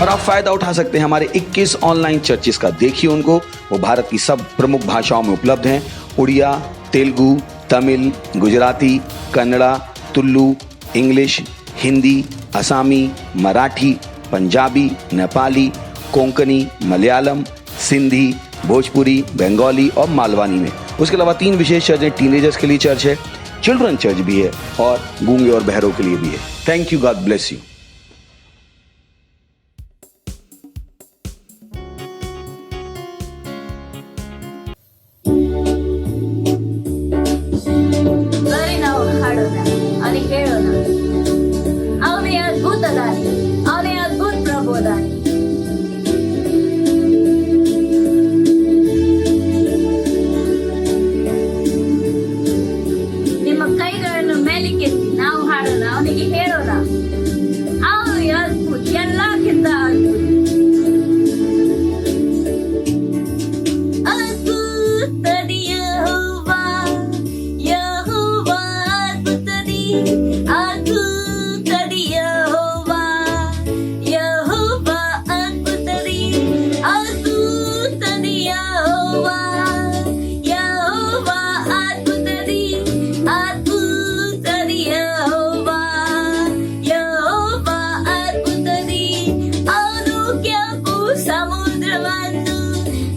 और आप फायदा उठा सकते हैं हमारे 21 ऑनलाइन चर्चेस का। देखिए उनको, वो भारत की सब प्रमुख भाषाओं में उपलब्ध हैं। उड़िया, तेलुगु, तमिल, गुजराती, कन्नड़ा, तुलु, इंग्लिश, हिंदी, असामी, मराठी, पंजाबी, नेपाली, कोंकणी, मलयालम, सिंधी, भोजपुरी, बंगाली और मालवानी में। उसके अलावा 3 विशेष चर्च हैं। टीनेजर्स के लिए चर्च है, चिल्ड्रन चर्च भी है और गूंगे और बहरों के लिए भी है। Thank you, God bless you. ಬರೀ ನಾವು ಹಾಡೋಣ, ಅವನಿಗೆ ಹೇಳೋಣ, ಅವನೇ ಅದ್ಭುತ ದಾನಿ, ಅವನೇ ಅದ್ಭುತ ಪ್ರಭು ದಾನಿ. ನಿಮ್ಮ ಕೈಗಳನ್ನು ಮೇಲಕ್ಕೆತ್ತಿ ನಾವು ಹಾಡೋಣ, ಅವನಿಗೆ ಹೇಳೋಣ, ಅವನು ಅದ್ಭುತ, ಎಲ್ಲಕ್ಕಿಂತ ಅದ್ಭುತ.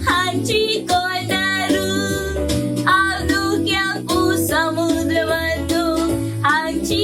ಹಂಚಿಕೊಂಡರು, ಅವನು ಕೆಂಪು ಸಮುದ್ರವನ್ನು ಹಂಚಿ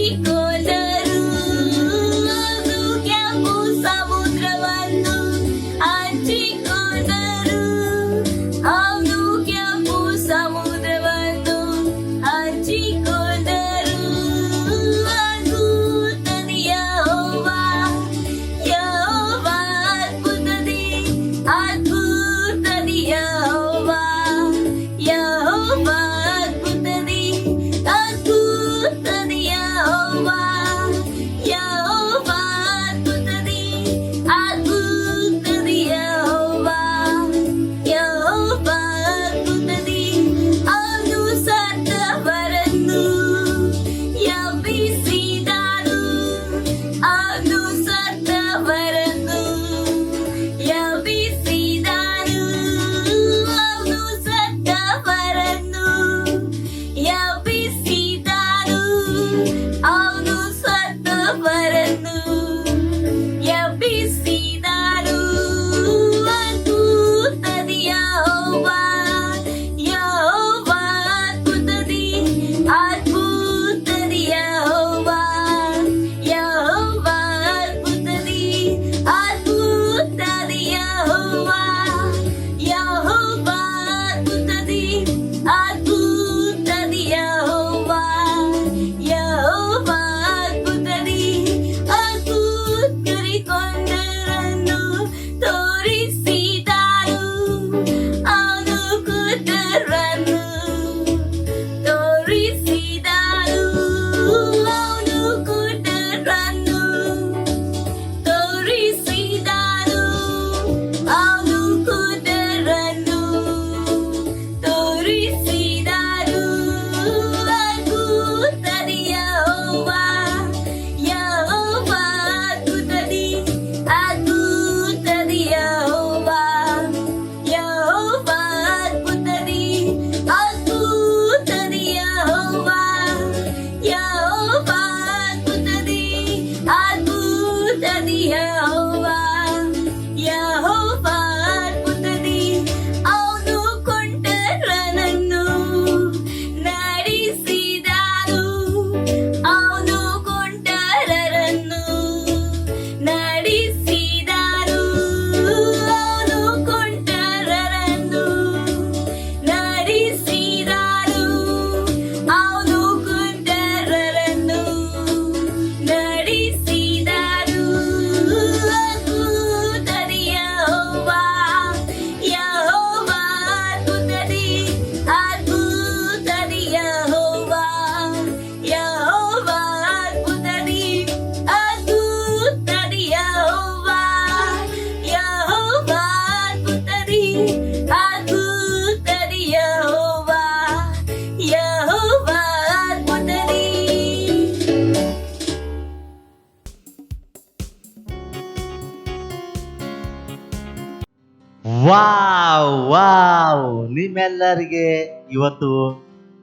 ವಾವ್ ವಾವ್, ನಿಮ್ಮೆಲ್ಲರಿಗೆ ಇವತ್ತು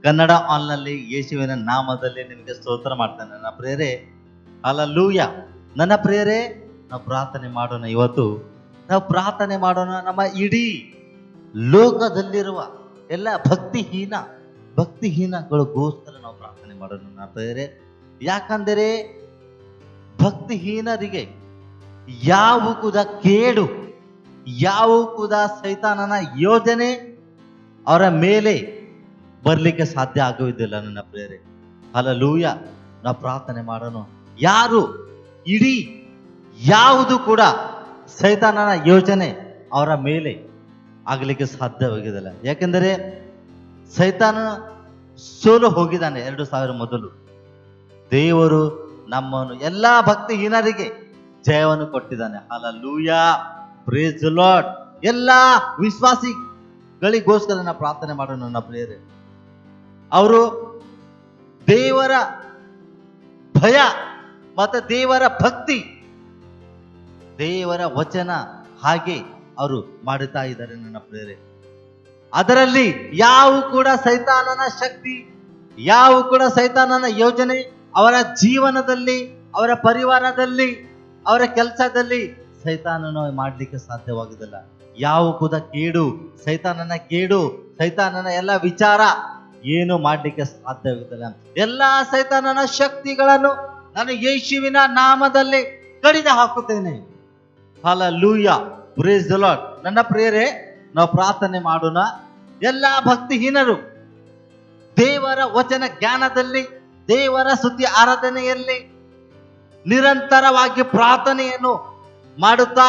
ಕನ್ನಡ ಆನ್ನಲ್ಲಿ ಯೇಸುವಿನ ನಾಮದಲ್ಲಿ ನಿಮಗೆ ಸ್ತೋತ್ರ ಮಾಡ್ತಾನೆ ನನ್ನ ಪ್ರಿಯರೇ. ಹಲ್ಲೆಲೂಯಾ. ನನ್ನ ಪ್ರಿಯರೇ, ನಾವು ಪ್ರಾರ್ಥನೆ ಮಾಡೋಣ. ಇವತ್ತು ನಾವು ಪ್ರಾರ್ಥನೆ ಮಾಡೋಣ. ನಮ್ಮ ಇಡೀ ಲೋಕದಲ್ಲಿರುವ ಎಲ್ಲ ಭಕ್ತಿಹೀನಗಳಿಗೋಸ್ಕರ ನಾವು ಪ್ರಾರ್ಥನೆ ಮಾಡೋಣ ನನ್ನ ಪ್ರಿಯರೇ. ಯಾಕಂದರೆ ಭಕ್ತಿಹೀನರಿಗೆ ಯಾವ ಕೂಡ ಕೇಡು, ಯಾವ ಕೂಡ ಸೈತಾನನ ಯೋಜನೆ ಅವರ ಮೇಲೆ ಬರ್ಲಿಕ್ಕೆ ಸಾಧ್ಯ ಆಗುವುದಿಲ್ಲ ನನ್ನ ಪ್ರಿಯರೇ. ಹಲ್ಲೆಲೂಯಾ. ನಾವು ಪ್ರಾರ್ಥನೆ ಮಾಡೋಣ. ಯಾರು ಇಡೀ ಯಾವುದು ಕೂಡ ಸೈತಾನನ ಯೋಜನೆ ಅವರ ಮೇಲೆ ಆಗಲಿಕ್ಕೆ ಸಾಧ್ಯವಾಗುವುದಿಲ್ಲ. ಯಾಕೆಂದರೆ ಸೈತಾನ ಸೋಲು ಹೋಗಿದ್ದಾನೆ 2000 ಮೊದಲು. ದೇವರು ನಮ್ಮನ್ನು ಎಲ್ಲಾ ಭಕ್ತಿಹೀನರಿಗೆ ಜಯವನ್ನು ಕೊಟ್ಟಿದ್ದಾನೆ. Hallelujah, praise the Lord. ಎಲ್ಲಾ ವಿಶ್ವಾಸಿಗಳಿಗೋಸ್ಕರ ನಾವು ಪ್ರಾರ್ಥನೆ ಮಾಡೋಣ ನನ್ನ ಪ್ರಿಯರೇ. ಅವರು ದೇವರ ಭಯ ಮತ್ತು ದೇವರ ಭಕ್ತಿ, ದೇವರ ವಚನ ಹಾಗೆ ಅವರು ಮಾಡುತ್ತಾ ಇದ್ದಾರೆ ನನ್ನ ಪ್ರಿಯರೇ. ಅದರಲ್ಲಿ ಯಾವ ಕೂಡ ಸೈತಾನನ ಶಕ್ತಿ, ಯಾವ ಕೂಡ ಸೈತಾನನ ಯೋಜನೆ ಅವರ ಜೀವನದಲ್ಲಿ, ಅವರ ಪರಿವಾರದಲ್ಲಿ, ಅವರ ಕೆಲಸದಲ್ಲಿ ಸೈತಾನನ ಮಾಡಲಿಕ್ಕೆ ಸಾಧ್ಯವಾಗುವುದಿಲ್ಲ. ಯಾವ ಕೂಡ ಕೇಡು, ಸೈತಾನನ ಎಲ್ಲ ವಿಚಾರ ಏನು ಮಾಡಲಿಕ್ಕೆ ಸಾಧ್ಯವಾಗುವುದಿಲ್ಲ. ಎಲ್ಲಾ ಸೈತಾನನ ಶಕ್ತಿಗಳನ್ನು ನಾನು ಯೇಸುವಿನ ನಾಮದಲ್ಲಿ ಕಡಿದು ಹಾಕುತ್ತೇನೆ. Hallelujah, praise the Lord. ನನ್ನ ಪ್ರಿಯರೇ, ನಾವು ಪ್ರಾರ್ಥನೆ ಮಾಡೋಣ. ಎಲ್ಲಾ ಭಕ್ತಿಹೀನರು ದೇವರ ವಚನ ಜ್ಞಾನದಲ್ಲಿ, ದೇವರ ಸ್ತುತಿ ಆರಾಧನೆಯಲ್ಲಿ ನಿರಂತರವಾಗಿ ಪ್ರಾರ್ಥನೆಯನ್ನು ಮಾಡುತ್ತಾ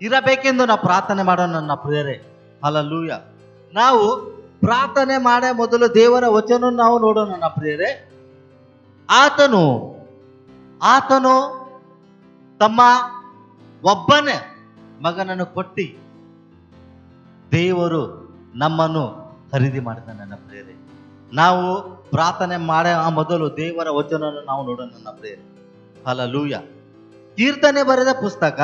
ಇರಬೇಕೆಂದು ನಾವು ಪ್ರಾರ್ಥನೆ ಮಾಡೋಣ ನನ್ನ ಪ್ರಿಯರೇ. ಹಲ್ಲೆಲೂಯಾ. ನಾವು ಪ್ರಾರ್ಥನೆ ಮಾಡೋ ಮೊದಲು ದೇವರ ವಚನ ನಾವು ನೋಡೋಣ ನನ್ನ ಪ್ರಿಯರೇ. ಆತನು ತಮ್ಮ ಒಬ್ಬನೇ ಮಗನನ್ನು ಕೊಟ್ಟಿ ದೇವರು ನಮ್ಮನ್ನು ಖರೀದಿ ಮಾಡಿದ ನನ್ನ ಪ್ರಿಯರೇ. ನಾವು ಪ್ರಾರ್ಥನೆ ಮಾಡೋ ಮೊದಲು ದೇವರ ವಚನವನ್ನು ನಾವು ನೋಡೋಣ ನನ್ನ ಪ್ರಿಯರೇ. ಹಲ್ಲೆಲೂಯಾ. ಕೀರ್ತನೆ ಬರೆದ ಪುಸ್ತಕ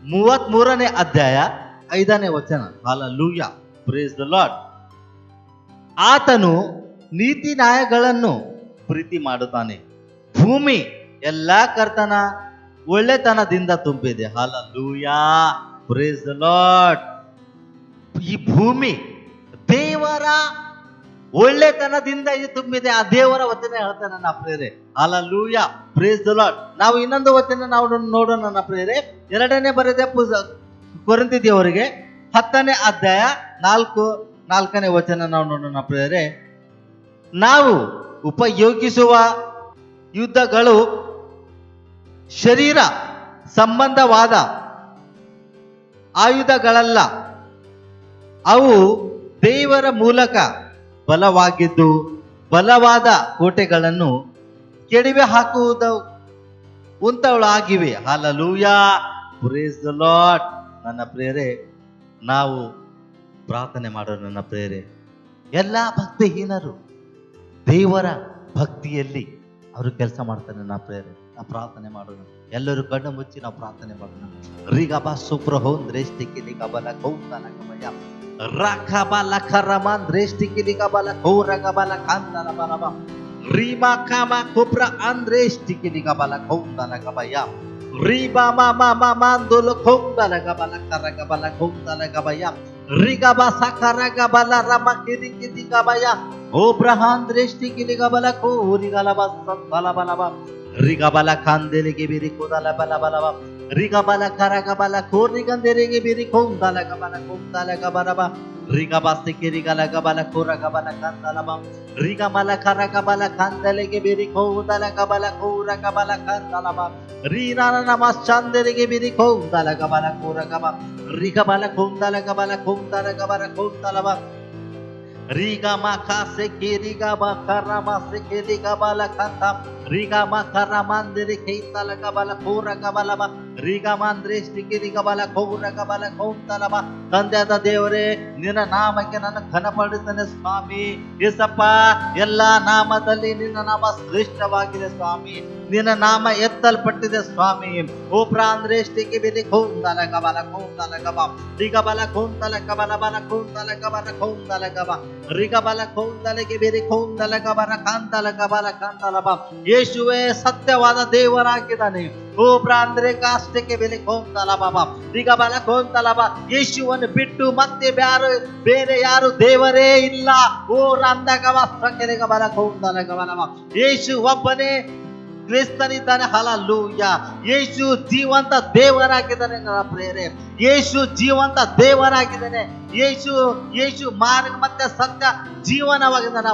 33ನೇ ಅಧ್ಯಾಯ 5ನೇ ವಚನ. Hallelujah, praise the Lord. ಆತನು ನೀತಿ ನ್ಯಾಯಗಳನ್ನು ಪ್ರೀತಿ ಮಾಡುತ್ತಾನೆ. ಭೂಮಿ ಎಲ್ಲಾ ಕರ್ತನ ಒಳ್ಳೆತನದಿಂದ ತುಂಬಿದೆ. Hallelujah, praise the Lord. ಈ ಭೂಮಿ ದೇವರ ಒಳ್ಳೆತನದಿಂದ ಇದು ತುಂಬಿದೆ. ಆ ದೇವರ ವಚನ ಹೇಳ್ತಾನೆ ನನ್ನ ಪ್ರಿಯರೇ. Hallelujah, praise the Lord. ನಾವು ಇನ್ನೊಂದು ವಚನ ನಾವು ನೋಡೋಣ ನನ್ನ ಪ್ರಿಯರೇ. 2ನೇ ಬರೆದ ಕೊರಿಂಥಿ ದೇವರಿಗೆ 10ನೇ ಅಧ್ಯಾಯ 4ನೇ ವಚನ ನಾವು ನೋಡೋಣ ಪ್ರಿಯರೇ. ನಾವು ಉಪಯೋಗಿಸುವ ಯುದ್ಧಗಳು ಶರೀರ ಸಂಬಂಧವಾದ ಆಯುಧಗಳಲ್ಲ, ಅವು ದೇವರ ಮೂಲಕ ಬಲವಾಗಿದ್ದು ಬಲವಾದ ಕೋಟೆಗಳನ್ನು ಕೆಡವಿ ಹಾಕುವುದಂತವುಗಳಾಗಿವೆ. Hallelujah, praise the Lord. ನನ್ನ ಪ್ರಿಯರೇ, ನಾವು ಪ್ರಾರ್ಥನೆ ಮಾಡೋಣ ನನ್ನ ಪ್ರಿಯರೇ. ಎಲ್ಲಾ ಭಕ್ತಿಹೀನರು ದೇವರ ಭಕ್ತಿಯಲ್ಲಿ ಅವರು ಕೆಲಸ ಮಾಡ್ತಾರೆ ನನ್ನ ಪ್ರಿಯರೇ. ನಾವು ಪ್ರಾರ್ಥನೆ ಮಾಡೋಣ. ಎಲ್ಲರೂ ಕಣ್ಣು ಮುಚ್ಚಿ ನಾವು ಪ್ರಾರ್ಥನೆ ಮಾಡೋಣ. ರಿಗಬ ಸುಪ್ರಹೋನ್ ದ್ರೇಷ್ಟಿಕಿ ಲಿಗಬಲ ಕೌಂತನ ಗಮಯ ರಾಖಬಲ ಖರಮಾನ್ ದ್ರೇಷ್ಟಿಕಿ ಲಿಗಬಲ ಕೌರಗಬಲ ಕಾಂತನ ಬಲಬ ರೀಮಾ ಕಾಮ ಕುಪ್ರ ಅಂದ್ರೇಷ್ಟಿಕಿ ಲಿಗಬಲ ಕೌಂತನ ಗಮಯ ರೀಬಾ ಮಾಮಾ ಮಾಮಾಂದುಲ ಕೌಂತನ ಗಬಲ ಕರಗಬಲ ಕೌಂತನ ಗಮಯ ರಿಗಬ ಸಕರಗಬಲ ರಮ ಕಿರಿಕಿದಿ ಗಮಯ ಓ ಬ್ರಹಾನ್ ದ್ರೇಷ್ಟಿಕಿ ಲಿಗಬಲ ಕೌರಿಗಲಬ ಸತ್ತಲಬಲಬ ರಿಗಬಲ ಕಾಂದೆಲಿಗೆ ಬಿರಿ ಕೂದಲ ಬಲ ಬಲವ ರಿಗಬಲ ಕರಗಬಲ ಕೋರಿಗಂದೆರಿಗೆ ಬಿರಿ ಕೌಂದಲ ಗಬಲ ಕೌಂದಲ ಗಬಲಬ ರಿಗಬ ಸಿಕ್ಕಿರಿಗಲ ಗಬಲ ಕೋರಗಬಲ ಕಂದಲಬ ರಿಗಮಲ ಕರಗಬಲ ಕಂದಲಿಗೆ ಬಿರಿ ಕೌದಲ ಗಬಲ ಕೋರ ಗಬಲ ಕಂದಲಬ ರೀನಾನ ನಮ ಚಂದರಿಗೆ ಬಿರಿ ಕೌಂದಲ ಗಬಲ ಕೋರಗಬ ರಿಗಬಲ ಕೌಂದಲ ಗಬಲ ಕೌಂದಲ ಗಬಲ ಕೌಂದಲಬ Rigama kase kirigaba karama se kirigabala kanta rigama karamandere keitala gabala kora gabalaba rigamandresti kirigabala kora gabala kontalaba ತಂದೆಯಾದ ದೇವರೇ ನಿನ್ನ ನಾಮಕ್ಕೆ ನಾನು ಘನಪಡಿಸುತ್ತೇನೆ ಸ್ವಾಮಿ. ಯೇಸಪ್ಪ, ಎಲ್ಲ ನಾಮದಲ್ಲಿ ನಿನ್ನ ನಾಮ ಶ್ರೇಷ್ಠವಾಗಿದೆ ಸ್ವಾಮಿ. ನಿನ್ನ ನಾಮ ಎತ್ತಲ್ಪಟ್ಟಿದೆ ಸ್ವಾಮಿ. ಓ ಪ್ರಾಂದ್ರೇಷ್ಟಿಗೆ ಬೆಲೆ ಕೋಂದಲ ಗಬಲ ಕೋಂದಲ ಗಬ ರಿಗಬಲ ಕೋಂದಲ ಗಬಲ ಬಲ ಕೋಂದಲ ಗಬಲ ಕೋಂದಲ ಗಬ ರಿಗಬಲ ಕೋಂದಲಗೆ ಬೆಲೆ ಕೋಂದಲ ಗಬರ ಕಾಂತಲ ಗಬಲ ಕಾಂತಲ ಬ. ಯೇಸುವೆ ಸತ್ಯವಾದ ದೇವರಾಗಿದ್ದಾನೆ. ಓ ಪ್ರಾಂದ್ರೆ ಕಾಷ್ಟಕ್ಕೆ ಬೆಲೆ ಕೋಂತಲ ಬಾಬಾ ರಿಗಬಲ ಕೋಂತಲ ಬ. ಯೇಸುವನ್ನು ಬಿಟ್ಟು ಮತ್ತೆ ಬೇರೆ ಯಾರು ದೇವರೇ ಇಲ್ಲ. ಓ ರಂದಗವ ಸಕೆರೆಗಬಲ ಕೋಂದಲ ಗಬಲ ಬ. ಯೇಸು ಒಬ್ಬನೇ ಕ್ರಿಸ್ತನಿದ್ದಾನೆ. ಹಲ್ಲೆಲೂಯ. ಯೇಸು ಜೀವಂತ ದೇವರಾಗಿದ್ದಾನೆ ನನ್ನ ಪ್ರಿಯರೇ. ಯೇಸು ಜೀವಂತ ದೇವರಾಗಿದ್ದಾನೆ. ಯೇಸು ಮಾರ್ಗ ಮತ್ತೆ ಸತ್ಯ ಜೀವನವಾಗಿದ್ದಾನೆ.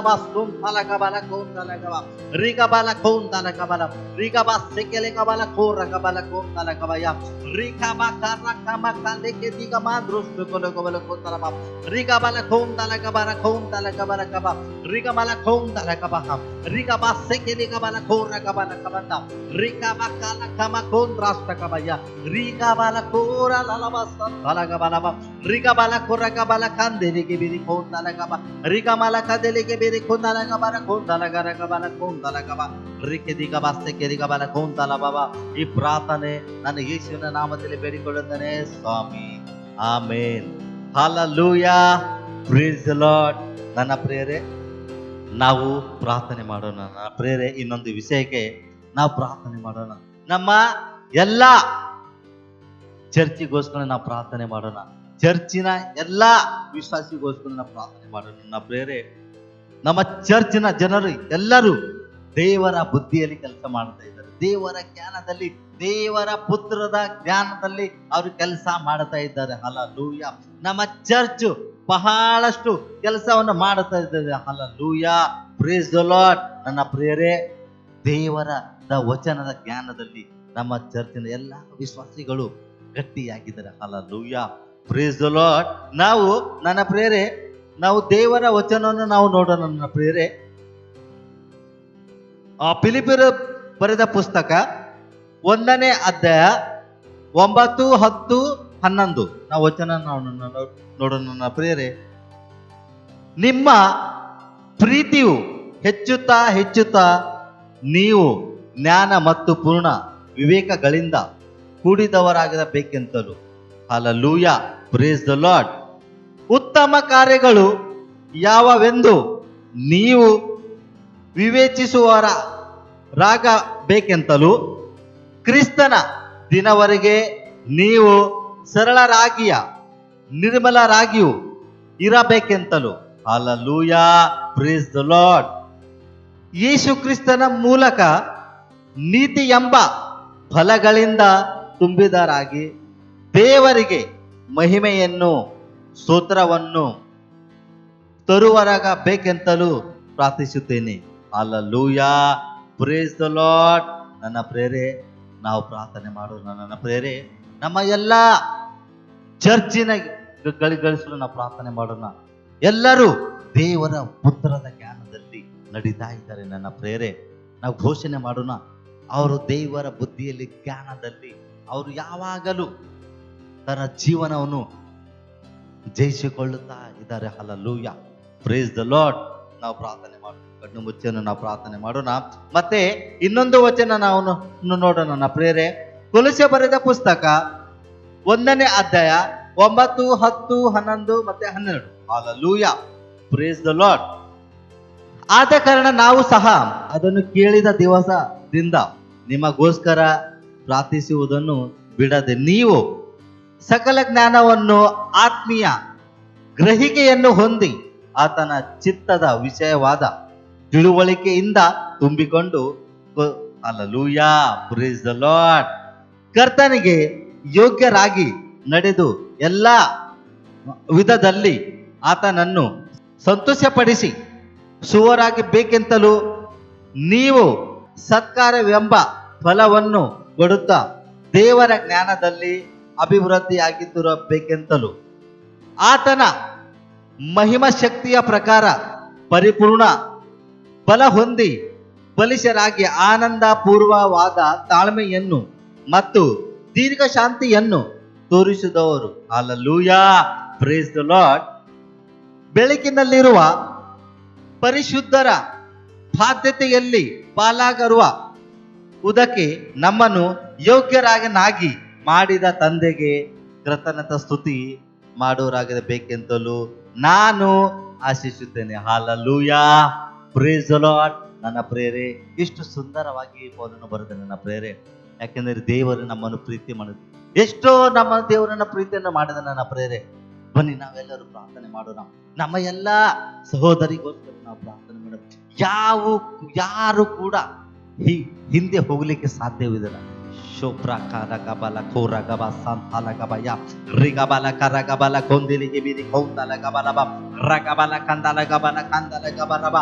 ಫಲಗಬಲ ಕೌಂದಲಗವ ರಿಗಬಲ ಕೌಂದಲಗಬಲ ರಿಗಬ ಸೆಕೆಲೆ ಗಬಲ ಕೋರ ಗಬಲ ಕೌಂದಲಗವಯ ರಿಗಬ ಕರಕಮ ಕಲೆಕೆ ದಿಗಮ ದೃಷ್ಟ ಕೊಲಗಬಲ ಕೋಂದಲಬ ರಿಗಬಲ ಕೌಂದಲಗಬಲ ಕೌಂದಲಗಬಲ ಗಬ ರಿಗಬಲ ಕೌಂದಲಗಬ ರಿಗಬ ಸೆಕೆಲೆ ಗಬಲ ಕೋರ ಗಬಲ ಕಬಂದ ರಿಗಬ ಕಲಕಮ ಕೌಂದ್ರಾಷ್ಟಕಬಯ ರಿಗಬಲ ಕೋರ ಲಲಬ ಸಂತಲಗಬಲಬ ರಿಗಬಲ ಕೊರಗಬಲ ಕಂದೆಲಿಗೆ ಬಿರಿ ಕೋಂದಲಗಬ ರಿಗಮಲ ಕದೆಲಿಗೆ ಬಿರಿ ಕೊಂದಲಗಬಲ ಕೋಂದಲಗರಗಬಲ ಕೋಂದಲಗಬ ರಿಕೆದಿಗಬ ಸೆಕೆರಿಗಬಲ ಕೋಂದಲಬ. ಈ ಪ್ರಾರ್ಥನೆ ನನ್ನ ಯೇಸುವಿನ ನಾಮದಲ್ಲಿ ಬೇಡಿಕೊಳ್ಳುತ್ತೇನೆ ಸ್ವಾಮಿ. Amen. Hallelujah. Praise the Lord. ನನ್ನ ಪ್ರಿಯರೇ, ನಾವು ಪ್ರಾರ್ಥನೆ ಮಾಡೋಣ. ನನ್ನ ಪ್ರಿಯರೇ, ಇನ್ನೊಂದು ವಿಷಯಕ್ಕೆ ನಾವು ಪ್ರಾರ್ಥನೆ ಮಾಡೋಣ. ನಮ್ಮ ಎಲ್ಲ ಚರ್ಚಿಗೋಸ್ಕರ ನಾವು ಪ್ರಾರ್ಥನೆ ಮಾಡೋಣ. ಚರ್ಚಿನ ಎಲ್ಲ ವಿಶ್ವಾಸಿಗೋಸ್ಕರ ನಾವು ಪ್ರಾರ್ಥನೆ ಮಾಡೋಣ. ನನ್ನ ಪ್ರಿಯರೇ, ನಮ್ಮ ಚರ್ಚಿನ ಜನರು ಎಲ್ಲರೂ ದೇವರ ಬುದ್ಧಿಯಲ್ಲಿ ಕೆಲಸ ಮಾಡ್ತಾ ಇದ್ದಾರೆ. ದೇವರ ಜ್ಞಾನದಲ್ಲಿ, ದೇವರ ಪುತ್ರದ ಜ್ಞಾನದಲ್ಲಿ ಅವರು ಕೆಲಸ ಮಾಡ್ತಾ ಇದ್ದಾರೆ. ಹಲ್ಲೆಲೂಯಾ. ನಮ್ಮ ಚರ್ಚ್ ಬಹಳಷ್ಟು ಕೆಲಸವನ್ನು ಮಾಡುತ್ತಾ ಇದ್ದಾರೆ. ಹಲ್ಲೆಲೂಯಾ. Praise the Lord. ನನ್ನ ಪ್ರಿಯರೇ, ದೇವರ ವಚನದ ಜ್ಞಾನದಲ್ಲಿ ನಮ್ಮ ಚರ್ಚಿನ ಎಲ್ಲ ವಿಶ್ವಾಸಿಗಳು ಗಟ್ಟಿಯಾಗಿದ್ದಾರೆ. ಹಲ್ಲೆಲೂಯಾ. Praise the Lord. ನಾವು ನನ್ನ ಪ್ರಿಯರೇ, ನಾವು ದೇವರ ವಚನವನ್ನು ನಾವು ನೋಡೋಣ. ನನ್ನ ಪ್ರಿಯರೇ, ಫಿಲಿಪ್ಪಿಯರು ಬರೆದ ಪುಸ್ತಕ 1ನೇ ಅಧ್ಯಾಯ 9, 10, 11 ನಾವು ವಚನ ನೋಡೋಣ. ನನ್ನ ಪ್ರಿಯರೇ, ನಿಮ್ಮ ಪ್ರೀತಿಯು ಹೆಚ್ಚುತ್ತಾ ಹೆಚ್ಚುತ್ತಾ ನೀವು ಜ್ಞಾನ ಮತ್ತು ಪೂರ್ಣ ವಿವೇಕಗಳಿಂದ ಕೂಡಿದವರಾಗಬೇಕೆಂತಲೂ. ಹಲ್ಲೆಲೂಯಾ. Praise the Lord. ಉತ್ತಮ ಕಾರ್ಯಗಳು ಯಾವವೆಂದು ನೀವು ವಿವೇಚಿಸುವವರಾಗಬೇಕೆಂತಲೂ, ಕ್ರಿಸ್ತನ ದಿನವರೆಗೆ ನೀವು ಸರಳರಾಗಿಯ ನಿರ್ಮಲರಾಗಿಯೂ ಇರಬೇಕೆಂತಲೂ. Hallelujah. Praise the Lord. Yesu ಕ್ರಿಸ್ತನ ಮೂಲಕ ನೀತಿ ಎಂಬ ಫಲಗಳಿಂದ ತುಂಬಿದರಾಗಿ ದೇವರಿಗೆ ಮಹಿಮೆಯನ್ನು ಸ್ತೋತ್ರವನ್ನು ತರುವರಾಗಬೇಕೆಂತಲೂ ಪ್ರಾರ್ಥಿಸುತ್ತೇನೆ. ಹಲ್ಲೆಲೂಯಾ. Praise the Lord. ನನ್ನ ಪ್ರಿಯರೇ, ನಾವು ಪ್ರಾರ್ಥನೆ ಮಾಡೋಣ. ನನ್ನ ಪ್ರಿಯರೇ, ನಮ್ಮ ಎಲ್ಲ ಚರ್ಚಿನ ಗಳಿಸಲು ನಾವು ಪ್ರಾರ್ಥನೆ ಮಾಡೋಣ. ಎಲ್ಲರೂ ದೇವರ ಪುತ್ರದ ಜ್ಞಾನದಲ್ಲಿ ನಡೀತಾ ಇದ್ದಾರೆ. ನನ್ನ ಪ್ರಿಯರೇ, ನಾವು ಘೋಷಣೆ ಮಾಡೋಣ, ಅವರು ದೇವರ ಬುದ್ಧಿಯಲ್ಲಿ ಜ್ಞಾನದಲ್ಲಿ ಅವರು ಯಾವಾಗಲೂ ತನ್ನ ಜೀವನವನ್ನು ಜಯಿಸಿಕೊಳ್ಳುತ್ತಾ ಇದ್ದಾರೆ. ಹಲ್ಲೆಲೂಯಾ. Praise the Lord. ನಾವು ಪ್ರಾರ್ಥನೆ ಮಾಡೋಣ. ಕಣ್ಣು ಮುಚ್ಚನ್ನು ನಾವು ಪ್ರಾರ್ಥನೆ ಮಾಡೋಣ. ಮತ್ತೆ ಇನ್ನೊಂದು ವಚನ ನಾವು ನೋಡೋಣ. ನನ್ನ ಪ್ರಿಯರೇ, ಕೊಲೊಸ್ಸೆ ಬರೆದ ಪುಸ್ತಕ 1ನೇ ಅಧ್ಯಾಯ 9, 10, 11 ಮತ್ತೆ 12. ಹಲ್ಲೆಲೂಯಾ. Praise the Lord. ಆದ ಕಾರಣ ನಾವು ಸಹ ಅದನ್ನು ಕೇಳಿದ ದಿವಸದಿಂದ ನಿಮಗೋಸ್ಕರ ಪ್ರಾರ್ಥಿಸುವುದನ್ನು ಬಿಡದೆ ನೀವು ಸಕಲ ಜ್ಞಾನವನ್ನು ಆತ್ಮೀಯ ಗ್ರಹಿಕೆಯನ್ನು ಹೊಂದಿ ಆತನ ಚಿತ್ತದ ವಿಷಯವಾದ ತಿಳುವಳಿಕೆಯಿಂದ ತುಂಬಿಕೊಂಡು. ಹಲ್ಲೆಲೂಯಾ. Praise the Lord. ಕರ್ತನಿಗೆ ಯೋಗ್ಯರಾಗಿ ನಡೆದು ಎಲ್ಲ ವಿಧದಲ್ಲಿ ಆತನನ್ನು ಸಂತೋಷಪಡಿಸಿ ಸುವರಾಗಿ ಬೇಕೆಂತಲೂ ನೀವು ಸತ್ಕಾರ್ಯವೆಂಬ ಫಲವನ್ನು ಕೊಡುತ್ತಾ ದೇವರ ಜ್ಞಾನದಲ್ಲಿ ಅಭಿವೃದ್ಧಿಯಾಗಿದ್ದಿರಬೇಕೆಂತಲೂ ಆತನ ಮಹಿಮಾ ಶಕ್ತಿಯ ಪ್ರಕಾರ ಪರಿಪೂರ್ಣ ಬಲ ಹೊಂದಿ ಬಲಿಷ್ಠರಾಗಿ ಆನಂದ ಪೂರ್ವವಾದ ತಾಳ್ಮೆಯನ್ನು ಮತ್ತು ದೀರ್ಘ ಶಾಂತಿಯನ್ನು ತೋರಿಸಿದವರು. ಹಲ್ಲೆಲೂಯಾ. Praise the Lord. ಬೆಳಕಿನಲ್ಲಿರುವ ಪರಿಶುದ್ಧರ ಬಾಧ್ಯತೆಯಲ್ಲಿ ಪಾಲಾಗಿರುವ ಉದಕ್ಕೆ ನಮ್ಮನ್ನು ಯೋಗ್ಯರಾಗನಾಗಿ ಮಾಡಿದ ತಂದೆಗೆ ಕೃತಜ್ಞತ ಸ್ತುತಿ ಮಾಡೋರಾಗಬೇಕೆಂತಲೂ ನಾನು ಆಶಿಸುತ್ತೇನೆ. Hallelujah, praise the Lord. ನನ್ನ ಪ್ರೇರೆ, ಇಷ್ಟು ಸುಂದರವಾಗಿ ಈ ಪೌಲನು ಬರೆದ ನನ್ನ ಪ್ರೇರೆ. ಯಾಕೆಂದರೆ ದೇವರು ನಮ್ಮನ್ನು ಪ್ರೀತಿ ಮಾಡಿದ, ಎಷ್ಟೋ ನಮ್ಮ ದೇವರನ್ನ ಪ್ರೀತಿಯನ್ನು ಮಾಡಿದ ನನ್ನ ಪ್ರೇರೆ. ಬನ್ನಿ ನಾವೆಲ್ಲರೂ ಪ್ರಾರ್ಥನೆ ಮಾಡೋಣ. ನಮ್ಮ ಎಲ್ಲ ಸಹೋದರಿಗೋಸ್ಕರ ನಾವು ಪ್ರಾರ್ಥನೆ ಮಾಡೋಣ. ಯಾರು ಕೂಡ ಹಿಂದೆ ಹೋಗ್ಲಿಕ್ಕೆ ಸಾಧ್ಯವಿಲ್ಲ. ಶೋಪ್ರಾಕಾರ ಗಬಲ ಕೋರ ಗಬ ಸಂತಾಲ ಗಬಯ ರಿಗಬಲ ಕರ ಗಬಲ ಕೊಂದಿಲಿಗೆ ಬಿರಿ ಕೌಂದಲ ಗಬಲಬ ರಗಬಲ ಕಂದಲ ಗಬಲ ಕಂದಲ ಗಬಲಬ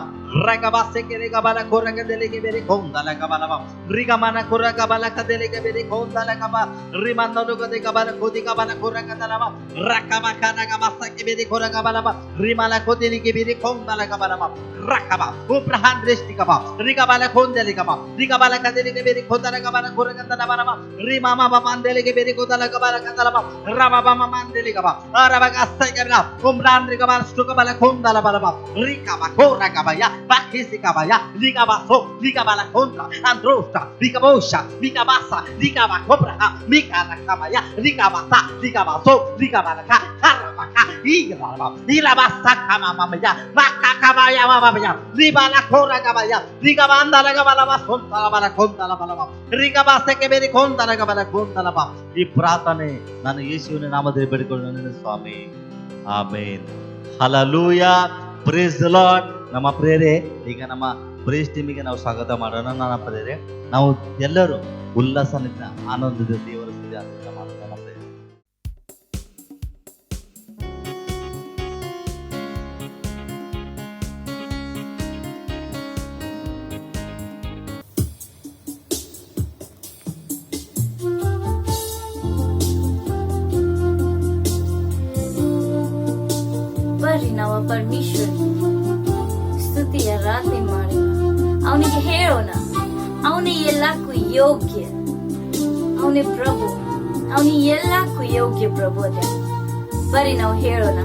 ರಗಬ ಸೆಕೆರೆ ಗಬಲ ಕೊರಗದೆಲಿಗೆ ಬಿರಿ ಕೌಂದಲ ಗಬಲಬ ರಿಗಮನ ಕೊರ ಗಬಲ ಕದೆಲಿಗೆ ಬಿರಿ ಕೌಂದಲ ಗಬ ರಿಮಂದಲು ಗದೆ ಗಬಲ ಕೋದಿ ಗಬಲ ಕೊರಗದಲಬ ರಕಮ ಕರ ಗಬ ಸಕ್ಕೆ ಬಿರಿ ಕೊರ ಗಬಲಬ ರಿಮಲ ಕೋದಿಲಿಗೆ ಬಿರಿ ಕೌಂದಲ ಗಬಲಬ ರಕಬ ಉಬ್ರಹಾನ್ ದೃಷ್ಟಿ ಗಬ ರಿಗಬಲ ಕೊಂದಲಿ ಗಬ ರಿಗಬಲ ಕದೆಲಿಗೆ ಬಿರಿ ಕೌಂದಲ ಗಬಲ ಕೊರಗದಲ ಬರಬ ರಿಮಮ ಮಂದೆಲಿಗೆ ಬಿರಿ ಕೌಂದಲ ಗಬಲ ಕದಲಬ ರಬಬ ಮಂದೆಲಿ ಗಬ ರಬಗ ಸೈಗಬಲ ಉಮ್ರಾನ್ ರಿಗಬಲ ಸ್ಟುಗಬಲ ಕೌಂದಲ ಬರಬ ರಿಕಬ ಕೋರ ಗಬಯ ಬಾಕಿಸಿ ಗಬಯ ರಿಗಬ ಸೋ ರಿಗಬಲ ಕೌಂದ್ರ ಅಂದ್ರೋಷ್ಟ ರಿಗಬೋಶ ರಿಗಬಾಸ ರಿಗಬ ಕೊಬ್ರಹ ಮಿಕನ ಗಬಯ ರಿಗಬಸ ರಿಗಬಸೋ ರಿಗಬಲ ಕ ಹರಬಕ ಈಗಬಲ ಇಲಬಸ ಕಮಮಯ ಮಕ್ಕಕಬಯ ಮಮಯ ರಿಬಲ ಕೋರ ಗಬಯ ರಿಗಬಂದಲ ಗಬಲ ಬಸಂತಲ ಬಲ ಕೌಂದಲ ಬಲಬ ರಿಗಬಸಕ್ಕೆ ಬೇರೆ ಕೌಂದಲ ಗಬಲ ಕೌಂದಲ ಬ. ಈ ಪ್ರಾರ್ಥನೆ ನಾನು ಯೇಸುವಿನ ನಾಮದಲ್ಲಿ ಬೇಡಿಕೊಳ್ಳುತ್ತೇನೆ ಸ್ವಾಮಿ, amen. Hallelujah, praise the Lord. ನಮ್ಮ ಪ್ರೇರೆ, ಈಗ ನಮ್ಮ ಪ್ರೇಸ್ ಟೀಮಿಗೆ ನಾವು ಸ್ವಾಗತ ಮಾಡೋಣ. ನನ್ನ ಪ್ರೇರೆ, ನಾವು ಎಲ್ಲರೂ ಉಲ್ಲಾಸನಿಂದ ಆನಂದದ ದೇವರ ಸ್ತುತಿ ಆರಾಧನೆ ಮಾಡೋಣ. ನಮ್ಮ ಪ್ರೇರೆ, ಬರ್ರಿ ನಾವು ಪರಮೇಶ್ವರ ಸ್ತುತಿ ಆರಾಧನೆ ಮಾಡೋಣ. ಅವನಿಗೆ ಹೇಳೋಣ, ಅವನೇ ಎಲ್ಲಕ್ಕೂ ಯೋಗ್ಯ, ಅವನೇ ಪ್ರಭು, ಅವನಿಗೆ ಎಲ್ಲಕ್ಕೂ ಯೋಗ್ಯ ಪ್ರಭು ಅದ. ಬರ್ರಿ ನಾವು ಹೇಳೋಣ.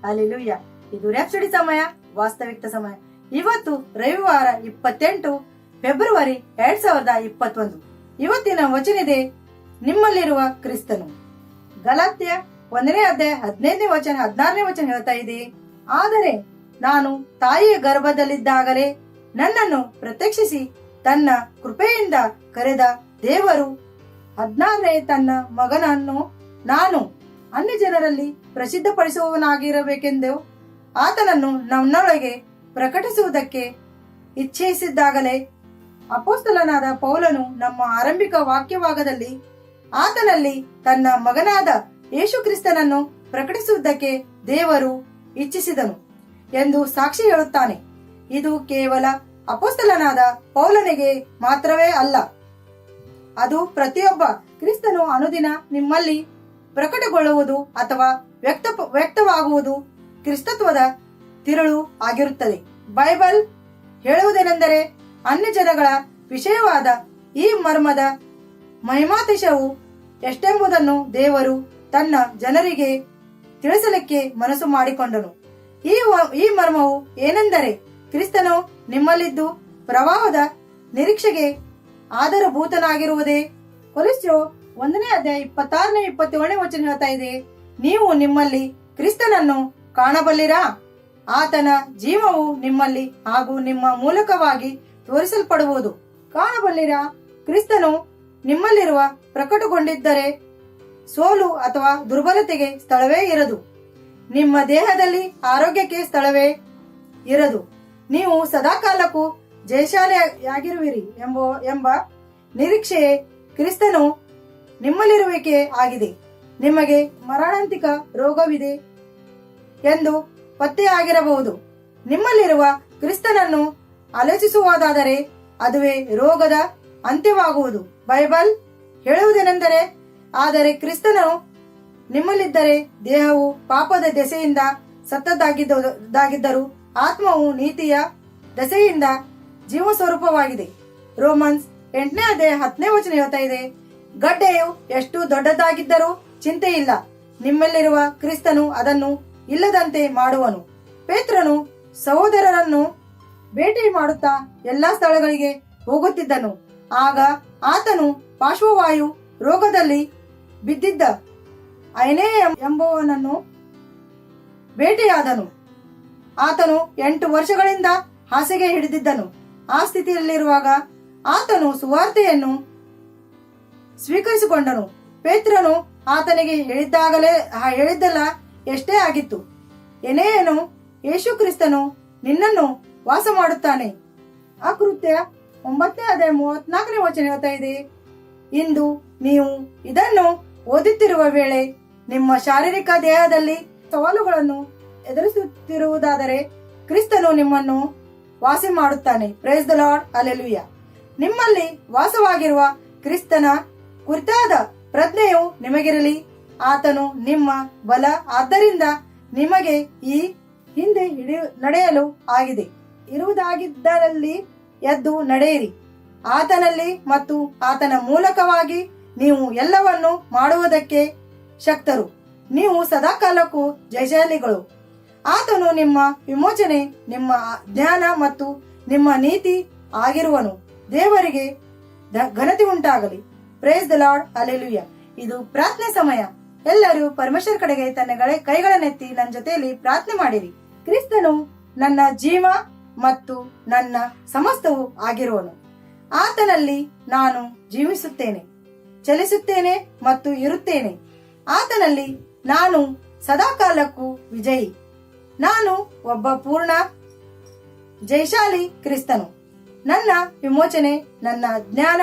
ಅಲ್ಲೆಲೂಯ್ಯ. ಇದು ರ್ಯಾಪ್ಸಡಿ ಸಮಯ, ವಾಸ್ತವಿಕ ಸಮಯ. ಇವತ್ತು ರವಿವಾರ 28 ಫೆಬ್ರವರಿ 2021. ಇವತ್ತಿನ ವಚನಿದೆ ನಿಮ್ಮಲ್ಲಿರುವ ಕ್ರಿಸ್ತನು. ಗಲಾತ್ಯ 1ನೇ ಅಧ್ಯಾಯ 15ನೇ ವಚನ 16ನೇ ವಚನ ಹೇಳ್ತಾ ಇದೆ, ಆದರೆ ನಾನು ತಾಯಿಯ ಗರ್ಭದಲ್ಲಿದ್ದಾಗಲೇ ನನ್ನನ್ನು ಪ್ರತ್ಯಕ್ಷಿಸಿ ತನ್ನ ಕೃಪೆಯಿಂದ ಕರೆದ ದೇವರು 16ನೇ ತನ್ನ ಮಗನನ್ನು ನಾನು ಅನ್ಯ ಜನರಲ್ಲಿ ಪ್ರಸಿದ್ಧಪಡಿಸುವವನಾಗಿರಬೇಕೆಂದು ಆತನನ್ನು ನನ್ನೊಳಗೆ ಪ್ರಕಟಿಸುವುದಕ್ಕೆ ಇಚ್ಛಿಸಿದ್ದಾಗಲೇ ಅಪೊಸ್ತಲನಾದ ಪೌಲನು ನಮ್ಮ ಆರಂಭಿಕ ವಾಕ್ಯಭಾಗದಲ್ಲಿ ಆತನಲ್ಲಿ ತನ್ನ ಮಗನಾದ ಯೇಸು ಕ್ರಿಸ್ತನನ್ನು ಪ್ರಕಟಿಸುವುದಕ್ಕೆ ದೇವರು ಇಚ್ಛಿಸಿದನು ಎಂದು ಸಾಕ್ಷಿ ಹೇಳುತ್ತಾನೆ. ಇದು ಕೇವಲ ಅಪೊಸ್ತಲನಾದ ಪೌಲನಿಗೆ ಮಾತ್ರವೇ ಅಲ್ಲ, ಅದು ಪ್ರತಿಯೊಬ್ಬ ಕ್ರಿಸ್ತನು ಅನುದಿನ ನಿಮ್ಮಲ್ಲಿ ಪ್ರಕಟಗೊಳ್ಳುವುದು ಅಥವಾ ವ್ಯಕ್ತವಾಗುವುದು ಕ್ರಿಸ್ತತ್ವದ ತಿರುಳು ಆಗಿರುತ್ತದೆ. ಬೈಬಲ್ ಹೇಳುವುದೇನೆಂದರೆ, ಅನ್ಯ ಜನಗಳ ವಿಷಯವಾದ ಈ ಮರ್ಮದ ಮಹಿಮಾತಿಶಯವು ಎಷ್ಟೆಂಬುದನ್ನು ದೇವರು ತನ್ನ ಜನರಿಗೆ ತಿಳಿಸಲಿಕ್ಕೆ ಮನಸ್ಸು ಮಾಡಿಕೊಂಡನು. ಈ ಮರ್ಮವು ಏನೆಂದರೆ, ಕ್ರಿಸ್ತನು ನಿಮ್ಮಲ್ಲಿದ್ದು ಪ್ರವಾಹದ ನಿರೀಕ್ಷೆಗೆ ಆಧಾರಭೂತನಾಗಿರುವುದೇ. ಕೊಲೊಸ್ಸೆ 1ನೇ ಅಧ್ಯಾಯ 26ನೇ 27ನೇ ವಚನ ಹೇಳ್ತಾ ಇದೆ, ನೀವು ನಿಮ್ಮಲ್ಲಿ ಕ್ರಿಸ್ತನನ್ನು ಕಾಣಬಲ್ಲಿರಾ? ಆತನ ಜೀವವು ನಿಮ್ಮಲ್ಲಿ ಹಾಗೂ ನಿಮ್ಮ ಮೂಲಕವಾಗಿ ತೋರಿಸಲ್ಪಡುವುದು. ಕಾಣಬಲ್ಲಿರಾ? ಕ್ರಿಸ್ತನು ನಿಮ್ಮಲ್ಲಿರುವ ಪ್ರಕಟಗೊಂಡಿದ್ದರೆ ಸೋಲು ಅಥವಾ ದುರ್ಬಲತೆಗೆ ಸ್ಥಳವೇ ಇರದು. ನಿಮ್ಮ ದೇಹದಲ್ಲಿ ಆರೋಗ್ಯಕ್ಕೆ ಸ್ಥಳವೇ ಇರದು. ನೀವು ಸದಾಕಾಲಕ್ಕೂ ಜಯಶಾಲಿಯಾಗಿರುವಿರಿ ಎಂಬ ನಿರೀಕ್ಷೆಯೇ ಕ್ರಿಸ್ತನು ನಿಮ್ಮಲ್ಲಿರುವಿಕೆ ಆಗಿದೆ. ನಿಮಗೆ ಮರಣಾಂತಿಕ ರೋಗವಿದೆ ಎಂದು ಪತ್ತೆಯಾಗಿರಬಹುದು. ನಿಮ್ಮಲ್ಲಿರುವ ಕ್ರಿಸ್ತನನ್ನು ಆಲೋಚಿಸುವುದಾದರೆ ಅದುವೇ ರೋಗದ ಅಂತ್ಯವಾಗುವುದು. ಬೈಬಲ್ ಹೇಳುವುದೇನೆಂದರೆ, ಆದರೆ ಕ್ರಿಸ್ತನು ನಿಮ್ಮಲ್ಲಿದ್ದರೆ ದೇಹವು ಪಾಪದ ದೆಸೆಯಿಂದ ಸತ್ತದ್ದಾಗಿದ್ದರೂ ಆತ್ಮವು ನೀತಿಯ ದೆಸೆಯಿಂದ ಜೀವ ಸ್ವರೂಪವಾಗಿದೆ. ರೋಮನ್ಸ್ 8ನೇ ಅಧ್ಯಾಯ 10ನೇ ವಚನ ಹೇಳ್ತಾ ಇದೆ, ಗಡ್ಡೆಯು ಎಷ್ಟು ದೊಡ್ಡದಾಗಿದ್ದರೂ ಚಿಂತೆ ಇಲ್ಲ, ನಿಮ್ಮಲ್ಲಿರುವ ಕ್ರಿಸ್ತನು ಅದನ್ನು ಇಲ್ಲದಂತೆ ಮಾಡುವನು. ಪೇತ್ರನು ಸಹೋದರರನ್ನು ಭೇಟಿ ಮಾಡುತ್ತಾ ಎಲ್ಲಾ ಸ್ಥಳಗಳಿಗೆ ಹೋಗುತ್ತಿದ್ದನು. ಆಗ ಆತನು ಪಾರ್ಶ್ವವಾಯು ರೋಗದಲ್ಲಿ ಬಿದ್ದಿದ್ದ ಐನೇ ಎಂಬುವನನ್ನು ಭೇಟಿಯಾದನು. ಆತನು 8 ವರ್ಷಗಳಿಂದ ಹಾಸಿಗೆ ಹಿಡಿದಿದ್ದನು. ಆ ಸ್ಥಿತಿಯಲ್ಲಿರುವಾಗ ಆತನು ಸುವಾರ್ತೆಯನ್ನು ಸ್ವೀಕರಿಸಿಕೊಂಡನು. ಪೇತ್ರನು ಆತನಿಗೆ ಹೇಳಿದ್ದಲ್ಲ ಎಷ್ಟೇ ಆಗಿತ್ತು. ಎನೆಯನು ಯೇಸು ಕ್ರಿಸ್ತನು ನಿನ್ನನ್ನು ವಾಸ ಮಾಡುತ್ತಾನೆ. ಆ ಕೃತ್ಯ 9ನೇ ಅಧ್ಯಾಯ 34ನೇ ವಚನ ಹೇಳ್ತಾ ಇದೆ, ಇಂದು ನೀವು ಇದನ್ನು ಓದುತ್ತಿರುವ ವೇಳೆ ನಿಮ್ಮ ಶಾರೀರಿಕ ದೇಹದಲ್ಲಿ ಸವಾಲುಗಳನ್ನು ಎದುರಿಸುತ್ತಿರುವುದಾದರೆ ಕ್ರಿಸ್ತನು ನಿಮ್ಮನ್ನು ವಾಸಿ ಮಾಡುತ್ತಾನೆ. Price the Lord, hallelujah. ನಿಮ್ಮಲ್ಲಿ ವಾಸವಾಗಿರುವ ಕ್ರಿಸ್ತನ ಕುರಿತಾದ ಪ್ರಜ್ಞೆಯು ನಿಮಗಿರಲಿ. ಆತನು ನಿಮ್ಮ ಬಲ, ಆದ್ದರಿಂದ ನಿಮಗೆ ಈ ಹಿಂದೆ ನಡೆಯಲು ಆಗಿದೆ ಇರುವುದಾಗಿದ್ದರಲ್ಲಿ ಎದ್ದು ನಡೆಯಿರಿ. ಆತನಲ್ಲಿ ಮತ್ತು ಆತನ ಮೂಲಕವಾಗಿ ನೀವು ಎಲ್ಲವನ್ನು ಮಾಡುವುದಕ್ಕೆ ಶಕ್ತರು. ನೀವು ಸದಾಕಾಲಕ್ಕೂ ಜಯಶಾಲಿಗಳು. ಆತನು ನಿಮ್ಮ ವಿಮೋಚನೆ, ನಿಮ್ಮ ಜ್ಞಾನ ಮತ್ತು ನಿಮ್ಮ ನೀತಿ ಆಗಿರುವನು. ದೇವರಿಗೆ ಘನತೆ ಉಂಟಾಗಲಿ. Praise the Lord, hallelujah. ಇದು ಪ್ರಾರ್ಥನೆ ಸಮಯ. ಎಲ್ಲರೂ ಪರಮೇಶ್ವರ ಕಡೆಗೆ ತನ್ನ ಕೈಗಳನ್ನೆತ್ತಿ ನನ್ನ ಜೊತೆಯಲ್ಲಿ ಪ್ರಾರ್ಥನೆ ಮಾಡಿರಿ. ಕ್ರಿಸ್ತನು ನನ್ನ ಜೀವ ಮತ್ತು ನನ್ನ ಸಮಸ್ತವೂ ಆಗಿರುವನು. ಆತನಲ್ಲಿ ನಾನು ಜೀವಿಸುತ್ತೇನೆ, ಚಲಿಸುತ್ತೇನೆ ಮತ್ತು ಇರುತ್ತೇನೆ. ಆತನಲ್ಲಿ ನಾನು ಸದಾಕಾಲಕ್ಕೂ ವಿಜಯಿ. ನಾನು ಒಬ್ಬ ಪೂರ್ಣ ಜಯಶಾಲಿ ಕ್ರಿಸ್ತನು. ನನ್ನ ವಿಮೋಚನೆ, ನನ್ನ ಜ್ಞಾನ,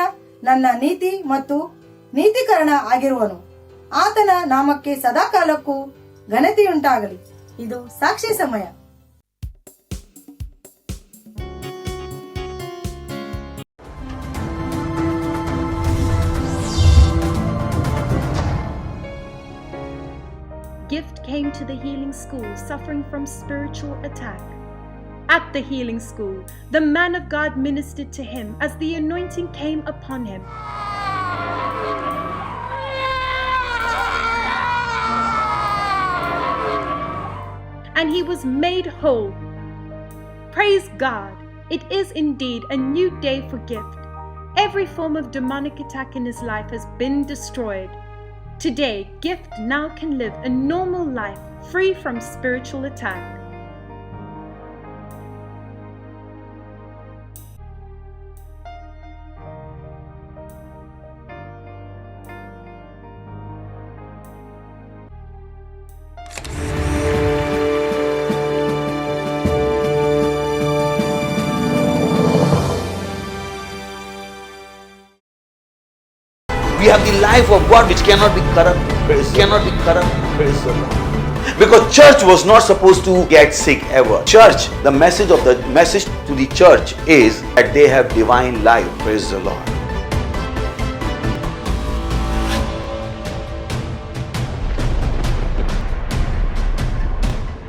ನನ್ನ ನೀತಿ ಮತ್ತು ನೀತೀಕರಣ ಆಗಿರುವನು. ಆತನ ನಾಮಕ್ಕೆ ಸದಾಕಾಲಕ್ಕೂ ಘನತೆಯುಂಟಾಗಲಿ. ಇದು ಸಾಕ್ಷಿ ಸಮಯ. Gift came to the healing school suffering from spiritual attack. At the healing school, the man of God ministered to him as the anointing came upon him. and he was made whole. Praise God! It is indeed a new day for Gift. Every form of demonic attack in his life has been destroyed. Today, Gift now can live a normal life free from spiritual attack. We have the life of God which cannot be corrupt. Cannot be corrupt. Praise the Lord. Because church was not supposed to get sick ever. Church, the message to the church is that they have divine life. Praise the Lord.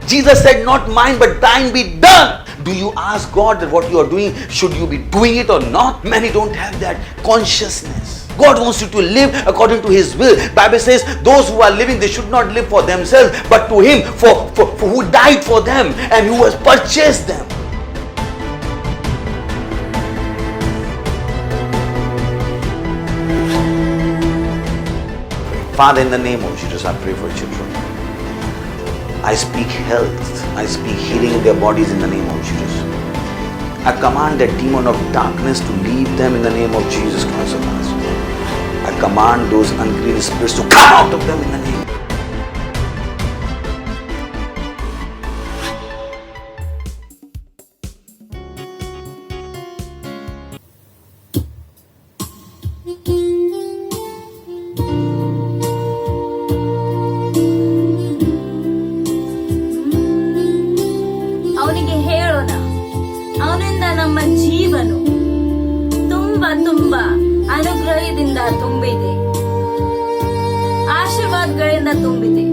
Jesus said, not mine but thine be done. Do you ask God that what you are doing, should you be doing it or not? Many don't have that consciousness. God wants you to live according to His will. Bible says those who are living, they should not live for themselves, but to Him for who died for them and who has purchased them. Father, in the name of Jesus, I pray for children. I speak health. I speak healing in their bodies in the name of Jesus. I command that demon of darkness to leave them in the name of Jesus Christ of Nazareth. I command those unclean spirits to come out of them in the name. ಅವನಿಗೆ ಹೇಳೋಣ, ಅವನಿಂದ ನಮ್ಮ ಜೀವನು ತುಂಬಾ ಅನುಗ್ರಹದಿಂದ ತುಂಬಿದೆ, ಆಶೀರ್ವಾದಗಳಿಂದ ತುಂಬಿದೆ.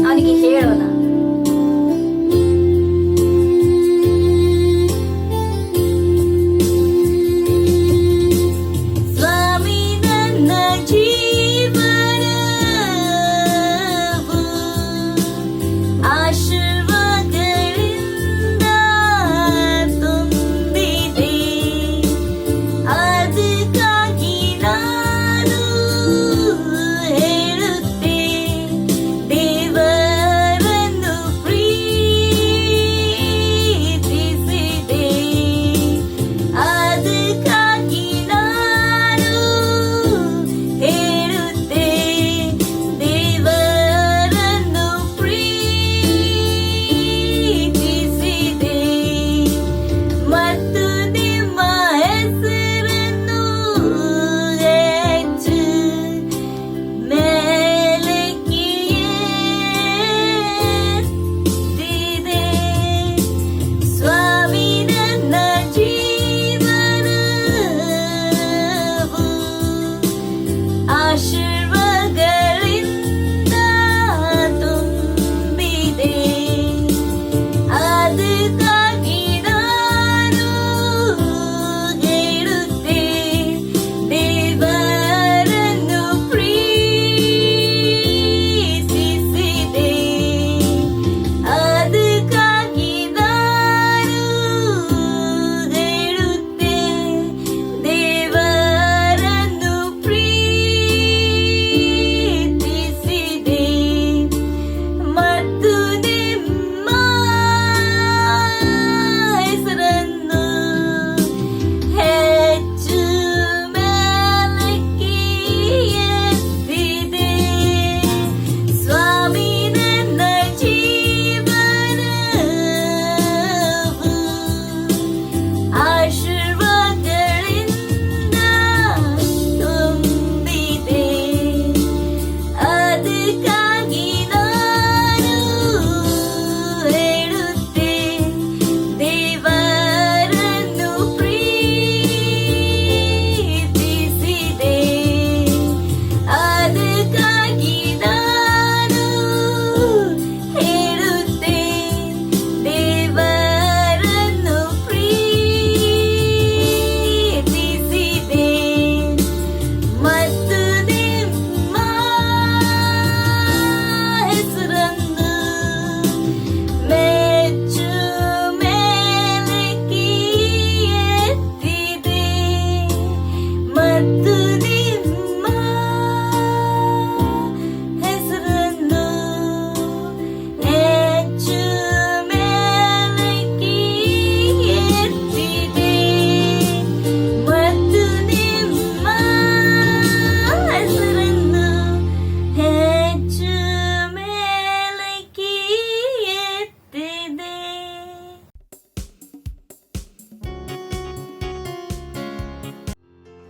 ಅವನಿಗೆ ಹೇಳೋಣ. ಸ್ವಾಮಿ ನನ್ನ ಜೀವನವು ಆಶೀರ್ವಾದಗಳಿಂದ ತುಂಬಿದೆ. ಅದಕ್ಕಾಗಿ ನಾನು ಹೇಳುತ್ತೆ, ದೇವರನ್ನು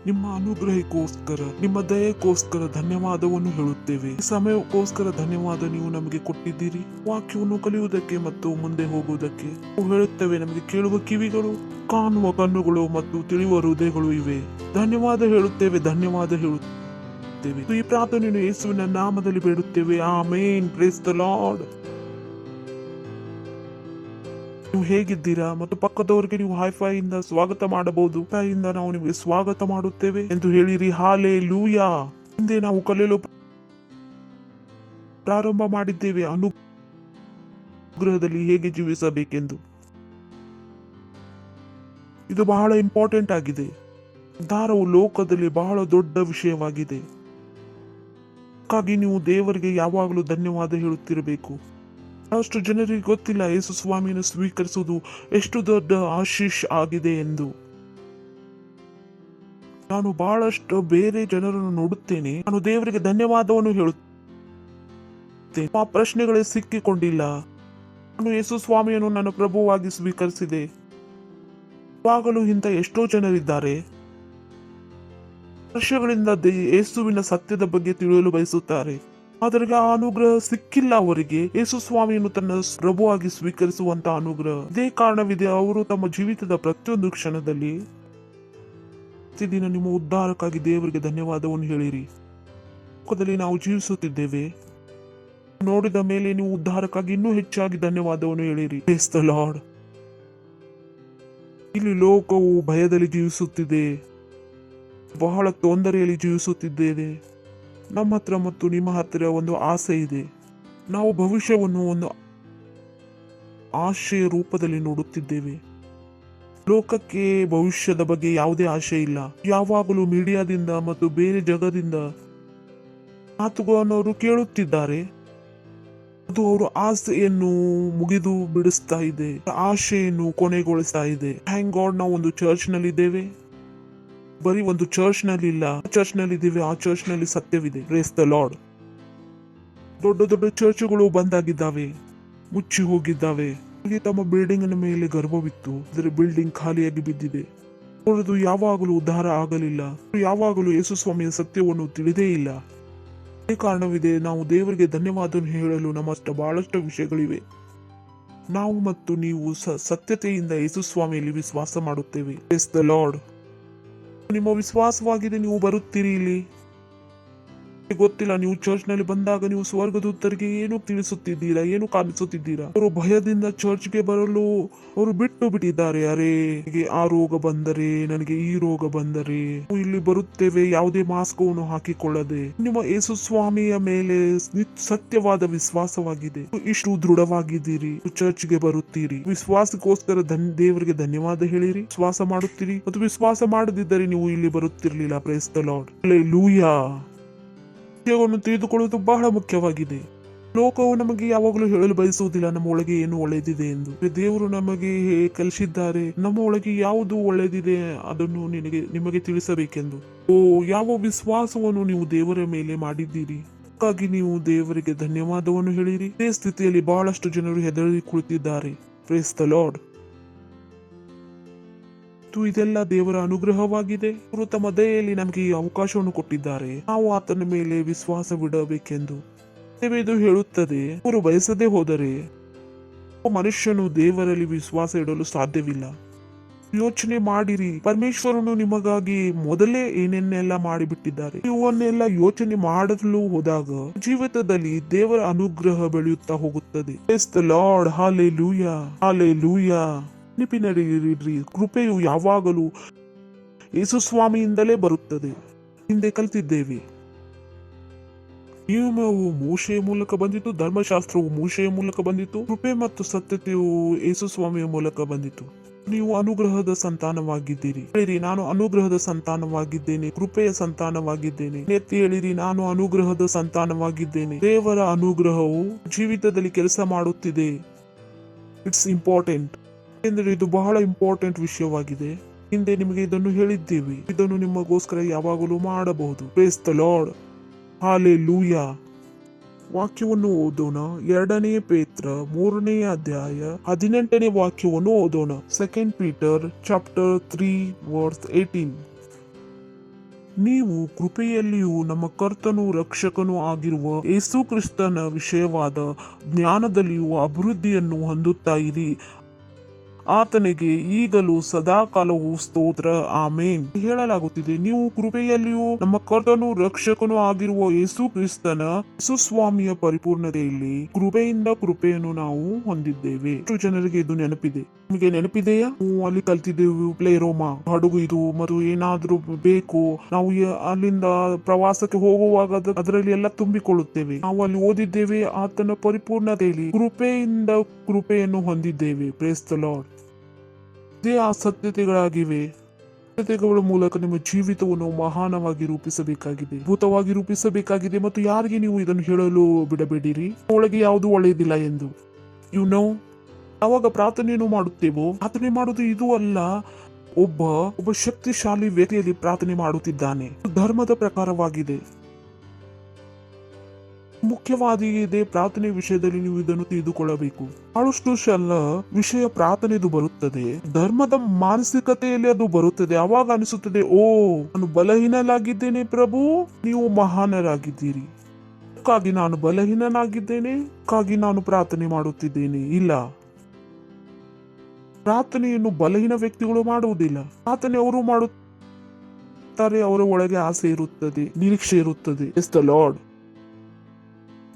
ನಿಮ್ಮ ಅನುಗ್ರಹಕ್ಕೋಸ್ಕರ, ನಿಮ್ಮ ದಯಕ್ಕೋಸ್ಕರ ಧನ್ಯವಾದವನ್ನು ಹೇಳುತ್ತೇವೆ. ಈ ಸಮಯಕ್ಕೋಸ್ಕರ ಧನ್ಯವಾದ ನೀವು ನಮಗೆ ಕೊಟ್ಟಿದ್ದೀರಿ, ವಾಕ್ಯವನ್ನು ಕಲಿಯುವುದಕ್ಕೆ ಮತ್ತು ಮುಂದೆ ಹೋಗುವುದಕ್ಕೆ. ನಾವು ಹೇಳುತ್ತೇವೆ, ನಮಗೆ ಕೇಳುವ ಕಿವಿಗಳು, ಕಾಣುವ ಕಣ್ಣುಗಳು ಮತ್ತು ತಿಳಿಯುವ ಹೃದಯಗಳು ಇವೆ. ಧನ್ಯವಾದ ಹೇಳುತ್ತೇವೆ, ಧನ್ಯವಾದ ಹೇಳುತ್ತೇವೆ. ಈ ಪ್ರಾರ್ಥನೆಯನ್ನು ಯೇಸುವಿನ ನಾಮದಲ್ಲಿ ಬೇಡುತ್ತೇವೆ. ಆಮೇನ್. Praise the Lord. ನೀವು ಹೇಗಿದ್ದೀರಾ ಮತ್ತು ಪಕ್ಕದವರಿಗೆ ನೀವು ಹೈಫೈ ಇಂದ ಸ್ವಾಗತ ಮಾಡಬಹುದು. ಇಂದ ನಾವು ನಿಮಗೆ ಸ್ವಾಗತ ಮಾಡುತ್ತೇವೆ ಎಂದು ಹೇಳಿರಿ. ಹಾಲೆಲೂಯಾ. ಹಿಂದೆ ನಾವು ಕಲಿಯಲು ಪ್ರಾರಂಭ ಮಾಡಿದ್ದೇವೆ ಅನುಗ್ರಹದಲ್ಲಿ ಹೇಗೆ ಜೀವಿಸಬೇಕೆಂದು. ಇದು ಬಹಳ ಇಂಪಾರ್ಟೆಂಟ್ ಆಗಿದೆ. ದಾರವು ಲೋಕದಲ್ಲಿ ಬಹಳ ದೊಡ್ಡ ವಿಷಯವಾಗಿದೆ. ಅದಕ್ಕಾಗಿ ನೀವು ದೇವರಿಗೆ ಯಾವಾಗಲೂ ಧನ್ಯವಾದ ಹೇಳುತ್ತಿರಬೇಕು. ಅಷ್ಟು ಜನರಿಗೆ ಗೊತ್ತಿಲ್ಲ ಯೇಸು ಸ್ವಾಮಿಯನ್ನು ಸ್ವೀಕರಿಸುವುದು ಎಷ್ಟು ದೊಡ್ಡ ಆಶೀಶ್ ಆಗಿದೆ ಎಂದು. ನಾನು ಬಹಳಷ್ಟು ಬೇರೆ ಜನರನ್ನು ನೋಡುತ್ತೇನೆ, ನಾನು ದೇವರಿಗೆ ಧನ್ಯವಾದವನ್ನು ಹೇಳುತ್ತೇನೆ. ಆ ಪ್ರಶ್ನೆಗಳೇ ಸಿಕ್ಕಿಕೊಂಡಿಲ್ಲ. ನಾನು ಯೇಸು ಸ್ವಾಮಿಯನ್ನು ನನ್ನ ಪ್ರಭುವಾಗಿ ಸ್ವೀಕರಿಸಿದೆ. ಇವಾಗಲೂ ಇಂಥ ಎಷ್ಟೋ ಜನರಿದ್ದಾರೆ, ವರ್ಷಗಳಿಂದ ಯೇಸುವಿನ ಸತ್ಯದ ಬಗ್ಗೆ ತಿಳಿಯಲು ಬಯಸುತ್ತಾರೆ, ಆದರೆ ಆ ಅನುಗ್ರಹ ಸಿಕ್ಕಿಲ್ಲ ಅವರಿಗೆ. ಯೇಸು ಸ್ವಾಮಿಯನ್ನು ತನ್ನ ಪ್ರಭುವಾಗಿ ಸ್ವೀಕರಿಸುವಂತ ಅನುಗ್ರಹ. ಇದೇ ಕಾರಣವಿದೆ ಅವರು ತಮ್ಮ ಜೀವಿತದ ಪ್ರತಿಯೊಂದು ಕ್ಷಣದಲ್ಲಿ ಪ್ರತಿದಿನ ನಿಮ್ಮ ಉದ್ಧಾರಕ್ಕಾಗಿ ದೇವರಿಗೆ ಧನ್ಯವಾದವನ್ನು ಹೇಳಿರಿ. ಲೋಕದಲ್ಲಿ ನಾವು ಜೀವಿಸುತ್ತಿದ್ದೇವೆ, ನೋಡಿದ ಮೇಲೆ ನೀವು ಉದ್ಧಾರಕ್ಕಾಗಿ ಇನ್ನೂ ಹೆಚ್ಚಾಗಿ ಧನ್ಯವಾದವನ್ನು ಹೇಳಿರಿ. Praise the Lord. ಇಲ್ಲಿ ಲೋಕವು ಭಯದಲ್ಲಿ ಜೀವಿಸುತ್ತಿದೆ, ಬಹಳ ತೊಂದರೆಯಲ್ಲಿ ಜೀವಿಸುತ್ತಿದ್ದೇವೆ. ನಮ್ಮ ಹತ್ರ ಮತ್ತು ನಿಮ್ಮ ಹತ್ತಿರ ಒಂದು ಆಸೆ ಇದೆ. ನಾವು ಭವಿಷ್ಯವನ್ನು ಒಂದು ಆಶೆಯ ರೂಪದಲ್ಲಿ ನೋಡುತ್ತಿದ್ದೇವೆ. ಲೋಕಕ್ಕೆ ಭವಿಷ್ಯದ ಬಗ್ಗೆ ಯಾವುದೇ ಆಶೆ ಇಲ್ಲ. ಯಾವಾಗಲೂ ಮೀಡಿಯಾದಿಂದ ಮತ್ತು ಬೇರೆ ಜಗದಿಂದ ಮಾತುಗಳನ್ನು ಅವರು ಕೇಳುತ್ತಿದ್ದಾರೆ. ಅದು ಅವರ ಆಸೆಯನ್ನು ಮುಗಿದು ಬಿಡಿಸ್ತಾ ಇದೆ, ಆಶೆಯನ್ನು ಕೊನೆಗೊಳಿಸ್ತಾ ಇದೆ. ಥ್ಯಾಂಕ್ ಗಾಡ್ ನಾವು ಒಂದು ಚರ್ಚ್ ನಲ್ಲಿ ಇದ್ದೇವೆ. ಬರೀ ಒಂದು ಚರ್ಚ್ ನಲ್ಲಿ ಇಲ್ಲ, ಚರ್ಚ್ ನಲ್ಲಿ ಇದ್ದೀವಿ. ಆ ಚರ್ಚ್ ನಲ್ಲಿ ಸತ್ಯವಿದೆ. Praise the lord. ದೊಡ್ಡ ದೊಡ್ಡ ಚರ್ಚ್ಗಳು ಬಂದಾಗಿದ್ದಾವೆ, ಮುಚ್ಚಿ ಹೋಗಿದ್ದಾವೆ. ತಮ್ಮ ಬಿಲ್ಡಿಂಗ್ ನ ಮೇಲೆ ಗರ್ವವಿತ್ತು, ಅದರ ಬಿಲ್ಡಿಂಗ್ ಖಾಲಿಯಾಗಿ ಬಿದ್ದಿದೆ. ಅವರದು ಯಾವಾಗಲೂ ಉದ್ಧಾರ ಆಗಲಿಲ್ಲ, ಯಾವಾಗಲೂ ಯೇಸು ಸ್ವಾಮಿಯ ಸತ್ಯವನ್ನು ತಿಳಿದೇ ಇಲ್ಲ. ಅದೇ ಕಾರಣವಿದೆ ನಾವು ದೇವರಿಗೆ ಧನ್ಯವಾದ ಹೇಳಲು ನಮ್ಮಷ್ಟ ಬಹಳಷ್ಟು ವಿಷಯಗಳಿವೆ. ನಾವು ಮತ್ತು ನೀವು ಸತ್ಯತೆಯಿಂದ ಯೇಸು ಸ್ವಾಮಿಯಲ್ಲಿ ವಿಶ್ವಾಸ ಮಾಡುತ್ತೇವೆ. Praise the Lord. ನಿಮ್ಮ ವಿಶ್ವಾಸವಾಗಿದೆ, ನೀವು ಬರುತ್ತೀರಿ. ಇಲ್ಲಿ ಗೊತ್ತಿಲ್ಲ, ನೀವು ಚರ್ಚ್ ನಲ್ಲಿ ಬಂದಾಗ ನೀವು ಸ್ವರ್ಗದೂತರಿಗೆ ಏನು ತಿಳಿಸುತ್ತಿದ್ದೀರಾ, ಏನು ಕಾಣಿಸುತ್ತಿದ್ದೀರಾ. ಅವರು ಭಯದಿಂದ ಚರ್ಚ್ಗೆ ಬರಲು ಅವರು ಬಿಟ್ಟು ಬಿಟ್ಟಿದ್ದಾರೆ. ಅರೆ, ಆ ರೋಗ ಬಂದರೆ, ನನಗೆ ಈ ರೋಗ ಬಂದರೆ ಇಲ್ಲಿ ಬರುತ್ತೇವೆ ಯಾವುದೇ ಮಾಸ್ಕವನ್ನು ಹಾಕಿಕೊಳ್ಳದೆ. ನಿಮ್ಮ ಯೇಸು ಸ್ವಾಮಿಯ ಮೇಲೆ ಸತ್ಯವಾದ ವಿಶ್ವಾಸವಾಗಿದೆ, ಇಷ್ಟು ದೃಢವಾಗಿದ್ದೀರಿ, ಚರ್ಚ್ಗೆ ಬರುತ್ತೀರಿ. ವಿಶ್ವಾಸಕ್ಕೋಸ್ಕರ ದೇವರಿಗೆ ಧನ್ಯವಾದ ಹೇಳಿರಿ. ವಿಶ್ವಾಸ ಮಾಡುತ್ತೀರಿ ಮತ್ತು ವಿಶ್ವಾಸ ಮಾಡದಿದ್ದರೆ ನೀವು ಇಲ್ಲಿ ಬರುತ್ತಿರಲಿಲ್ಲ. Praise the Lord. ಹಲ್ಲೆಲೂಯಾ. ಸತ್ಯವನ್ನು ತಿಳಿದುಕೊಳ್ಳುವುದು ಬಹಳ ಮುಖ್ಯವಾಗಿದೆ. ಲೋಕವು ನಮಗೆ ಯಾವಾಗಲೂ ಹೇಳಲು ಬಯಸುವುದಿಲ್ಲ ನಮ್ಮ ಒಳಗೆ ಏನು ಒಳ್ಳೆಯದಿದೆ ಎಂದು. ದೇವರು ನಮಗೆ ಕಲಿಸಿದ್ದಾರೆ, ನಮ್ಮ ಒಳಗೆ ಯಾವುದು ಒಳ್ಳೆಯದಿದೆ ಅದನ್ನು ನಿಮಗೆ ತಿಳಿಸಬೇಕೆಂದು. ಯಾವ ವಿಶ್ವಾಸವನ್ನು ನೀವು ದೇವರ ಮೇಲೆ ಮಾಡಿದ್ದೀರಿ, ಅದಕ್ಕಾಗಿ ನೀವು ದೇವರಿಗೆ ಧನ್ಯವಾದವನ್ನು ಹೇಳಿರಿ. ಇದೇ ಸ್ಥಿತಿಯಲ್ಲಿ ಬಹಳಷ್ಟು ಜನರು ಹೆದರಿ ಕುಳಿತಿದ್ದಾರೆ. Praise the Lord. ಇದೆಲ್ಲ ದೇವರ ಅನುಗ್ರಹವಾಗಿದೆ. ಅವರು ತಮ್ಮ ದಯೆಯಲ್ಲಿ ನಮಗೆ ಈ ಅವಕಾಶವನ್ನು ಕೊಟ್ಟಿದ್ದಾರೆ. ನಾವು ಆತನ ಮೇಲೆ ವಿಶ್ವಾಸವಿಡಬೇಕೆಂದು ಇದು ಹೇಳುತ್ತದೆ. ಅವರು ಬಯಸದೆ ಹೋದರೆ ಮನುಷ್ಯನು ದೇವರಲ್ಲಿ ವಿಶ್ವಾಸ ಇಡಲು ಸಾಧ್ಯವಿಲ್ಲ. ಯೋಚನೆ ಮಾಡಿರಿ, ಪರಮೇಶ್ವರನು ನಿಮಗಾಗಿ ಮೊದಲೇ ಏನೇನೆಲ್ಲ ಮಾಡಿಬಿಟ್ಟಿದ್ದಾರೆ. ಇವನ್ನೆಲ್ಲ ಯೋಚನೆ ಮಾಡಲು ಹೋದಾಗ ಜೀವಿತದಲ್ಲಿ ದೇವರ ಅನುಗ್ರಹ ಬೆಳೆಯುತ್ತಾ ಹೋಗುತ್ತದೆ. Praise the Lord. Hallelujah, hallelujah. ನೆನಪಿನಲ್ಲಿರಿ, ಕೃಪೆಯು ಯಾವಾಗಲೂ ಯೇಸು ಸ್ವಾಮಿಯಿಂದಲೇ ಬರುತ್ತದೆ. ಹಿಂದೆ ಕಲಿತಿದ್ದೇವೆ, ನಿಯಮವು ಮೋಶೆಯ ಮೂಲಕ ಬಂದಿತು, ಧರ್ಮಶಾಸ್ತ್ರವು ಮೋಶೆಯ ಮೂಲಕ ಬಂದಿತು, ಕೃಪೆ ಮತ್ತು ಸತ್ಯತೆಯು ಯೇಸು ಸ್ವಾಮಿಯ ಮೂಲಕ ಬಂದಿತು. ನೀವು ಅನುಗ್ರಹದ ಸಂತಾನವಾಗಿದ್ದೀರಿ. ಹೇಳಿರಿ, ನಾನು ಅನುಗ್ರಹದ ಸಂತಾನವಾಗಿದ್ದೇನೆ, ಕೃಪೆಯ ಸಂತಾನವಾಗಿದ್ದೇನೆ. ಎತ್ತಿ ಹೇಳಿರಿ, ನಾನು ಅನುಗ್ರಹದ ಸಂತಾನವಾಗಿದ್ದೇನೆ. ದೇವರ ಅನುಗ್ರಹವು ಜೀವಿತದಲ್ಲಿ ಕೆಲಸ ಮಾಡುತ್ತಿದೆ. It's important. ಏಕೆಂದರೆ ಇದು ಬಹಳ ಇಂಪಾರ್ಟೆಂಟ್ ವಿಷಯವಾಗಿದೆ. ಹಿಂದೆ ನಿಮಗೆ ಇದನ್ನು ಹೇಳಿದ್ದೀವಿ. ಇದನ್ನು ನಿಮಗೋಸ್ಕರ ಯಾವಾಗಲೂ ಮಾಡಬಹುದು. Praise the Lord. ಹಾಲೆಲೂಯಾ. ವಾಕ್ಯವನ್ನು ಓದೋಣ. 2 ಪೇತ್ರ 3 ಅಧ್ಯಾಯ 18 ವಾಕ್ಯವನ್ನು ಓದೋಣ. 2 Peter chapter 3 verse 18. ನೀವು ಕೃಪೆಯಲ್ಲಿಯೂ ನಮ್ಮ ಕರ್ತನೂ ರಕ್ಷಕನೂ ಆಗಿರುವ ಯೇಸು ಕ್ರಿಸ್ತನ ವಿಷಯವಾದ ಜ್ಞಾನದಲ್ಲಿಯೂ ಅಭಿವೃದ್ಧಿಯನ್ನು ಹೊಂದುತ್ತಾ ಇರಿ. ಆತನಿಗೆ ಈಗಲೂ ಸದಾಕಾಲವೂ ಸ್ತೋತ್ರ, ಆಮೇನ್. ಹೇಳಲಾಗುತ್ತಿದೆ, ನೀವು ಕೃಪೆಯಲ್ಲಿಯೂ ನಮ್ಮ ಕರ್ತನೂ ರಕ್ಷಕನೂ ಆಗಿರುವ ಯೇಸು ಕ್ರಿಸ್ತನ ಸುಸ್ವಾಮಿಯ ಪರಿಪೂರ್ಣತೆಯಲ್ಲಿ ಕೃಪೆಯಿಂದ ಕೃಪೆಯನ್ನು ನಾವು ಹೊಂದಿದ್ದೇವೆ. ಎಷ್ಟು ಜನರಿಗೆ ಇದು ನೆನಪಿದೆ? ನಿಮಗೆ ನೆನಪಿದೆಯಾ? ನಾವು ಅಲ್ಲಿ ಕಲ್ತಿದ್ದೇವೆ ಪ್ಲೇರೋಮಾ, ಹಡಗು ಇದು, ಮತ್ತು ಏನಾದ್ರೂ ಬೇಕು ನಾವು ಅಲ್ಲಿಂದ ಪ್ರವಾಸಕ್ಕೆ ಹೋಗುವಾಗ ಅದರಲ್ಲಿ ಎಲ್ಲ ತುಂಬಿಕೊಳ್ಳುತ್ತೇವೆ. ನಾವು ಅಲ್ಲಿ ಓದಿದ್ದೇವೆ, ಆತನ ಪರಿಪೂರ್ಣತೆಯಲ್ಲಿ ಕೃಪೆಯಿಂದ ಕೃಪೆಯನ್ನು ಹೊಂದಿದ್ದೇವೆ. Praise the Lord. ಇದೇ ಆ ಸತ್ಯತೆಗಳಾಗಿವೆ. ಸತ್ಯತೆಗಳ ಮೂಲಕ ನಿಮ್ಮ ಜೀವಿತವನ್ನು ಮಹಾನವಾಗಿ ರೂಪಿಸಬೇಕಾಗಿದೆ, ಅದ್ಭುತವಾಗಿ ರೂಪಿಸಬೇಕಾಗಿದೆ. ಮತ್ತು ಯಾರಿಗೆ ನೀವು ಇದನ್ನು ಹೇಳಲು ಬಿಡಬೇಡಿರಿ, ಒಳಗೆ ಯಾವುದು ಒಳ್ಳೆಯದಿಲ್ಲ ಎಂದು. ಯಾವಾಗ ಪ್ರಾರ್ಥನೆಯನ್ನು ಮಾಡುತ್ತೇವೋ, ಪ್ರಾರ್ಥನೆ ಮಾಡುವುದು ಇದು ಅಲ್ಲ, ಒಬ್ಬ ಶಕ್ತಿಶಾಲಿ ವ್ಯಕ್ತಿಯಲ್ಲಿ ಪ್ರಾರ್ಥನೆ ಮಾಡುತ್ತಿದ್ದಾನೆ. ಧರ್ಮದ ಪ್ರಕಾರವಾಗಿದೆ, ಮುಖ್ಯವಾಗಿದೆ. ಪ್ರಾರ್ಥನೆ ವಿಷಯದಲ್ಲಿ ನೀವು ಇದನ್ನು ತಿಳಿದುಕೊಳ್ಳಬೇಕು. ಬಹಳಷ್ಟು ಸಲ ವಿಷಯ ಪ್ರಾರ್ಥನೆದು ಬರುತ್ತದೆ, ಧರ್ಮದ ಮಾನಸಿಕತೆಯಲ್ಲಿ ಅದು ಬರುತ್ತದೆ. ಅವಾಗ ಅನಿಸುತ್ತದೆ, ಓ ನಾನು ಬಲಹೀನನಾಗಿದ್ದೇನೆ ಪ್ರಭು, ನೀವು ಮಹಾನರಾಗಿದ್ದೀರಿ, ಅದಕ್ಕಾಗಿ ನಾನು ಬಲಹೀನನಾಗಿದ್ದೇನೆ, ಅದಕ್ಕಾಗಿ ನಾನು ಪ್ರಾರ್ಥನೆ ಮಾಡುತ್ತಿದ್ದೇನೆ. ಇಲ್ಲ, ಪ್ರಾರ್ಥನೆಯನ್ನು ಬಲಹೀನ ವ್ಯಕ್ತಿಗಳು ಮಾಡುವುದಿಲ್ಲ. ಪ್ರಾರ್ಥನೆ ಅವರು ಮಾಡುತ್ತಾರೆ, ಅವರ ಒಳಗೆ ಆಸೆ ಇರುತ್ತದೆ, ನಿರೀಕ್ಷೆ ಇರುತ್ತದೆ. Yes the Lord.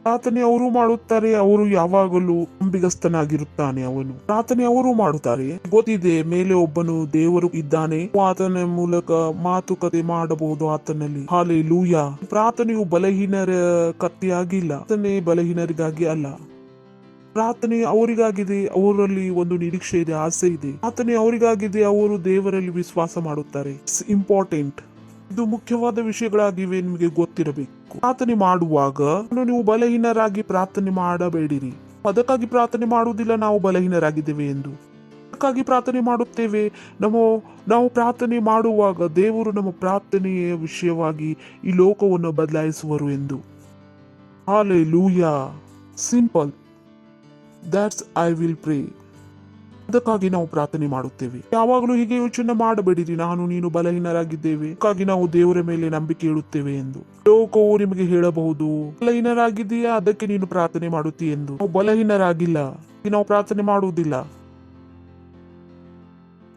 ಪ್ರಾರ್ಥನೆ ಅವರು ಮಾಡುತ್ತಾರೆ, ಅವರು ಯಾವಾಗಲೂ ನಂಬಿಗಸ್ತನಾಗಿರುತ್ತಾನೆ. ಅವನು ಪ್ರಾರ್ಥನೆ ಅವರು ಮಾಡುತ್ತಾರೆ, ಗೊತ್ತಿದೆ ಮೇಲೆ ಒಬ್ಬನು ದೇವರು ಇದ್ದಾನೆ, ಆತನ ಮೂಲಕ ಮಾತುಕತೆ ಮಾಡಬಹುದು ಆತನಲ್ಲಿ. ಹಾಲೆಲೂಯಾ. ಪ್ರಾರ್ಥನೆಯು ಬಲಹೀನರ ಕತ್ತಿಯಾಗಿಲ್ಲ, ಪ್ರಾರ್ಥನೆ ಬಲಹೀನರಿಗಾಗಿ ಅಲ್ಲ. ಪ್ರಾರ್ಥನೆ ಅವರಿಗಾಗಿದೆ, ಅವರಲ್ಲಿ ಒಂದು ನಿರೀಕ್ಷೆ ಇದೆ, ಆಸೆ ಇದೆ. ಪ್ರಾರ್ಥನೆ ಅವರಿಗಾಗಿದೆ, ಅವರು ದೇವರಲ್ಲಿ ವಿಶ್ವಾಸ ಮಾಡುತ್ತಾರೆ. It's important. ಇದು ಮುಖ್ಯವಾದ ವಿಷಯಗಳಾಗಿವೆ, ನಿಮಗೆ ಗೊತ್ತಿರಬೇಕು. ಪ್ರಾರ್ಥನೆ ಮಾಡುವಾಗ ನೀವು ಬಲಹೀನರಾಗಿ ಪ್ರಾರ್ಥನೆ ಮಾಡಬೇಡಿರಿ. ಅದಕ್ಕಾಗಿ ಪ್ರಾರ್ಥನೆ ಮಾಡುವುದಿಲ್ಲ ನಾವು ಬಲಹೀನರಾಗಿದ್ದೇವೆ ಎಂದು, ಅದಕ್ಕಾಗಿ ಪ್ರಾರ್ಥನೆ ಮಾಡುತ್ತೇವೆ. ನಾವು ಪ್ರಾರ್ಥನೆ ಮಾಡುವಾಗ ದೇವರು ನಮ್ಮ ಪ್ರಾರ್ಥನೆಯ ವಿಷಯವಾಗಿ ಈ ಲೋಕವನ್ನು ಬದಲಾಯಿಸುವರು ಎಂದು. Hallelujah. Simple. That's I will pray. ಅದಕ್ಕಾಗಿ ನಾವು ಪ್ರಾರ್ಥನೆ ಮಾಡುತ್ತೇವೆ. ಯಾವಾಗಲೂ ಹೀಗೆ ಯೋಚನೆ ಮಾಡಬೇಡಿರಿ, ನಾನು ನೀನು ಬಲಹೀನರಾಗಿದ್ದೇವೆ, ಅದಕ್ಕಾಗಿ ನಾವು ದೇವರ ಮೇಲೆ ನಂಬಿಕೆ ಇಡುತ್ತೇವೆ ಎಂದು. ಲೋಕವು ನಿಮಗೆ ಹೇಳಬಹುದು, ಬಲಹೀನರಾಗಿದ್ದೀಯಾ ಅದಕ್ಕೆ ನೀನು ಪ್ರಾರ್ಥನೆ ಮಾಡುತ್ತೀ ಎಂದು. ನಾವು ಬಲಹೀನರಾಗಿಲ್ಲ, ನಾವು ಪ್ರಾರ್ಥನೆ ಮಾಡುವುದಿಲ್ಲ.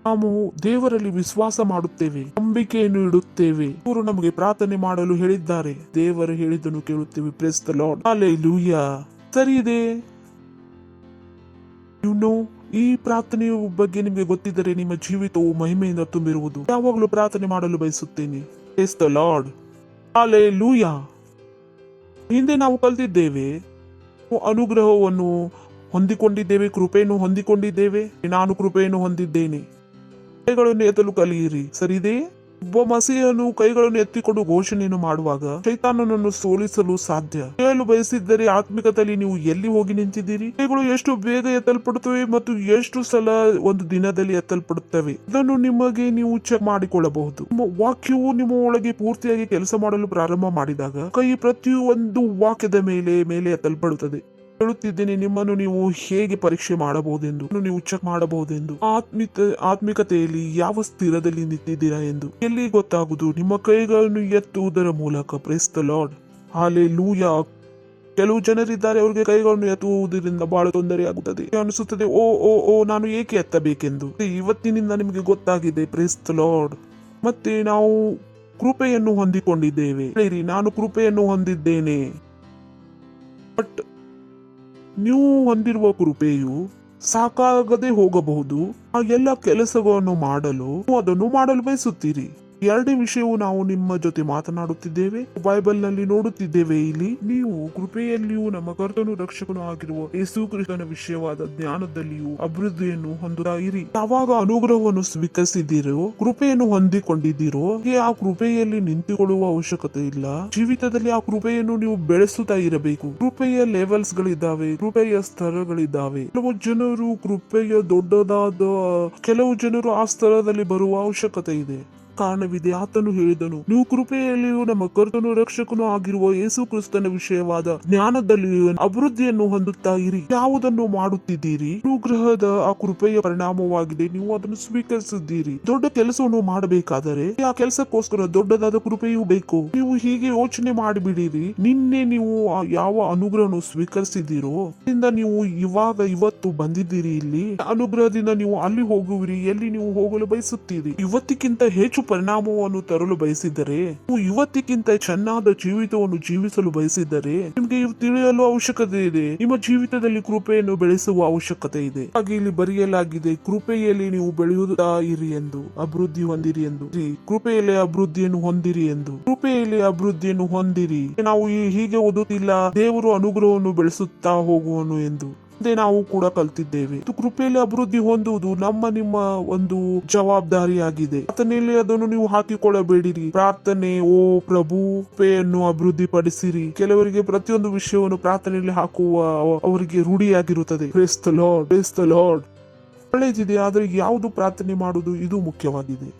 ನಾವು ದೇವರಲ್ಲಿ ವಿಶ್ವಾಸ ಮಾಡುತ್ತೇವೆ, ನಂಬಿಕೆಯನ್ನು ಇಡುತ್ತೇವೆ. ಅವರು ನಮಗೆ ಪ್ರಾರ್ಥನೆ ಮಾಡಲು ಹೇಳಿದ್ದಾರೆ, ದೇವರು ಹೇಳಿದ್ದನ್ನು ಕೇಳುತ್ತೇವೆ. Praise the Lord. ಹಲ್ಲೆಲೂಯಾ. ಸರಿ ಇದೆ. ಈ ಪ್ರಾರ್ಥನೆಯ ಬಗ್ಗೆ ನಿಮಗೆ ಗೊತ್ತಿದ್ದರೆ ನಿಮ್ಮ ಜೀವಿತವು ಮಹಿಮೆಯಿಂದ ತುಂಬಿರುವುದು. ಯಾವಾಗಲೂ ಪ್ರಾರ್ಥನೆ ಮಾಡಲು ಬಯಸುತ್ತೇನೆ. Praise the Lord. ಹಲ್ಲೆಲೂಯಾ. ಹಿಂದೆ ನಾವು ಕಲಿತಿದ್ದೇವೆ, ಅನುಗ್ರಹವನ್ನು ಹೊಂದಿಕೊಂಡಿದ್ದೇವೆ, ಕೃಪೆಯನ್ನು ಹೊಂದಿಕೊಂಡಿದ್ದೇವೆ. ನಾನು ಕೃಪೆಯನ್ನು ಹೊಂದಿದ್ದೇನೆ. ಕೈಗಳನ್ನು ಎತ್ತಲು ಕಲಿಯಿರಿ. ಸರಿದೆ. ಒಬ್ಬ ಮಸೀಹನು ಕೈಗಳನ್ನು ಎತ್ತಿಕೊಂಡು ಘೋಷಣೆಯನ್ನು ಮಾಡುವಾಗ ಶೈತಾನನನ್ನು ಸೋಲಿಸಲು ಸಾಧ್ಯ. ಹೇಳಲು ಬಯಸಿದ್ದರೆ ಆತ್ಮಿಕತೆಯಲ್ಲಿ ನೀವು ಎಲ್ಲಿ ಹೋಗಿ ನಿಂತಿದ್ದೀರಿ? ಕೈಗಳು ಎಷ್ಟು ಬೇಗ ಎತ್ತಲ್ಪಡುತ್ತವೆ ಮತ್ತು ಎಷ್ಟು ಸಲ ಒಂದು ದಿನದಲ್ಲಿ ಎತ್ತಲ್ಪಡುತ್ತವೆ, ಇದನ್ನು ನಿಮಗೆ ನೀವು ಚೆಕ್ ಮಾಡಿಕೊಳ್ಳಬಹುದು. ನಿಮ್ಮ ವಾಕ್ಯವು ನಿಮ್ಮ ಒಳಗೆ ಪೂರ್ತಿಯಾಗಿ ಕೆಲಸ ಮಾಡಲು ಪ್ರಾರಂಭ ಮಾಡಿದಾಗ ಕೈ ಪ್ರತಿಯೊಂದು ವಾಕ್ಯದ ಮೇಲೆ ಎತ್ತಲ್ಪಡುತ್ತದೆ. ಹೇಳುತ್ತಿದ್ದೇನೆ, ನಿಮ್ಮನ್ನು ನೀವು ಹೇಗೆ ಪರೀಕ್ಷೆ ಮಾಡಬಹುದೆಂದು, ನೀವು ಚೆಕ್ ಮಾಡಬಹುದೆಂದು. ಆತ್ಮಿಕತೆಯಲ್ಲಿ ಯಾವ ಸ್ಥಿರದಲ್ಲಿ ನಿಂತಿದ್ದೀರಾ ಎಂದು ಎಲ್ಲಿ ಗೊತ್ತಾಗುವುದು? ನಿಮ್ಮ ಕೈಗಳನ್ನು ಎತ್ತುವುದರ ಮೂಲಕ. Praise the Lord. ಹಲ್ಲೆಲೂಯಾ. ಕೆಲವು ಜನರಿದ್ದಾರೆ, ಅವರಿಗೆ ಕೈಗಳನ್ನು ಎತ್ತುವುದರಿಂದ ಬಹಳ ತೊಂದರೆ ಆಗುತ್ತದೆ. ಅನಿಸುತ್ತದೆ, ಓ ನಾನು ಏಕೆ ಎತ್ತಬೇಕೆಂದು. ಇವತ್ತಿನಿಂದ ನಿಮಗೆ ಗೊತ್ತಾಗಿದೆ. Praise the Lord. ಮತ್ತೆ ನಾವು ಕೃಪೆಯನ್ನು ಹೊಂದಿಕೊಂಡಿದ್ದೇವೆ. ನಾನು ಕೃಪೆಯನ್ನು ಹೊಂದಿದ್ದೇನೆ. ಬಟ್ ನೀವು ಹೊಂದಿರುವ ಕೃಪೆಯು ಸಾಕಾಗದೆ ಹೋಗಬಹುದು. ಆ ಎಲ್ಲ ಕೆಲಸಗಳನ್ನು ಮಾಡಲು ಅದನ್ನು ಮಾಡಲು ಬಯಸುತ್ತೀರಿ. ಎರಡನೇ ವಿಷಯವು ನಾವು ನಿಮ್ಮ ಜೊತೆ ಮಾತನಾಡುತ್ತಿದ್ದೇವೆ, ಬೈಬಲ್ ನಲ್ಲಿ ನೋಡುತ್ತಿದ್ದೇವೆ. ಇಲ್ಲಿ ನೀವು ಕೃಪೆಯಲ್ಲಿಯೂ ನಮ್ಮ ಕರ್ತನು ರಕ್ಷಕನು ಆಗಿರುವ ಯೇಸು ಕ್ರಿಸ್ತನ ವಿಷಯವಾದ ಜ್ಞಾನದಲ್ಲಿಯೂ ಅಭಿವೃದ್ಧಿಯನ್ನು ಹೊಂದುತ್ತಾ ಇರಿ. ಯಾವಾಗ ಅನುಗ್ರಹವನ್ನು ಸ್ವೀಕರಿಸಿದ್ದೀರೋ, ಕೃಪೆಯನ್ನು ಹೊಂದಿಕೊಂಡಿದ್ದೀರೋ, ಆ ಕೃಪೆಯಲ್ಲಿ ನಿಂತುಕೊಳ್ಳುವ ಅವಶ್ಯಕತೆ ಇಲ್ಲ. ಜೀವಿತದಲ್ಲಿ ಆ ಕೃಪೆಯನ್ನು ನೀವು ಬೆಳೆಸುತ್ತಾ ಇರಬೇಕು. ಕೃಪೆಯ ಲೆವೆಲ್ಸ್ ಗಳಿದ್ದಾವೆ, ಕೃಪೆಯ ಸ್ತರಗಳಿದ್ದಾವೆ. ಕೆಲವು ಜನರು ಕೃಪೆಯ ದೊಡ್ಡದಾದ, ಕೆಲವು ಜನರು ಆ ಸ್ತರದಲ್ಲಿ ಬರುವ ಅವಶ್ಯಕತೆ ಇದೆ. ಕಾರಣವಿದೆ. ಆತನು ಹೇಳಿದನು, ನೀವು ಕೃಪೆಯಲ್ಲಿಯೂ ನಮ್ಮ ಕರ್ತನು ರಕ್ಷಕನೂ ಆಗಿರುವ ಯೇಸು ಕ್ರಿಸ್ತನ ವಿಷಯವಾದ ಜ್ಞಾನದಲ್ಲಿಯೂ ಅಭಿವೃದ್ಧಿಯನ್ನು ಹೊಂದುತ್ತಾ ಇರಿ. ಯಾವುದನ್ನು ಮಾಡುತ್ತಿದ್ದೀರಿ? ಅನುಗ್ರಹದ ಆ ಕೃಪೆಯ ಪರಿಣಾಮವಾಗಿದೆ. ನೀವು ಅದನ್ನು ಸ್ವೀಕರಿಸಿದ್ದೀರಿ. ದೊಡ್ಡ ಕೆಲಸವನ್ನು ಮಾಡಬೇಕಾದರೆ ಆ ಕೆಲಸಕ್ಕೋಸ್ಕರ ದೊಡ್ಡದಾದ ಕೃಪೆಯೂ ಬೇಕು. ನೀವು ಹೀಗೆ ಯೋಚನೆ ಮಾಡಿಬಿಡಿರಿ. ನಿನ್ನೆ ನೀವು ಯಾವ ಅನುಗ್ರಹವನ್ನು ಸ್ವೀಕರಿಸಿದ್ದೀರೋ ಅದರಿಂದ ನೀವು ಇವತ್ತು ಬಂದಿದ್ದೀರಿ. ಇಲ್ಲಿ ಅನುಗ್ರಹದಿಂದ ನೀವು ಅಲ್ಲಿ ಹೋಗುವಿರಿ ಎಲ್ಲಿ ನೀವು ಹೋಗಲು ಬಯಸುತ್ತೀರಿ. ಇವತ್ತಿಗಿಂತ ಹೆಚ್ಚು ಪರಿಣಾಮವನ್ನು ತರಲು ಬಯಸಿದರೆ, ನೀವು ಇವತ್ತಿಗಿಂತ ಚೆನ್ನಾದ ಜೀವಿತವನ್ನು ಜೀವಿಸಲು ಬಯಸಿದರೆ, ನಿಮಗೆ ತಿಳಿಯಲು ಅವಶ್ಯಕತೆ ಇದೆ. ನಿಮ್ಮ ಜೀವಿತದಲ್ಲಿ ಕೃಪೆಯನ್ನು ಬೆಳೆಸುವ ಅವಶ್ಯಕತೆ ಇದೆ. ಹಾಗೆ ಇಲ್ಲಿ ಬರೆಯಲಾಗಿದೆ, ಕೃಪೆಯಲ್ಲಿ ನೀವು ಬೆಳೆಯುತ್ತಾ ಇರಿ ಎಂದು, ಅಭಿವೃದ್ಧಿ ಹೊಂದಿರಿ ಎಂದು. ಕೃಪೆಯಲ್ಲಿ ಅಭಿವೃದ್ಧಿಯನ್ನು ಹೊಂದಿರಿ ಎಂದು, ಕೃಪೆಯಲ್ಲಿ ಅಭಿವೃದ್ಧಿಯನ್ನು ಹೊಂದಿರಿ. ನಾವು ಹೀಗೆ ಓದುತ್ತಿಲ್ಲ, ದೇವರು ಅನುಗ್ರಹವನ್ನು ಬೆಳೆಸುತ್ತಾ ಹೋಗುವನು ಎಂದು ನಾವು ಕೂಡ ಕಲ್ತಿದ್ದೇವೆ. ಕೃಪೆಯಲ್ಲಿ ಅಭಿವೃದ್ಧಿ ಹೊಂದುವುದು ನಿಮ್ಮ ಒಂದು ಜವಾಬ್ದಾರಿಯಾಗಿದೆ. ಪ್ರಾರ್ಥನೆಯಲ್ಲಿ ಅದನ್ನು ನೀವು ಹಾಕಿಕೊಳ್ಳಬೇಡಿರಿ. ಪ್ರಾರ್ಥನೆ, ಓ ಪ್ರಭು ಕೃಪೆಯನ್ನು ಅಭಿವೃದ್ಧಿ ಪಡಿಸಿರಿ. ಕೆಲವರಿಗೆ ಪ್ರತಿಯೊಂದು ವಿಷಯವನ್ನು ಪ್ರಾರ್ಥನೆಯಲ್ಲಿ ಹಾಕುವ ಅವರಿಗೆ ರೂಢಿಯಾಗಿರುತ್ತದೆ. Praise the Lord, praise the Lord. ಒಳ್ಳೆಯದಿದೆ, ಆದರೆ ಯಾವುದು ಪ್ರಾರ್ಥನೆ ಮಾಡುವುದು ಇದು ಮುಖ್ಯವಾಗಿದೆ.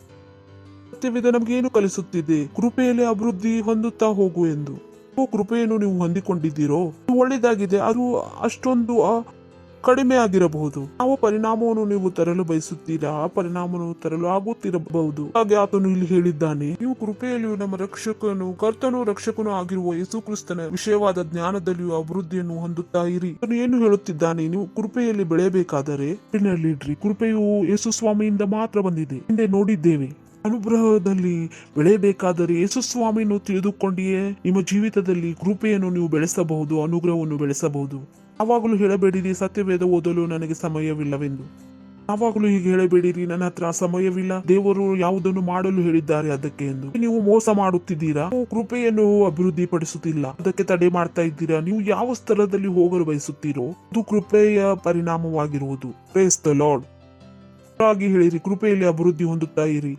ಸತ್ಯವೇದ ನಮ್ಗೆ ಏನು ಕಲಿಸುತ್ತಿದೆ? ಕೃಪೆಯಲ್ಲಿ ಅಭಿವೃದ್ಧಿ ಹೊಂದುತ್ತಾ ಹೋಗು ಎಂದು. ಕೃಪೆಯನ್ನು ನೀವು ಹೊಂದಿಕೊಂಡಿದ್ದೀರೋ ಒಳ್ಳೆಯದಾಗಿದೆ. ಅದು ಅಷ್ಟೊಂದು ಕಡಿಮೆ ಆಗಿರಬಹುದು. ಯಾವ ಪರಿಣಾಮವನ್ನು ನೀವು ತರಲು ಬಯಸುತ್ತೀರಾ ಆ ಪರಿಣಾಮವನ್ನು ತರಲು ಆಗುತ್ತಿರಬಹುದು. ಹಾಗೆ ಆತನು ಇಲ್ಲಿ ಹೇಳಿದ್ದಾನೆ, ನೀವು ಕೃಪೆಯಲ್ಲಿಯೂ ನಮ್ಮ ಕರ್ತನೂ ರಕ್ಷಕನೂ ಆಗಿರುವ ಯೇಸು ಕ್ರಿಸ್ತನ ವಿಷಯವಾದ ಜ್ಞಾನದಲ್ಲಿಯೂ ಅಭಿವೃದ್ಧಿಯನ್ನು ಹೊಂದುತ್ತಾ ಇರಿ. ಏನು ಹೇಳುತ್ತಿದ್ದಾನೆ? ನೀವು ಕೃಪೆಯಲ್ಲಿ ಬೆಳೆಯಬೇಕಾದರೆ ಇಡ್ರಿ. ಕೃಪೆಯು ಯೇಸು ಸ್ವಾಮಿಯಿಂದ ಮಾತ್ರ ಬಂದಿದೆ. ಹಿಂದೆ ನೋಡಿದ್ದೇವೆ. ಅನುಗ್ರಹದಲ್ಲಿ ಬೆಳೆಯಬೇಕಾದರೆ ಯೇಸು ಸ್ವಾಮಿಯನ್ನು ತಿಳಿದುಕೊಂಡಿಯೇ ನಿಮ್ಮ ಜೀವಿತದಲ್ಲಿ ಕೃಪೆಯನ್ನು ನೀವು ಬೆಳೆಸಬಹುದು, ಅನುಗ್ರಹವನ್ನು ಬೆಳೆಸಬಹುದು. ಯಾವಾಗಲೂ ಹೇಳಬೇಡಿರಿ, ಸತ್ಯವೇದ ಓದಲು ನನಗೆ ಸಮಯವಿಲ್ಲವೆಂದು. ಯಾವಾಗಲೂ ಹೀಗೆ ಹೇಳಬೇಡಿರಿ, ನನ್ನ ಹತ್ರ ಸಮಯವಿಲ್ಲ, ದೇವರು ಯಾವುದನ್ನು ಮಾಡಲು ಹೇಳಿದ್ದಾರೆ ಅದಕ್ಕೆ ಎಂದು. ನೀವು ಮೋಸ ಮಾಡುತ್ತಿದ್ದೀರಾ. ನೀವು ಕೃಪೆಯನ್ನು ಅಭಿವೃದ್ಧಿ ಪಡಿಸುತ್ತಿಲ್ಲ, ಅದಕ್ಕೆ ತಡೆ ಮಾಡ್ತಾ ಇದ್ದೀರಾ. ನೀವು ಯಾವ ಸ್ಥಳದಲ್ಲಿ ಹೋಗಲು ಬಯಸುತ್ತೀರೋ ಅದು ಕೃಪೆಯ ಪರಿಣಾಮವಾಗಿರುವುದು. Praise the lord. ಹಾಗೆ ಹೇಳಿರಿ, ಕೃಪೆಯಲ್ಲಿ ಅಭಿವೃದ್ಧಿ ಹೊಂದುತ್ತಾ ಇರಿ,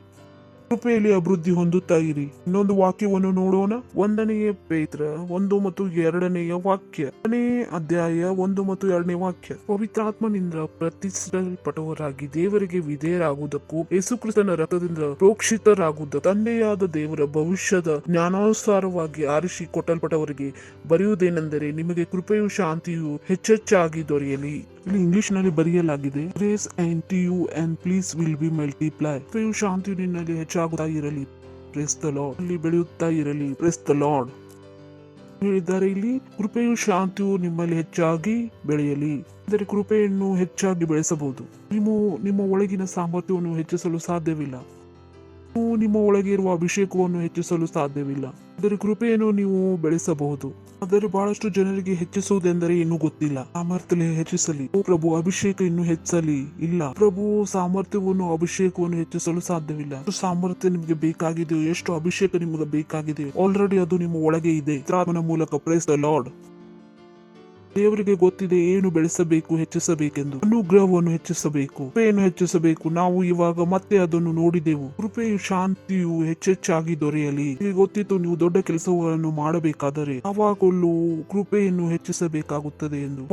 ಕೃಪೆಯಲ್ಲಿ ಅಭಿವೃದ್ಧಿ ಹೊಂದುತ್ತಾ ಇರಿ. ಇನ್ನೊಂದು ವಾಕ್ಯವನ್ನು ನೋಡೋಣ. 1 ಪೇತ್ರ 1 ಮತ್ತು 2 ವಾಕ್ಯ, 1ನೇ ಅಧ್ಯಾಯ 1 ಮತ್ತು 2 ವಾಕ್ಯ. ಪವಿತ್ರಾತ್ಮನಿಂದ ಪ್ರತಿಷ್ಠಿಸಲ್ಪಟ್ಟವರಾಗಿ ದೇವರಿಗೆ ವಿಧೇಯರಾಗುವುದಕ್ಕೂ ಯೇಸುಕ್ರಿಸ್ತನ ರಕ್ತದಿಂದ ಪ್ರೋಕ್ಷಿತರಾಗುವುದಕ್ಕೂ ತಂದೆಯಾದ ದೇವರ ಭವಿಷ್ಯದ ಜ್ಞಾನಾನುಸಾರವಾಗಿ ಆರಿಸಿ ಕೊಟ್ಟಲ್ಪಟ್ಟವರಿಗೆ ಬರೆಯುವುದೇನೆಂದರೆ, ನಿಮಗೆ ಕೃಪೆಯು ಶಾಂತಿಯು ಹೆಚ್ಚೆಚ್ಚಾಗಿ ದೊರೆಯಲಿ. ಇಲ್ಲಿ ಇಂಗ್ಲಿಷ್ ನಲ್ಲಿ ಬರೆಯಲಾಗಿದೆ, grace and to you and peace will be multiply. ಕೃಪೆಯು ಶಾಂತಿಯು ನಿನ್ನಲ್ಲಿ ಹೆಚ್ಚಾಗುತ್ತಾ ಇರಲಿ. Praise the Lord. ಅಲ್ಲಿ ಬೆಳೆಯುತ್ತಾ ಇರಲಿ. Praise the Lord. ಹೇಳಿದ್ದಾರೆ ಇಲ್ಲಿ, ಕೃಪೆಯು ಶಾಂತಿಯು ನಿಮ್ಮಲ್ಲಿ ಹೆಚ್ಚಾಗಿ ಬೆಳೆಯಲಿ. ಅಂದರೆ ಕೃಪೆಯನ್ನು ಹೆಚ್ಚಾಗಿ ಬೆಳೆಸಬಹುದು. ನಿಮ್ಮ ಒಳಗಿನ ಸಾಮರ್ಥ್ಯವನ್ನು ಹೆಚ್ಚಿಸಲು ಸಾಧ್ಯವಿಲ್ಲ. ನಿಮ್ಮ ಒಳಗೆ ಇರುವ ಅಭಿಷೇಕವನ್ನು ಹೆಚ್ಚಿಸಲು ಸಾಧ್ಯವಿಲ್ಲ. ಆದರೆ ಕೃಪೆಯನ್ನು ನೀವು ಬೆಳೆಸಬಹುದು. ಆದರೆ ಬಹಳಷ್ಟು ಜನರಿಗೆ ಹೆಚ್ಚಿಸುವುದೆಂದರೆ ಇನ್ನೂ ಗೊತ್ತಿಲ್ಲ. ಸಾಮರ್ಥ್ಯ ಹೆಚ್ಚಿಸಲಿ, ಪ್ರಭು ಅಭಿಷೇಕ ಇನ್ನು ಹೆಚ್ಚಲಿ. ಇಲ್ಲ, ಪ್ರಭು ಸಾಮರ್ಥ್ಯವನ್ನು ಅಭಿಷೇಕವನ್ನು ಹೆಚ್ಚಿಸಲು ಸಾಧ್ಯವಿಲ್ಲ. ಎಷ್ಟು ಸಾಮರ್ಥ್ಯ ನಿಮಗೆ ಬೇಕಾಗಿದೆಯೋ, ಎಷ್ಟು ಅಭಿಷೇಕ ನಿಮಗೆ ಬೇಕಾಗಿದೆಯೋ ಆಲ್ರೆಡಿ ಅದು ನಿಮ್ಮ ಒಳಗೆ ಇದೆ. ಆತ್ಮನ ಮೂಲಕ. Praise the Lord. ದೇವರಿಗೆ ಗೊತ್ತಿದೆ ಏನು ಬೆಳೆಸಬೇಕು, ಹೆಚ್ಚಿಸಬೇಕೆಂದು. ಅನುಗ್ರಹವನ್ನು ಹೆಚ್ಚಿಸಬೇಕು, ಕೃಪೆಯನ್ನು ಹೆಚ್ಚಿಸಬೇಕು. ನಾವು ಇವಾಗ ಮತ್ತೆ ಅದನ್ನು ನೋಡಿದೆವು. ಕೃಪೆಯು ಶಾಂತಿಯು ಹೆಚ್ಚೆಚ್ಚಾಗಿ ದೊರೆಯಲಿ. ಗೊತ್ತಿತ್ತು ನೀವು ದೊಡ್ಡ ಕೆಲಸಗಳನ್ನು ಮಾಡಬೇಕಾದರೆ ಯಾವಾಗಲೂ ಕೃಪೆಯನ್ನು ಹೆಚ್ಚಿಸಬೇಕಾಗುತ್ತದೆ ಎಂದು.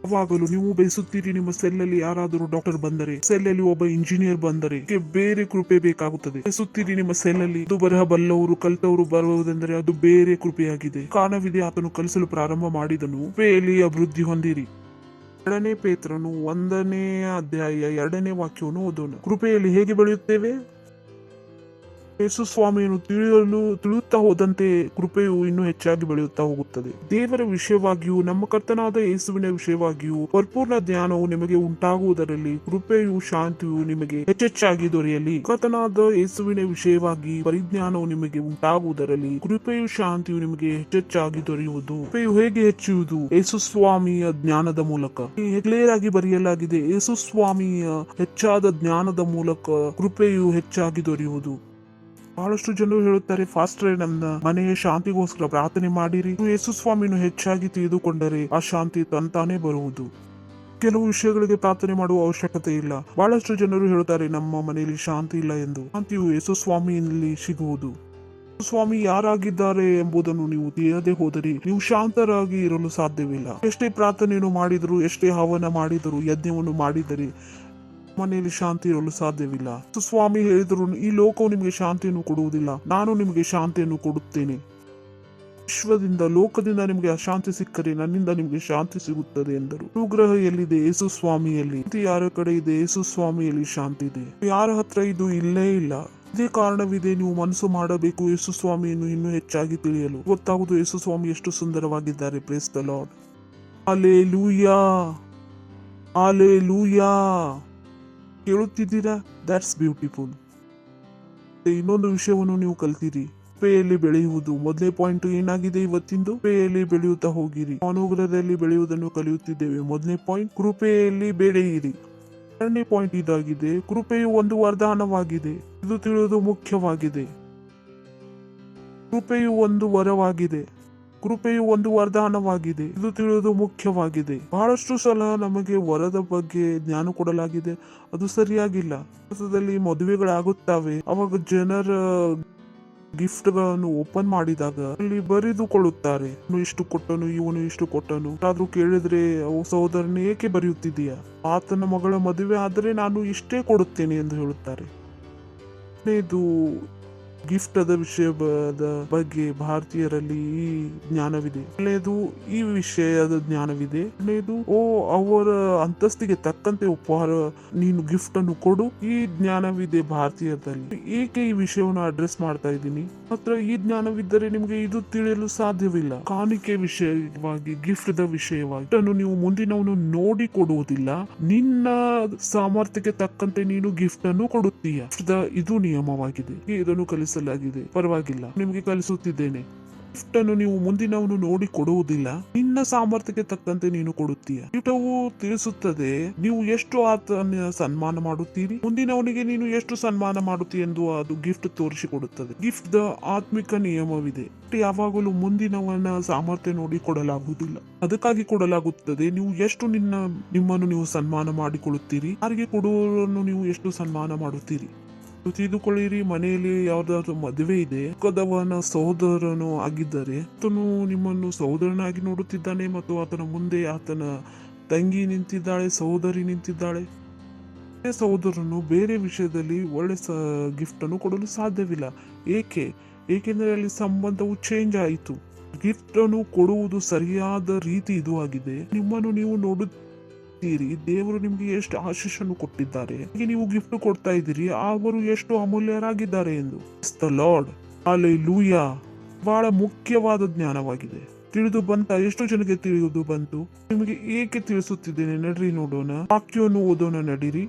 ಯಾವಾಗಲೂ ನೀವು ಬಯಸುತ್ತೀರಿ, ನಿಮ್ಮ ಸೆಲ್ಲಲ್ಲಿ ಯಾರಾದರೂ ಡಾಕ್ಟರ್ ಬಂದರೆ, ಸೆಲ್ಲಲ್ಲಿ ಒಬ್ಬ ಇಂಜಿನಿಯರ್ ಬಂದರೆ ಬೇರೆ ಕೃಪೆ ಬೇಕಾಗುತ್ತದೆ. ಬಯಸುತ್ತೀರಿ ನಿಮ್ಮ ಸೆಲ್ಲಲ್ಲಿ ಅದು ಬರಹ ಬಲ್ಲವರು ಕಲಿತವರು ಬರುವುದೆಂದರೆ ಅದು ಬೇರೆ ಕೃಪೆಯಾಗಿದೆ. ಕಾರಣವಿದೆ, ಆತನು ಕಲಿಸಲು ಪ್ರಾರಂಭ ಮಾಡಿದನು. ಕೃಪೆಯಲ್ಲಿ ಅಭಿವೃದ್ಧಿ ಹೊಂದಿರಿ. 2 ಪೇತ್ರನು 1ನೇ ಅಧ್ಯಾಯ 2ನೇ ವಾಕ್ಯವನ್ನು ಓದೋಣ. ಕೃಪೆಯಲ್ಲಿ ಹೇಗೆ ಬೆಳೆಯುತ್ತೇವೆ? ಯೇಸು ಸ್ವಾಮಿಯನ್ನು ತಿಳಿಯುತ್ತಾ ಹೋದಂತೆ ಕೃಪೆಯು ಇನ್ನೂ ಹೆಚ್ಚಾಗಿ ಬೆಳೆಯುತ್ತಾ ಹೋಗುತ್ತದೆ. ದೇವರ ವಿಷಯವಾಗಿಯೂ ನಮ್ಮ ಕರ್ತನಾದ ಯೇಸುವಿನ ವಿಷಯವಾಗಿಯೂ ಪರಿಪೂರ್ಣ ಜ್ಞಾನವು ನಿಮಗೆ ಉಂಟಾಗುವುದರಲ್ಲಿ ಕೃಪೆಯು ಶಾಂತಿಯು ನಿಮಗೆ ಹೆಚ್ಚೆಚ್ಚಾಗಿ ದೊರೆಯಲಿ. ಕರ್ತನಾದ ಯೇಸುವಿನ ವಿಷಯವಾಗಿ ಪರಿಜ್ಞಾನವು ನಿಮಗೆ ಉಂಟಾಗುವುದರಲ್ಲಿ ಕೃಪೆಯು ಶಾಂತಿಯು ನಿಮಗೆ ಹೆಚ್ಚೆಚ್ಚಾಗಿ ದೊರೆಯುವುದು. ಕೃಪೆಯು ಹೇಗೆ ಹೆಚ್ಚುವುದು? ಯೇಸು ಸ್ವಾಮಿಯ ಜ್ಞಾನದ ಮೂಲಕ. ಕ್ಲಿಯರ್ ಆಗಿ ಬರೆಯಲಾಗಿದೆ, ಯೇಸು ಸ್ವಾಮಿಯ ಹೆಚ್ಚಾದ ಜ್ಞಾನದ ಮೂಲಕ ಕೃಪೆಯು ಹೆಚ್ಚಾಗಿ ದೊರೆಯುವುದು. ಬಹಳಷ್ಟು ಜನರು ಹೇಳುತ್ತಾರೆ, ಫಾಸ್ಟರ್ ನನ್ನ ಮನೆಯ ಶಾಂತಿಗೋಸ್ಕರ ಪ್ರಾರ್ಥನೆ ಮಾಡಿರಿ. ಯೇಸು ಸ್ವಾಮಿಯನ್ನು ಹೆಚ್ಚಾಗಿ ತಿಳಿದುಕೊಂಡರೆ ಆ ಶಾಂತಿ ತಂತಾನೇ ಬರುವುದು. ಕೆಲವು ವಿಷಯಗಳಿಗೆ ಪ್ರಾರ್ಥನೆ ಮಾಡುವ ಅವಶ್ಯಕತೆ ಇಲ್ಲ. ಬಹಳಷ್ಟು ಜನರು ಹೇಳುತ್ತಾರೆ, ನಮ್ಮ ಮನೆಯಲ್ಲಿ ಶಾಂತಿ ಇಲ್ಲ ಎಂದು. ಶಾಂತಿಯು ಯೇಸು ಸ್ವಾಮಿಯಲ್ಲಿ ಸಿಗುವುದು. ಸ್ವಾಮಿ ಯಾರಾಗಿದ್ದಾರೆ ಎಂಬುದನ್ನು ನೀವು ತಿಳಿಯದೆ ಹೋದರೆ ನೀವು ಶಾಂತರಾಗಿ ಇರಲು ಸಾಧ್ಯವಿಲ್ಲ. ಎಷ್ಟೇ ಪ್ರಾರ್ಥನೆಯನ್ನು ಮಾಡಿದರೂ, ಎಷ್ಟೇ ಹವನ ಮಾಡಿದರೂ, ಯಜ್ಞವನ್ನು ಮಾಡಿದರೆ ಮನೆಯಲ್ಲಿ ಶಾಂತಿ ಇರಲು ಸಾಧ್ಯವಿಲ್ಲ. ಸ್ವಾಮಿ ಹೇಳಿದ್ರು, ಈ ಲೋಕವು ನಿಮಗೆ ಶಾಂತಿಯನ್ನು ಕೊಡುವುದಿಲ್ಲ, ನಾನು ನಿಮಗೆ ಶಾಂತಿಯನ್ನು ಕೊಡುತ್ತೇನೆ. ವಿಶ್ವದಿಂದ ಲೋಕದಿಂದ ನಿಮಗೆ ಅಶಾಂತಿ ಸಿಕ್ಕರೆ ನನ್ನಿಂದ ನಿಮಗೆ ಶಾಂತಿ ಸಿಗುತ್ತದೆ ಎಂದರು. ಅನುಗ್ರಹ ಎಲ್ಲಿದೆ? ಯೇಸು ಸ್ವಾಮಿಯಲ್ಲಿ. ಯಾರ ಕಡೆ ಇದೆ? ಯೇಸು ಸ್ವಾಮಿಯಲ್ಲಿ ಶಾಂತಿ ಇದೆ. ಯಾರ ಹತ್ರ ಇದು ಇಲ್ಲೇ ಇಲ್ಲ. ಇದೇ ಕಾರಣವಿದೆ ನೀವು ಮನಸ್ಸು ಮಾಡಬೇಕು ಯೇಸು ಸ್ವಾಮಿಯನ್ನು ಇನ್ನೂ ಹೆಚ್ಚಾಗಿ ತಿಳಿಯಲು. ಗೊತ್ತಾಗುವುದು ಯೇಸು ಸ್ವಾಮಿ ಎಷ್ಟು ಸುಂದರವಾಗಿದ್ದಾರೆ. Praise the Lord. Hallelujah, hallelujah. ಕೇಳುತ್ತಿದ್ದೀರಾ? That's beautiful. ಇನ್ನೊಂದು ವಿಷಯವನ್ನು ನೀವು ಕಲ್ತೀರಿ. ಕೃಪೆಯಲ್ಲಿ ಬೆಳೆಯುವುದು. ಮೊದಲನೇ ಪಾಯಿಂಟ್ ಏನಾಗಿದೆ ಇವತ್ತಿಂದು? ಕೃಪೆಯಲ್ಲಿ ಬೆಳೆಯುತ್ತಾ ಹೋಗಿರಿ. ಅನುಗ್ರಹದಲ್ಲಿ ಬೆಳೆಯುವುದನ್ನು ಕಲಿಯುತ್ತಿದ್ದೇವೆ. ಮೊದಲನೇ ಪಾಯಿಂಟ್, ಕೃಪೆಯಲ್ಲಿ ಬೆಳೆಯಿರಿ. ಎರಡನೇ ಪಾಯಿಂಟ್ ಇದಾಗಿದೆ, ಕೃಪೆಯು ಒಂದು ವರದಾನವಾಗಿದೆ. ಇದು ತಿಳಿಯುವುದು ಮುಖ್ಯವಾಗಿದೆ. ಕೃಪೆಯು ಒಂದು ವರವಾಗಿದೆ. ಕೃಪೆಯು ಒಂದು ವರದಾನವಾಗಿದೆ. ಇದು ತಿಳಿಯುವುದು ಮುಖ್ಯವಾಗಿದೆ. ಬಹಳಷ್ಟು ಸಲ ನಮಗೆ ವರದ ಬಗ್ಗೆ ಜ್ಞಾನ ಕೊಡಲಾಗಿದೆ, ಅದು ಸರಿಯಾಗಿಲ್ಲ. ಭಾರತದಲ್ಲಿ ಮದುವೆಗಳಾಗುತ್ತವೆ, ಅವಾಗ ಜನರ ಗಿಫ್ಟ್ ಗಳನ್ನು ಓಪನ್ ಮಾಡಿದಾಗ ಅಲ್ಲಿ ಬರೆದುಕೊಳ್ಳುತ್ತಾರೆ, ಇವನು ಇಷ್ಟು ಕೊಟ್ಟನು, ಇವನು ಇಷ್ಟು ಕೊಟ್ಟನು. ಆದ್ರೂ ಕೇಳಿದ್ರೆ ಸಹೋದರನೇ ಏಕೆ ಬರೆಯುತ್ತಿದೀಯಾ? ಆತನ ಮಗಳ ಮದುವೆ ಆದರೆ ನಾನು ಇಷ್ಟೇ ಕೊಡುತ್ತೇನೆ ಎಂದು ಹೇಳುತ್ತಾರೆ. ಇದು ಗಿಫ್ಟ್ ಅದ ವಿಷಯದ ಬಗ್ಗೆ ಭಾರತೀಯರಲ್ಲಿ ಈ ಜ್ಞಾನವಿದೆ. ಒಳ್ಳೆಯದು, ಈ ವಿಷಯದ ಜ್ಞಾನವಿದೆ. ಒಳ್ಳೆಯದು, ಅವರ ಅಂತಸ್ತಿಗೆ ತಕ್ಕಂತೆ ಉಪಹಾರ ನೀನು ಗಿಫ್ಟ್ ಅನ್ನು ಕೊಡು. ಈ ಜ್ಞಾನವಿದೆ ಭಾರತೀಯರಲ್ಲಿ. ಏಕೆ ಈ ವಿಷಯವನ್ನು ಅಡ್ರೆಸ್ ಮಾಡ್ತಾ ಇದ್ದೀನಿ? ಮಾತ್ರ ಈ ಜ್ಞಾನವಿದ್ದರೆ ನಿಮಗೆ ಇದು ತಿಳಿಯಲು ಸಾಧ್ಯವಿಲ್ಲ. ಕಾಣಿಕೆ ವಿಷಯವಾಗಿ, ಗಿಫ್ಟ್ ದ ವಿಷಯವಾಗಿ ನೀವು ಮುಂದಿನವನು ನೋಡಿ ಕೊಡುವುದಿಲ್ಲ, ನಿನ್ನ ಸಾಮರ್ಥ್ಯಕ್ಕೆ ತಕ್ಕಂತೆ ನೀನು ಗಿಫ್ಟ್ ಅನ್ನು ಕೊಡುತ್ತೀಯ. ಇದು ನಿಯಮವಾಗಿದೆ. ಇದನ್ನು ಕಲಿಸಲಾಗಿದೆ. ಪರವಾಗಿಲ್ಲ, ನಿಮಗೆ ಕಲಿಸುತ್ತಿದ್ದೇನೆ. ಗಿಫ್ಟ್ ಅನ್ನು ನೀವು ಮುಂದಿನವನು ನೋಡಿ ಕೊಡುವುದಿಲ್ಲ, ನಿನ್ನ ಸಾಮರ್ಥ್ಯಕ್ಕೆ ತಕ್ಕಂತೆ ನೀನು ಕೊಡುತ್ತೀಯ. ಗಿಫ್ಟವು ತಿಳಿಸುತ್ತದೆ ನೀವು ಎಷ್ಟು ಆತನ ಸನ್ಮಾನ ಮಾಡುತ್ತೀರಿ, ಮುಂದಿನವನಿಗೆ ನೀನು ಎಷ್ಟು ಸನ್ಮಾನ ಮಾಡುತ್ತೀರಿ ಎಂದು ಅದು ಗಿಫ್ಟ್ ತೋರಿಸಿಕೊಡುತ್ತದೆ. ಗಿಫ್ಟ್ ದ ಆತ್ಮಿಕ ನಿಯಮವಿದೆ. ಯಾವಾಗಲೂ ಮುಂದಿನವನ ಸಾಮರ್ಥ್ಯ ನೋಡಿ ಕೊಡಲಾಗುವುದಿಲ್ಲ, ಅದಕ್ಕಾಗಿ ಕೊಡಲಾಗುತ್ತದೆ ನೀವು ಎಷ್ಟು ನಿಮ್ಮನ್ನು ನೀವು ಸನ್ಮಾನ ಮಾಡಿಕೊಳ್ಳುತ್ತೀರಿ, ಯಾರಿಗೆ ಕೊಡುವವರನ್ನು ನೀವು ಎಷ್ಟು ಸನ್ಮಾನ ಮಾಡುತ್ತೀರಿ. ತಿಳಿದುಕೊಳ್ಳಿರಿ, ಮನೆಯಲ್ಲಿ ಯಾವ್ದಾದ್ರು ಮದುವೆ ಇದೆ, ಪಕ್ಕದವನ ಸಹೋದರನು ಆಗಿದ್ದರೆ ಆತನು ನಿಮ್ಮನ್ನು ಸಹೋದರನಾಗಿ ನೋಡುತ್ತಿದ್ದಾನೆ ಮತ್ತು ಆತನ ಮುಂದೆ ಆತನ ತಂಗಿ ನಿಂತಿದ್ದಾಳೆ, ಸಹೋದರಿ ನಿಂತಿದ್ದಾಳೆ. ಸಹೋದರನು ಬೇರೆ ವಿಷಯದಲ್ಲಿ ಒಳ್ಳೆ ಗಿಫ್ಟ್ ಅನ್ನು ಕೊಡಲು ಸಾಧ್ಯವಿಲ್ಲ. ಏಕೆಂದರೆ ಅಲ್ಲಿ ಸಂಬಂಧವು ಚೇಂಜ್ ಆಯಿತು. ಗಿಫ್ಟ್ ಅನ್ನು ಕೊಡುವುದು ಸರಿಯಾದ ರೀತಿ ಇದು ಆಗಿದೆ. ನಿಮ್ಮನ್ನು ನೀವು ದೇವರು ನಿಮ್ಗೆ ಎಷ್ಟು ಆಶೀಷನ್ನು ಕೊಟ್ಟಿದ್ದಾರೆ, ನೀವು ಗಿಫ್ಟ್ ಕೊಡ್ತಾ ಇದ್ದೀರಿ, ಅವರು ಎಷ್ಟು ಅಮೂಲ್ಯರಾಗಿದ್ದಾರೆ ಎಂದು. Lord, hallelujah. ಬಹಳ ಮುಖ್ಯವಾದ ಜ್ಞಾನವಾಗಿದೆ. ತಿಳಿದು ಬಂತ? ಎಷ್ಟು ಜನಕ್ಕೆ ತಿಳಿದು ಬಂತು? ನಿಮಗೆ ಏಕೆ ತಿಳಿಸುತ್ತಿದ್ದೇನೆ ನಡ್ರಿ ನೋಡೋಣ. ವಾಕ್ಯವನ್ನು ಓದೋಣ ನಡೀರಿ.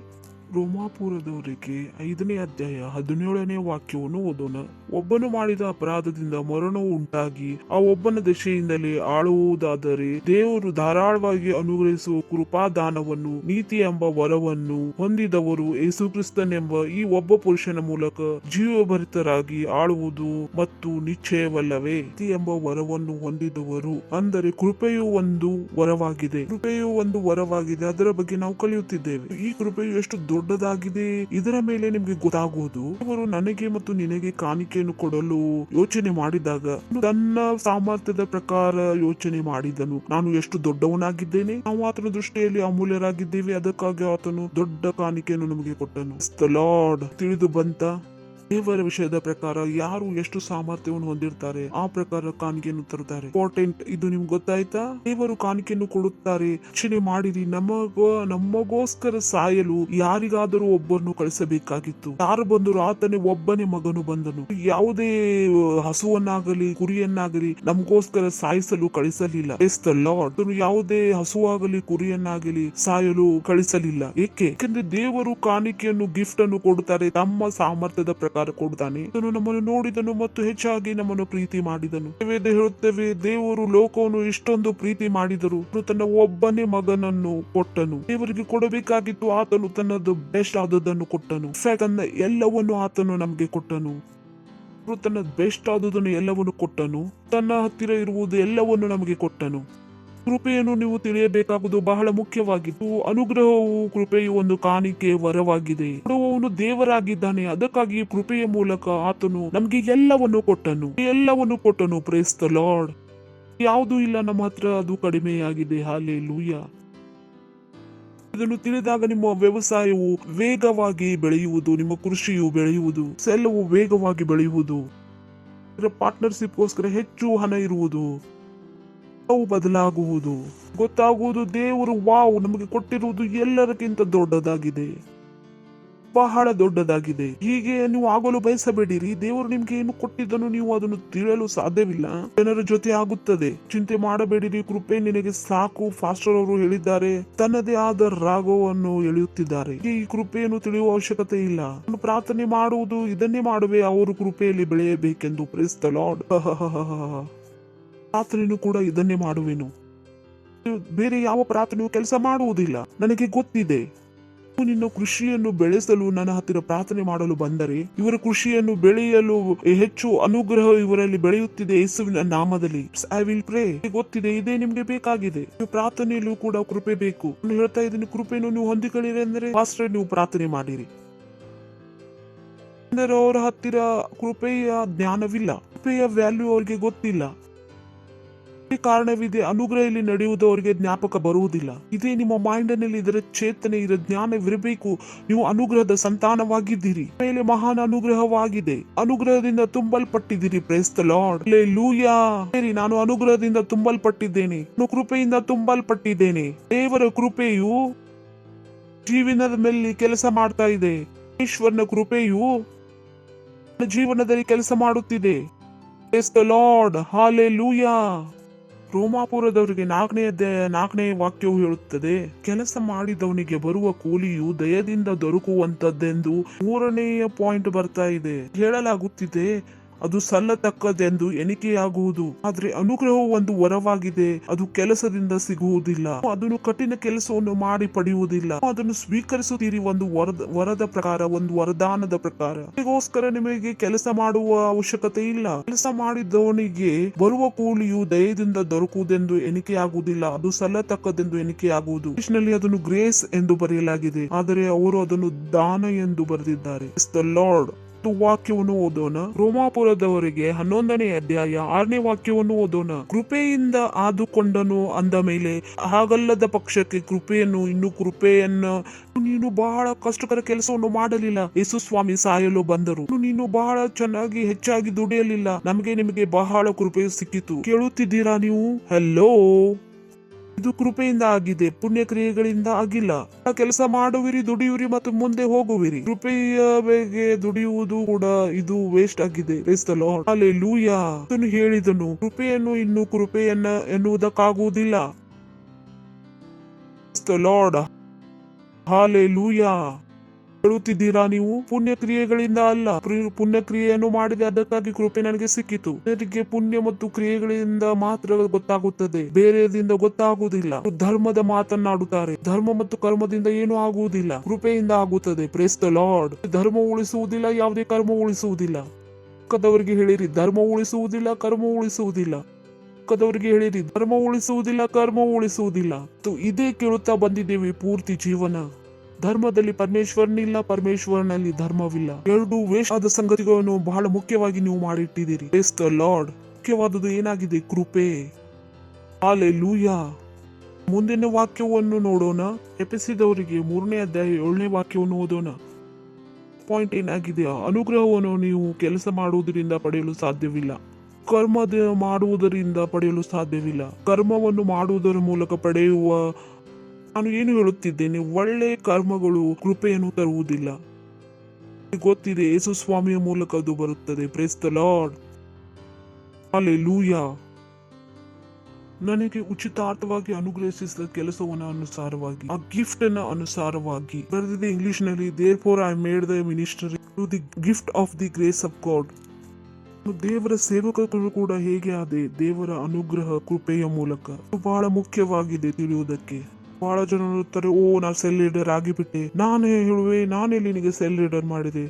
ರೋಮಾಪುರದವರಿಗೆ 5ನೇ ಅಧ್ಯಾಯ 17ನೇ ವಾಕ್ಯವನ್ನು ಓದೋಣ. ಒಬ್ಬನು ಮಾಡಿದ ಅಪರಾಧದಿಂದ ಮರಣವು ಉಂಟಾಗಿ ಆ ಒಬ್ಬನ ದಶೆಯಿಂದಲೇ ಆಳುವುದಾದರೆ ದೇವರು ಧಾರಾಳವಾಗಿ ಅನುಗ್ರಹಿಸುವ ಕೃಪಾದಾನವನ್ನು, ನೀತಿ ಎಂಬ ವರವನ್ನು ಹೊಂದಿದವರು ಯೇಸುಕ್ರಿಸ್ತನೆಂಬ ಈ ಒಬ್ಬ ಪುರುಷನ ಮೂಲಕ ಜೀವಭರಿತರಾಗಿ ಆಳುವುದು ಮತ್ತು ನಿಶ್ಚಯವಲ್ಲವೇ? ನೀತಿ ಎಂಬ ವರವನ್ನು ಹೊಂದಿದವರು ಅಂದರೆ ಕೃಪೆಯು ಒಂದು ವರವಾಗಿದೆ. ಕೃಪೆಯು ಒಂದು ವರವಾಗಿದೆ, ಅದರ ಬಗ್ಗೆ ನಾವು ಕಲಿಯುತ್ತಿದ್ದೇವೆ. ಈ ಕೃಪೆಯು ಎಷ್ಟು ದೊಡ್ಡದಾಗಿದೆ ಇದರ ಮೇಲೆ ನಿಮ್ಗೆ ಗೊತ್ತಾಗುವುದು. ಅವರು ನನಗೆ ಮತ್ತು ನಿನಗೆ ಕಾಣಿಕೆಯನ್ನು ಕೊಡಲು ಯೋಚನೆ ಮಾಡಿದಾಗ ತನ್ನ ಸಾಮರ್ಥ್ಯದ ಪ್ರಕಾರ ಯೋಚನೆ ಮಾಡಿದನು. ನಾನು ಎಷ್ಟು ದೊಡ್ಡವನಾಗಿದ್ದೇನೆ, ನಾವು ಆತನ ದೃಷ್ಟಿಯಲ್ಲಿ ಅಮೂಲ್ಯರಾಗಿದ್ದೇವೆ, ಅದಕ್ಕಾಗಿ ಆತನು ದೊಡ್ಡ ಕಾಣಿಕೆಯನ್ನು ನಮಗೆ ಕೊಟ್ಟನು. ಲಾರ್ಡ್, ತಿಳಿದು ಬಂತ? ದೇವರ ವಿಷಯದ ಪ್ರಕಾರ ಯಾರು ಎಷ್ಟು ಸಾಮರ್ಥ್ಯವನ್ನು ಹೊಂದಿರ್ತಾರೆ ಆ ಪ್ರಕಾರ ಕಾಣಿಕೆಯನ್ನು ತರುತ್ತಾರೆ. ಇಂಪಾರ್ಟೆಂಟ್, ಇದು ನಿಮ್ಗೆ ಗೊತ್ತಾಯ್ತಾ? ದೇವರು ಕಾಣಿಕೆಯನ್ನು ಕೊಡುತ್ತಾರೆ. ಯೋಚನೆ ಮಾಡಿರಿ, ನಮಗೋಸ್ಕರ ಸಾಯಲು ಯಾರಿಗಾದರೂ ಒಬ್ಬರನ್ನು ಕಳಿಸಬೇಕಾಗಿತ್ತು. ಯಾರು ಬಂದರು? ಆತನೇ ಒಬ್ಬನೇ ಮಗನು ಬಂದನು. ಯಾವುದೇ ಹಸುವನ್ನಾಗಲಿ ಕುರಿಯನ್ನಾಗಲಿ ನಮಗೋಸ್ಕರ ಸಾಯಿಸಲು ಕಳಿಸಲಿಲ್ಲ. ಲಾರ್ಡ್, ಯಾವುದೇ ಹಸುವಾಗಲಿ ಕುರಿಯನ್ನಾಗಲಿ ಸಾಯಲು ಕಳಿಸಲಿಲ್ಲ. ಏಕೆಂದ್ರೆ ದೇವರು ಕಾಣಿಕೆಯನ್ನು, ಗಿಫ್ಟ್ ಅನ್ನು ಕೊಡುತ್ತಾರೆ, ತಮ್ಮ ಸಾಮರ್ಥ್ಯದ ಪ್ರಕಾರ ಕೊಡುತ್ತಾನೆ. ನಮ್ಮನ್ನು ನೋಡಿದನು ಮತ್ತು ಹೆಚ್ಚಾಗಿ ನಮ್ಮನ್ನು ಪ್ರೀತಿ ಮಾಡಿದನು. ಹೇಳುತ್ತೇವೆ, ದೇವರು ಲೋಕವನ್ನು ಇಷ್ಟೊಂದು ಪ್ರೀತಿ ಮಾಡಿದರು, ತನ್ನ ಒಬ್ಬನೇ ಮಗನನ್ನು ಕೊಟ್ಟನು. ದೇವರಿಗೆ ಕೊಡಬೇಕಾಗಿತ್ತು, ಆತನು ತನ್ನದು ಬೆಸ್ಟ್ ಆದದನ್ನು ಕೊಟ್ಟನು. ಎಲ್ಲವನ್ನು ಆತನು ನಮಗೆ ಕೊಟ್ಟನು. ತನ್ನ ಬೆಸ್ಟ್ ಆದದನ್ನು ಎಲ್ಲವನ್ನು ಕೊಟ್ಟನು. ತನ್ನ ಹತ್ತಿರ ಇರುವುದು ಎಲ್ಲವನ್ನು ನಮಗೆ ಕೊಟ್ಟನು. ಕೃಪೆಯನ್ನು ನೀವು ತಿಳಿಯಬೇಕಾಗುವುದು ಬಹಳ ಮುಖ್ಯವಾಗಿತ್ತು. ಅನುಗ್ರಹವು, ಕೃಪೆಯು ಒಂದು ಕಾಣಿಕೆ ವರವಾಗಿದೆ. ಕೊಡುವವನು ದೇವರಾಗಿದ್ದಾನೆ, ಅದಕ್ಕಾಗಿ ಕೃಪೆಯ ಮೂಲಕ ಆತನು ನಮ್ಗೆ ಎಲ್ಲವನ್ನು ಕೊಟ್ಟನು. Praise the Lord. ಯಾವುದೂ ಇಲ್ಲ ನಮ್ಮ ಹತ್ರ, ಅದು ಕಡಿಮೆಯಾಗಿದೆ. ಹಲ್ಲೆಲೂಯಾ. ಇದನ್ನು ತಿಳಿದಾಗ ನಿಮ್ಮ ವ್ಯವಸಾಯವು ವೇಗವಾಗಿ ಬೆಳೆಯುವುದು, ನಿಮ್ಮ ಕೃಷಿಯು ಬೆಳೆಯುವುದು, ಎಲ್ಲವೂ ವೇಗವಾಗಿ ಬೆಳೆಯುವುದು. ಪಾರ್ಟ್ನರ್ಶಿಪ್ಗೋಸ್ಕರ ಹೆಚ್ಚು ಹಣ ಇರುವುದು, ಅವು ಬದಲಾಗುವುದು, ಗೊತ್ತಾಗುವುದು ದೇವರು ವಾವ್ ನಮಗೆ ಕೊಟ್ಟಿರುವುದು ಎಲ್ಲರಿಗಿಂತ ದೊಡ್ಡದಾಗಿದೆ, ಬಹಳ ದೊಡ್ಡದಾಗಿದೆ. ಹೀಗೆ ನೀವು ಆಗಲು ಬಯಸಬೇಡಿರಿ. ದೇವರು ನಿಮ್ಗೆ ಏನು ಕೊಟ್ಟಿದ್ದನು ನೀವು ಅದನ್ನು ತಿಳಿಯಲು ಸಾಧ್ಯವಿಲ್ಲ. ಜನರ ಜೊತೆ ಆಗುತ್ತದೆ, ಚಿಂತೆ ಮಾಡಬೇಡಿರಿ. ಕೃಪೆ ನಿನಗೆ ಸಾಕು. ಫಾಸ್ಟರ್ ಅವರು ಹೇಳಿದ್ದಾರೆ, ತನ್ನದೇ ಆದ ರಾಗವನ್ನು ಎಳೆಯುತ್ತಿದ್ದಾರೆ. ಈ ಕೃಪೆಯನ್ನು ತಿಳಿಯುವ ಅವಶ್ಯಕತೆ ಇಲ್ಲ. ನಾನು ಪ್ರಾರ್ಥನೆ ಮಾಡುವುದು ಇದನ್ನೇ ಮಾಡುವೆ, ಅವರು ಕೃಪೆಯಲ್ಲಿ ಬೆಳೆಯಬೇಕೆಂದು. Praise the Lord. ಪ್ರಾರ್ಥನೆಯೂ ಕೂಡ ಇದನ್ನೇ ಮಾಡುವೆನು. ಬೇರೆ ಯಾವ ಪ್ರಾರ್ಥನೆಯೂ ಕೆಲಸ ಮಾಡುವುದಿಲ್ಲ. ನನಗೆ ಗೊತ್ತಿದೆ, ನಿನ್ನ ಕೃಷಿಯನ್ನು ಬೆಳೆಸಲು ನನ್ನ ಹತ್ತಿರ ಪ್ರಾರ್ಥನೆ ಮಾಡಲು ಬಂದರೆ ಇವರ ಕೃಷಿಯನ್ನು ಬೆಳೆಯಲು ಹೆಚ್ಚು ಅನುಗ್ರಹ ಇವರಲ್ಲಿ ಬೆಳೆಯುತ್ತಿದೆ ಯೇಸುವಿನ ನಾಮದಲ್ಲಿ. I will pray. ಗೊತ್ತಿದೆ, ಇದೇ ನಿಮ್ಗೆ ಬೇಕಾಗಿದೆ. ಪ್ರಾರ್ಥನೆಯಲ್ಲೂ ಕೂಡ ಕೃಪೆ ಬೇಕು. ನಾನು ಹೇಳ್ತಾ ಇದ್ದೀನಿ, ಕೃಪೆಯನ್ನು ನೀವು ಹೊಂದಿಕೊಳ್ಳಿರಿ ಅಂದರೆ ಫಾಸ್ಟ್ ನೀವು ಪ್ರಾರ್ಥನೆ ಮಾಡಿರಿ. ಅಂದರೆ ಅವರ ಹತ್ತಿರ ಕೃಪೆಯ ಜ್ಞಾನವಿಲ್ಲ, ಕೃಪೆಯ ವ್ಯಾಲ್ಯೂ ಅವ್ರಿಗೆ ಗೊತ್ತಿಲ್ಲ. ಕಾರಣವಿದೆ, ಅನುಗ್ರಹ ಇಲ್ಲಿ ನಡೆಯುವುದು ಅವರಿಗೆ ಜ್ಞಾಪಕ ಬರುವುದಿಲ್ಲ. ಇದೇ ನಿಮ್ಮ ಮೈಂಡ್ನಲ್ಲಿ ಇದರ ಚೇತನೆ, ಇದರ ಜ್ಞಾನವಿರಬೇಕು. ನೀವು ಅನುಗ್ರಹದ ಸಂತಾನವಾಗಿದ್ದೀರಿ, ಮೇಲೆ ಮಹಾನ್ ಅನುಗ್ರಹವಾಗಿದೆ, ಅನುಗ್ರಹದಿಂದ ತುಂಬಲ್ಪಟ್ಟಿದ್ದೀರಿ. Praise the Lord. ಹಲ್ಲೆಲೂಯಾ. ನಾನು ಅನುಗ್ರಹದಿಂದ ತುಂಬಲ್ಪಟ್ಟಿದ್ದೇನೆ, ನಾನು ಕೃಪೆಯಿಂದ ತುಂಬಲ್ಪಟ್ಟಿದ್ದೇನೆ. ದೇವರ ಕೃಪೆಯು ಜೀವನದ ಮೇಲೆ ಕೆಲಸ ಮಾಡ್ತಾ ಇದೆ. ಈಶ್ವರನ ಕೃಪೆಯು ಜೀವನದಲ್ಲಿ ಕೆಲಸ ಮಾಡುತ್ತಿದೆ. Praise the Lord. ಹಲ್ಲೆಲೂಯಾ. ರೋಮಾಪುರದವರಿಗೆ 4ನೇ ಅಧ್ಯಾಯ 4ನೇ ವಾಕ್ಯವು ಹೇಳುತ್ತದೆ, ಕೆಲಸ ಮಾಡಿದವನಿಗೆ ಬರುವ ಕೂಲಿಯು ದಯದಿಂದ ದೊರಕುವಂತದ್ದೆಂದು 3ನೇ ಪಾಯಿಂಟ್ ಬರ್ತಾ ಇದೆ. ಹೇಳಲಾಗುತ್ತಿದೆ, ಅದು ಸಲ್ಲತಕ್ಕದೆಂದು ಎಣಿಕೆಯಾಗುವುದು. ಆದ್ರೆ ಅನುಗ್ರಹವು ಒಂದು ವರವಾಗಿದೆ, ಅದು ಕೆಲಸದಿಂದ ಸಿಗುವುದಿಲ್ಲ. ಅದನ್ನು ಕಠಿಣ ಕೆಲಸವನ್ನು ಮಾಡಿ ಪಡೆಯುವುದಿಲ್ಲ. ಅದನ್ನು ಸ್ವೀಕರಿಸುತ್ತೀರಿ ಒಂದು ವರದ ಪ್ರಕಾರ, ಒಂದು ವರದಾನದ ಪ್ರಕಾರ. ಇದಕ್ಕೋಸ್ಕರ ನಿಮಗೆ ಕೆಲಸ ಮಾಡುವ ಅವಶ್ಯಕತೆ ಇಲ್ಲ. ಕೆಲಸ ಮಾಡಿದವನಿಗೆ ಬರುವ ಕೂಲಿಯು ದಯದಿಂದ ದೊರಕುವುದೆಂದು ಎಣಿಕೆಯಾಗುವುದಿಲ್ಲ, ಅದು ಸಲ್ಲತಕ್ಕದೆಂದು ಎಣಿಕೆಯಾಗುವುದು. ಇಂಗ್ಲಿಷ್ನಲ್ಲಿ ಅದನ್ನು ಗ್ರೇಸ್ ಎಂದು ಬರೆಯಲಾಗಿದೆ, ಆದರೆ ಅವರು ಅದನ್ನು ದಾನ ಎಂದು ಬರೆದಿದ್ದಾರೆ. The lord. ವಾಕ್ಯವನ್ನು ಓದೋಣ. ರೋಮಾಪುರದವರಿಗೆ 11ನೇ ಅಧ್ಯಾಯ 6ನೇ ವಾಕ್ಯವನ್ನು ಓದೋಣ. ಕೃಪೆಯಿಂದ ಆದುಕೊಂಡನು ಅಂದ ಮೇಲೆ ಹಾಗಲ್ಲದ ಪಕ್ಷಕ್ಕೆ ಕೃಪೆಯನ್ನು, ಇನ್ನು ಕೃಪೆಯನ್ನು, ನೀನು ಬಹಳ ಕಷ್ಟಕರ ಕೆಲಸವನ್ನು ಮಾಡಲಿಲ್ಲ, ಯೇಸು ಸ್ವಾಮಿ ಸಾಯಲು ಬಂದರು, ನೀನು ಬಹಳ ಚೆನ್ನಾಗಿ ಹೆಚ್ಚಾಗಿ ದುಡಿಯಲಿಲ್ಲ, ನಿಮಗೆ ಬಹಳ ಕೃಪೆ ಸಿಕ್ಕಿತು. ಕೇಳುತ್ತಿದ್ದೀರಾ ನೀವು? ಹೆಲೋ. ಇದು ಕೃಪೆಯಿಂದ ಆಗಿದೆ, ಪುಣ್ಯ ಕ್ರಿಯೆಗಳಿಂದ ಆಗಿಲ್ಲ. ಕೆಲಸ ಮಾಡುವಿರಿ, ದುಡಿಯುವಿರಿ ಮತ್ತು ಮುಂದೆ ಹೋಗುವಿರಿ. ಕೃಪೆಯ ಬಗ್ಗೆ ದುಡಿಯುವುದು ಕೂಡ ಇದು ವೇಸ್ಟ್ ಆಗಿದೆ. Praise the Lord. ಹಲ್ಲೆಲೂಯಾ. ಅದನ್ನು ಹೇಳಿದನು, ಕೃಪೆಯನ್ನು ಇನ್ನು ಕೃಪೆಯನ್ನ ಎನ್ನುವುದಕ್ಕಾಗುವುದಿಲ್ಲ. Praise the Lord. ಹಲ್ಲೆಲೂಯಾ. ಹೇಳುತ್ತಿದ್ದೀರಾ ನೀವು? ಪುಣ್ಯ ಕ್ರಿಯೆಗಳಿಂದ ಅಲ್ಲ, ಪುಣ್ಯ ಕ್ರಿಯೆಯನ್ನು ಮಾಡಿದೆ, ಅದಕ್ಕಾಗಿ ಕೃಪೆ ನನಗೆ ಸಿಕ್ಕಿತು. ನನಗೆ ಪುಣ್ಯ ಮತ್ತು ಕ್ರಿಯೆಗಳಿಂದ ಮಾತ್ರ ಗೊತ್ತಾಗುತ್ತದೆ, ಬೇರೆದಿಂದ ಗೊತ್ತಾಗುವುದಿಲ್ಲ. ಧರ್ಮದ ಮಾತನ್ನಾಡುತ್ತಾರೆ, ಧರ್ಮ ಮತ್ತು ಕರ್ಮದಿಂದ ಏನೂ ಆಗುವುದಿಲ್ಲ, ಕೃಪೆಯಿಂದ ಆಗುತ್ತದೆ. Praise the Lord. ಧರ್ಮ ಉಳಿಸುವುದಿಲ್ಲ, ಯಾವುದೇ ಕರ್ಮ ಉಳಿಸುವುದಿಲ್ಲ. ಪಕ್ಕದವರಿಗೆ ಹೇಳಿರಿ, ಧರ್ಮ ಉಳಿಸುವುದಿಲ್ಲ, ಕರ್ಮ ಉಳಿಸುವುದಿಲ್ಲ. ಪಕ್ಕದವರಿಗೆ ಹೇಳಿರಿ, ಧರ್ಮ ಉಳಿಸುವುದಿಲ್ಲ, ಕರ್ಮ ಉಳಿಸುವುದಿಲ್ಲ. ಇದೇ ಕೇಳುತ್ತಾ ಬಂದಿದ್ದೇವೆ ಪೂರ್ತಿ ಜೀವನ. ಧರ್ಮದಲ್ಲಿ ಪರಮೇಶ್ವರನಿಲ್ಲ, ಪರಮೇಶ್ವರನಲ್ಲಿ ಧರ್ಮವಿಲ್ಲ. ಎರಡು ವೇಸ್ಟ್ ಆದ ಸಂಗತಿಗಳನ್ನು ಬಹಳ ಮುಖ್ಯವಾಗಿ ನೀವು ಮಾಡಿಟ್ಟಿದ್ದೀರಿ. Praise the lord. ಮುಖ್ಯವಾದದ್ದು ಏನಾಗಿದೆ? ಕೃಪೆ. ಹಲ್ಲೆಲೂಯಾ. ಮುಂದಿನ ವಾಕ್ಯವನ್ನು ನೋಡೋಣ. ಎಫೆಸದವರಿಗೆ 3ನೇ ಅಧ್ಯಾಯ 7ನೇ ವಾಕ್ಯವನ್ನು ಓದೋಣ. ಪಾಯಿಂಟ್ ಏನಾಗಿದೆ? ಅನುಗ್ರಹವನ್ನು ನೀವು ಕೆಲಸ ಮಾಡುವುದರಿಂದ ಪಡೆಯಲು ಸಾಧ್ಯವಿಲ್ಲ, ಕರ್ಮದ ಮಾಡುವುದರಿಂದ ಪಡೆಯಲು ಸಾಧ್ಯವಿಲ್ಲ. ಕರ್ಮವನ್ನು ಮಾಡುವುದರ ಮೂಲಕ ಪಡೆಯುವ, ನಾನು ಏನು ಹೇಳುತ್ತಿದ್ದೇನೆ, ಒಳ್ಳೆ ಕರ್ಮಗಳು ಕೃಪೆಯನ್ನು ತರುವುದಿಲ್ಲ. ಗೊತ್ತಿದೆ, ಯೇಸು ಸ್ವಾಮಿಯ ಮೂಲಕ ಅದು ಬರುತ್ತದೆ. Praise the Lord. ಹಲ್ಲೆಲೂಯಾ. ನನಗೆ ಉಚಿತಾರ್ಥವಾಗಿ ಅನುಗ್ರಹಿಸಿದ ಕೆಲಸವನ್ನು ಅನುಸಾರವಾಗಿ, ಆ ಗಿಫ್ಟ್ ನ ಅನುಸಾರವಾಗಿ ಬರೆದಿದೆ ಇಂಗ್ಲಿಷ್ ನಲ್ಲಿ. therefore I made the ministry to the gift of the grace of God. ದೇವರ ಸೇವಕರು ಕೂಡ ಹೇಗೆ ಆದೆ? ದೇವರ ಅನುಗ್ರಹ ಕೃಪೆಯ ಮೂಲಕ. ಬಹಳ ಮುಖ್ಯವಾಗಿದೆ ತಿಳಿಯುವುದಕ್ಕೆ. ಬಹಳ ಜನ ಇರ್ತಾರೆ, ಓ ನಾನು ಸೆಲ್ ಲೀಡರ್ ಆಗಿಬಿಟ್ಟೆ. ನಾನೇ ಹೇಳುವೆ, ನಾನೆಲ್ಲಿ ನಿನಗೆ ಸೆಲ್ ಲೀಡರ್ ಮಾಡಿದೆ?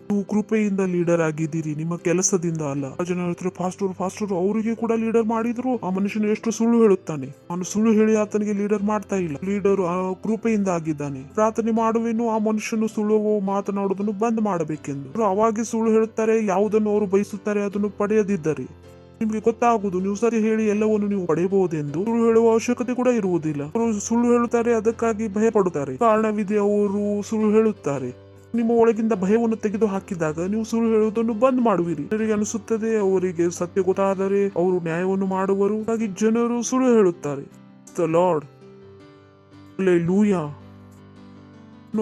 ನೀವು ಕೃಪೆಯಿಂದ ಲೀಡರ್ ಆಗಿದ್ದೀರಿ, ನಿಮ್ಮ ಕೆಲಸದಿಂದ ಅಲ್ಲ. ಜನ ಹೇಳ್ತಾರೆ, ಫಾಸ್ಟರ್ ಅವರಿಗೆ ಕೂಡ ಲೀಡರ್ ಮಾಡಿದ್ರು, ಆ ಮನುಷ್ಯನು ಎಷ್ಟು ಸುಳ್ಳು ಹೇಳುತ್ತಾನೆ. ನಾನು ಸುಳ್ಳು ಹೇಳಿ ಆತನಿಗೆ ಲೀಡರ್ ಮಾಡ್ತಾ ಇಲ್ಲ. ಲೀಡರ್ ಕೃಪೆಯಿಂದ ಆಗಿದ್ದಾನೆ. ಪ್ರಾರ್ಥನೆ ಮಾಡುವೇನು, ಆ ಮನುಷ್ಯನು ಸುಳ್ಳು ಮಾತನಾಡುವುದನ್ನು ಬಂದ್ ಮಾಡಬೇಕೆಂದು. ಅವಾಗೆ ಸುಳ್ಳು ಹೇಳುತ್ತಾರೆ, ಯಾವುದನ್ನು ಅವರು ಬಯಸುತ್ತಾರೆ ಅದನ್ನು ಪಡೆಯದಿದ್ದರೆ. ನಿಮ್ಗೆ ಗೊತ್ತಾಗುವುದು ನೀವು ಸರಿ ಹೇಳಿ ಎಲ್ಲವನ್ನು ನೀವು ಪಡೆಯಬಹುದೆಂದು. ಸುಳ್ಳು ಹೇಳುವ ಅವಶ್ಯಕತೆ ಕೂಡ ಇರುವುದಿಲ್ಲ. ಅವರು ಸುಳ್ಳು ಹೇಳುತ್ತಾರೆ, ಅದಕ್ಕಾಗಿ ಭಯ ಪಡುತ್ತಾರೆ. ಕಾರಣವಿದೆ, ಅವರು ಸುಳ್ಳು ಹೇಳುತ್ತಾರೆ. ನಿಮ್ಮ ಒಳಗಿಂದ ಭಯವನ್ನು ತೆಗೆದು ಹಾಕಿದಾಗ ನೀವು ಸುಳ್ಳು ಹೇಳುವುದನ್ನು ಬಂದ್ ಮಾಡುವಿರಿ. ಜನರಿಗೆ ಅನಿಸುತ್ತದೆ ಅವರಿಗೆ ಸತ್ಯ ಗೊತ್ತಾದರೆ ಅವರು ನ್ಯಾಯವನ್ನು ಮಾಡುವರು, ಹಾಗಾಗಿ ಜನರು ಸುಳ್ಳು ಹೇಳುತ್ತಾರೆ. The Lord, hallelujah.